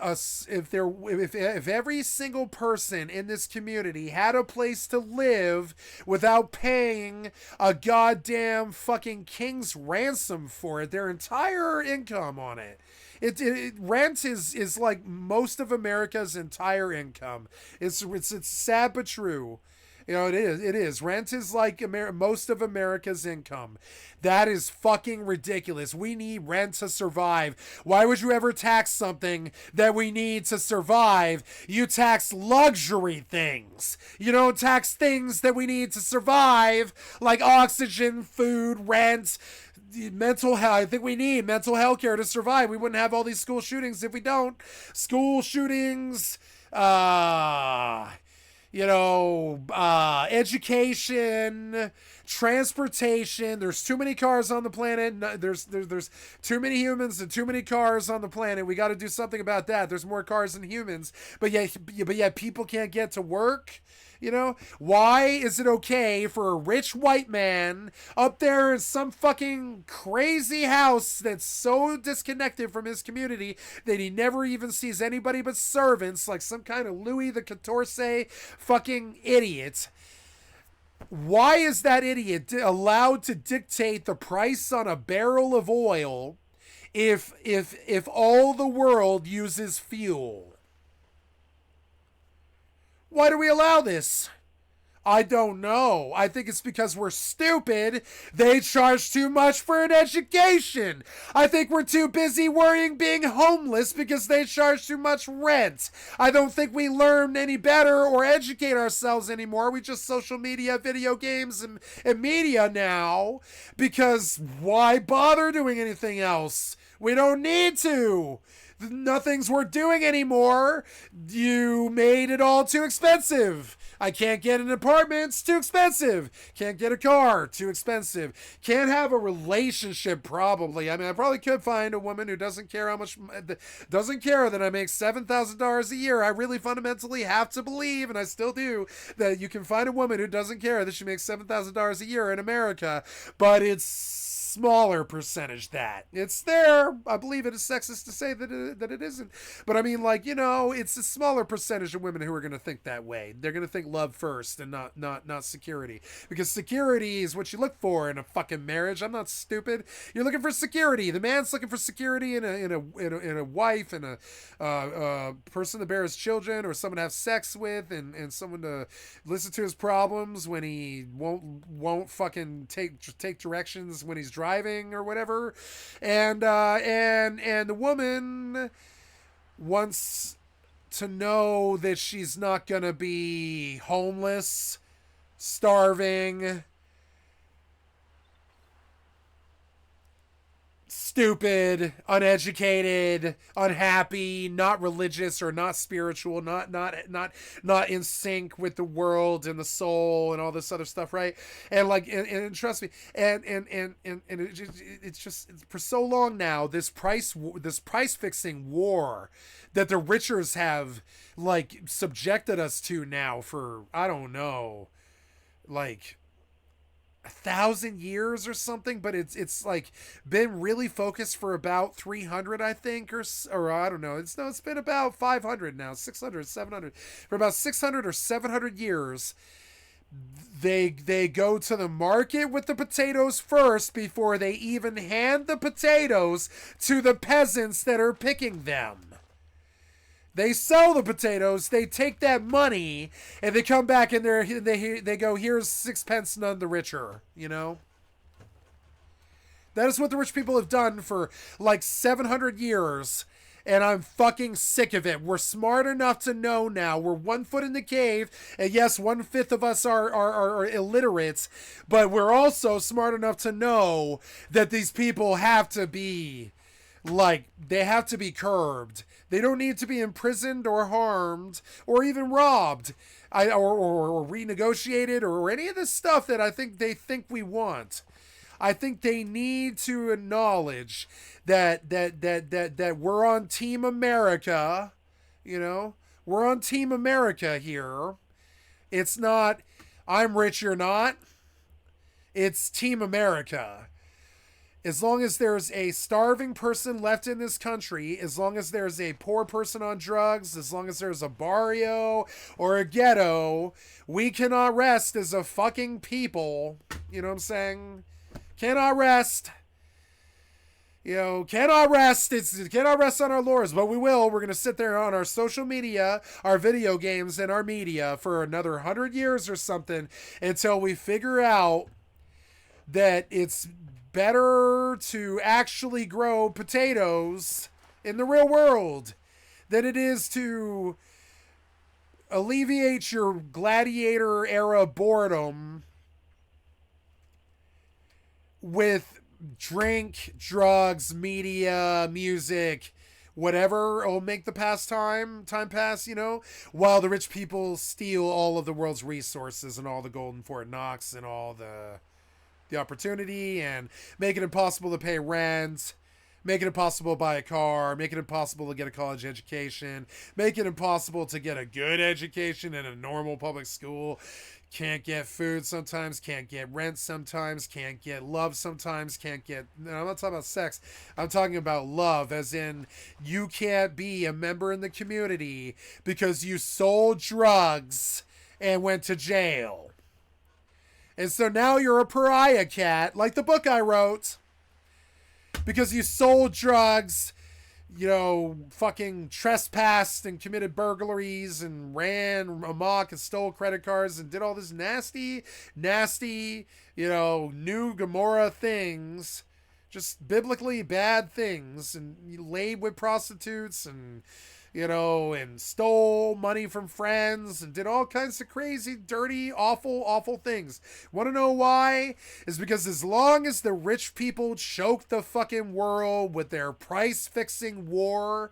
if every single person in this community had a place to live without paying a goddamn fucking king's ransom for it, their entire income on it. Rent is like most of America's entire income. It's sad but true. You know, it is. Rent is like most of America's income. That is fucking ridiculous. We need rent to survive. Why would you ever tax something that we need to survive? You tax luxury things. You don't tax things that we need to survive, like oxygen, food, rent, mental health. I think we need mental health care to survive. We wouldn't have all these school shootings if we don't. School shootings, you know, education, transportation. There's too many cars on the planet. There's too many humans and too many cars on the planet. We got to do something about that. There's more cars than humans, but yet people can't get to work. You know, why is it okay for a rich white man up there in some fucking crazy house that's so disconnected from his community that he never even sees anybody but servants, like some kind of Louis the XIV fucking idiot? Why is that idiot allowed to dictate the price on a barrel of oil if all the world uses fuel? Why do we allow this? I don't know. I think it's because we're stupid. They charge too much for an education. I think we're too busy worrying being homeless because they charge too much rent. I don't think we learn any better or educate ourselves anymore. We just social media, video games, and media now. Because why bother doing anything else? We don't need to. Nothing's worth doing anymore. You made it all too expensive. I can't get an apartment, it's too expensive. Can't get a car, too expensive. Can't have a relationship, probably. I mean, I probably could find a woman who doesn't care how much, doesn't care that I make $7,000 a year. I really fundamentally have to believe, and I still do, that you can find a woman who doesn't care that she makes $7,000 a year in America, but it's smaller percentage that it's there. I believe it is sexist to say that it isn't, but I mean, like, you know, it's a smaller percentage of women who are going to think that way. They're going to think love first and not security, because security is what you look for in a fucking marriage. I'm not stupid. You're looking for security. The man's looking for security in a wife and a person to bear his children, or someone to have sex with, and someone to listen to his problems when he won't fucking take directions when he's driving or whatever. And the woman wants to know that she's not gonna be homeless, starving, stupid, uneducated, unhappy, not religious or not spiritual, not in sync with the world and the soul and all this other stuff, right? And like, and trust me, and it's just for so long now, this price fixing war that the richers have like subjected us to now for, I don't know, like 1,000 years or something, but it's like been really focused for about 300, I think, or I don't know. It's been about 500 now, 600, 700, for about 600 or 700 years. They go to the market with the potatoes first before they even hand the potatoes to the peasants that are picking them. They sell the potatoes, they take that money, and they come back and they go, here's 6 pence, none the richer, you know? That is what the rich people have done for like 700 years, and I'm fucking sick of it. We're smart enough to know now. We're 1 foot in the cave, and yes, 1/5 of us are illiterates, but we're also smart enough to know that these people have to be, like, they have to be curbed. They don't need to be imprisoned or harmed or even robbed, or renegotiated or any of this stuff that I think they think we want. I think they need to acknowledge that we're on Team America. You know, we're on Team America here. It's not I'm rich, you're not. It's Team America. As long as there's a starving person left in this country, as long as there's a poor person on drugs, as long as there's a barrio or a ghetto, we cannot rest as a fucking people. You know what I'm saying? Cannot rest. You know, cannot rest. Cannot rest on our laurels, but we will. We're going to sit there on our social media, our video games, and our media for another 100 years or something until we figure out that it's better to actually grow potatoes in the real world than it is to alleviate your gladiator era boredom with drink, drugs, media, music, whatever will make the time pass, you know, while the rich people steal all of the world's resources and all the gold in Fort Knox and all the opportunity, and make it impossible to pay rent, make it impossible to buy a car, make it impossible to get a college education, make it impossible to get a good education in a normal public school. Can't get food sometimes, can't get rent sometimes, can't get love sometimes, can't get... No, I'm not talking about sex. I'm talking about love, as in you can't be a member in the community because you sold drugs and went to jail. And so now you're a pariah cat, like the book I wrote, because you sold drugs, you know, fucking trespassed and committed burglaries and ran amok and stole credit cards and did all this nasty, you know, new Gomorrah things, just biblically bad things, and you laid with prostitutes and you know, and stole money from friends and did all kinds of crazy, dirty, awful things. Want to know why? Is because as long as the rich people choke the fucking world with their price-fixing war,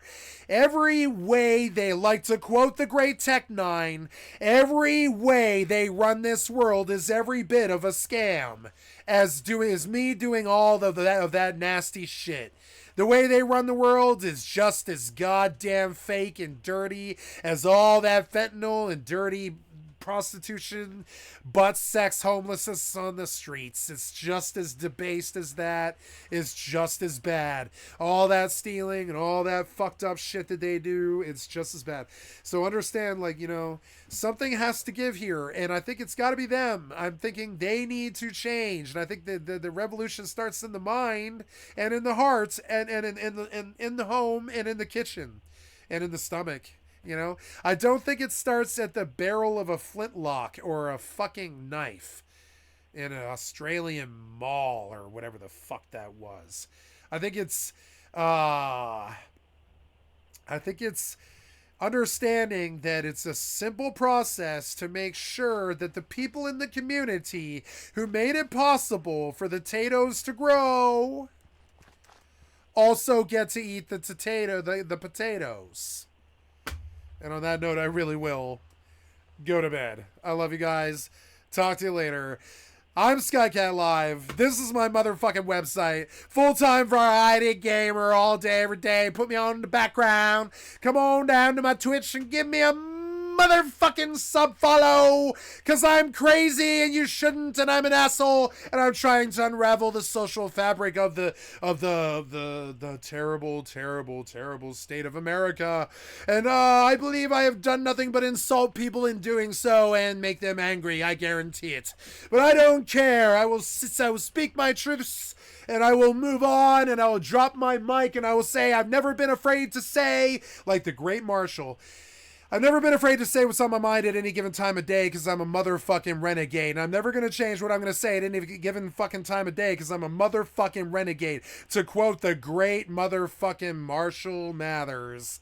every way they like to quote the great Tech Nine, every way they run this world is every bit of a scam, as me doing all of that nasty shit. The way they run the world is just as goddamn fake and dirty as all that fentanyl and dirty prostitution, butt sex, homelessness on the streets. It's just as debased as that. It's just as bad. All that stealing and all that fucked up shit that they do, it's just as bad. So understand, like, you know, something has to give here, and I think it's got to be them. I'm thinking they need to change, and I think the revolution starts in the mind and in the heart and in the home and in the kitchen and in the stomach. You know, I don't think it starts at the barrel of a flintlock or a fucking knife in an Australian mall or whatever the fuck that was. I think it's understanding that it's a simple process to make sure that the people in the community who made it possible for the potatoes to grow also get to eat the potatoes. And on that note, I really will go to bed. I love you guys. Talk to you later. I'm skycat.live. This is my motherfucking website. Full-time variety gamer all day, every day. Put me on in the background. Come on down to my Twitch and give me a motherfucking sub-follow. Because I'm crazy and you shouldn't, and I'm an asshole. And I'm trying to unravel the social fabric of the terrible, terrible, terrible state of America. And I believe I have done nothing but insult people in doing so and make them angry. I guarantee it. But I don't care. I will speak my truths. And I will move on, and I will drop my mic, and I will say, I've never been afraid to say, like the great Marshall, I've never been afraid to say what's on my mind at any given time of day because I'm a motherfucking renegade. And I'm never going to change what I'm going to say at any given fucking time of day because I'm a motherfucking renegade. To quote the great motherfucking Marshall Mathers,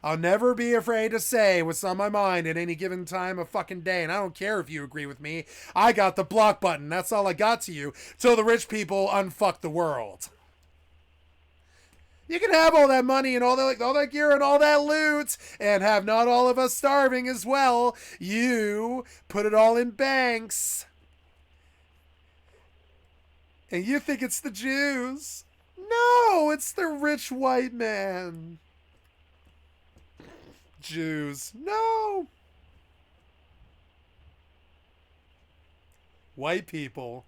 I'll never be afraid to say what's on my mind at any given time of fucking day. And I don't care if you agree with me. I got the block button. That's all I got to you till the rich people unfuck the world. You can have all that money and all that gear and all that loot and have not all of us starving as well. You put it all in banks. And you think it's the Jews. No, it's the rich white man. Jews. No. White people.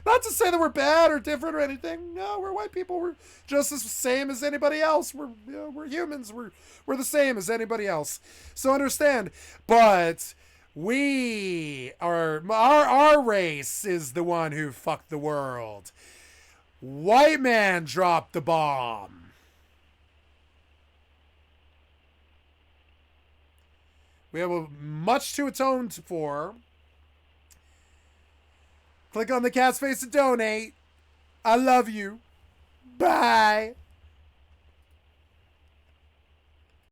Not to say that we're bad or different or anything. No, we're white people. We're just as same as anybody else. We're humans. We're the same as anybody else. So understand. But we are our race is the one who fucked the world. White man dropped the bomb. We have much to atone for. Click on the cat's face to donate. I love you. Bye.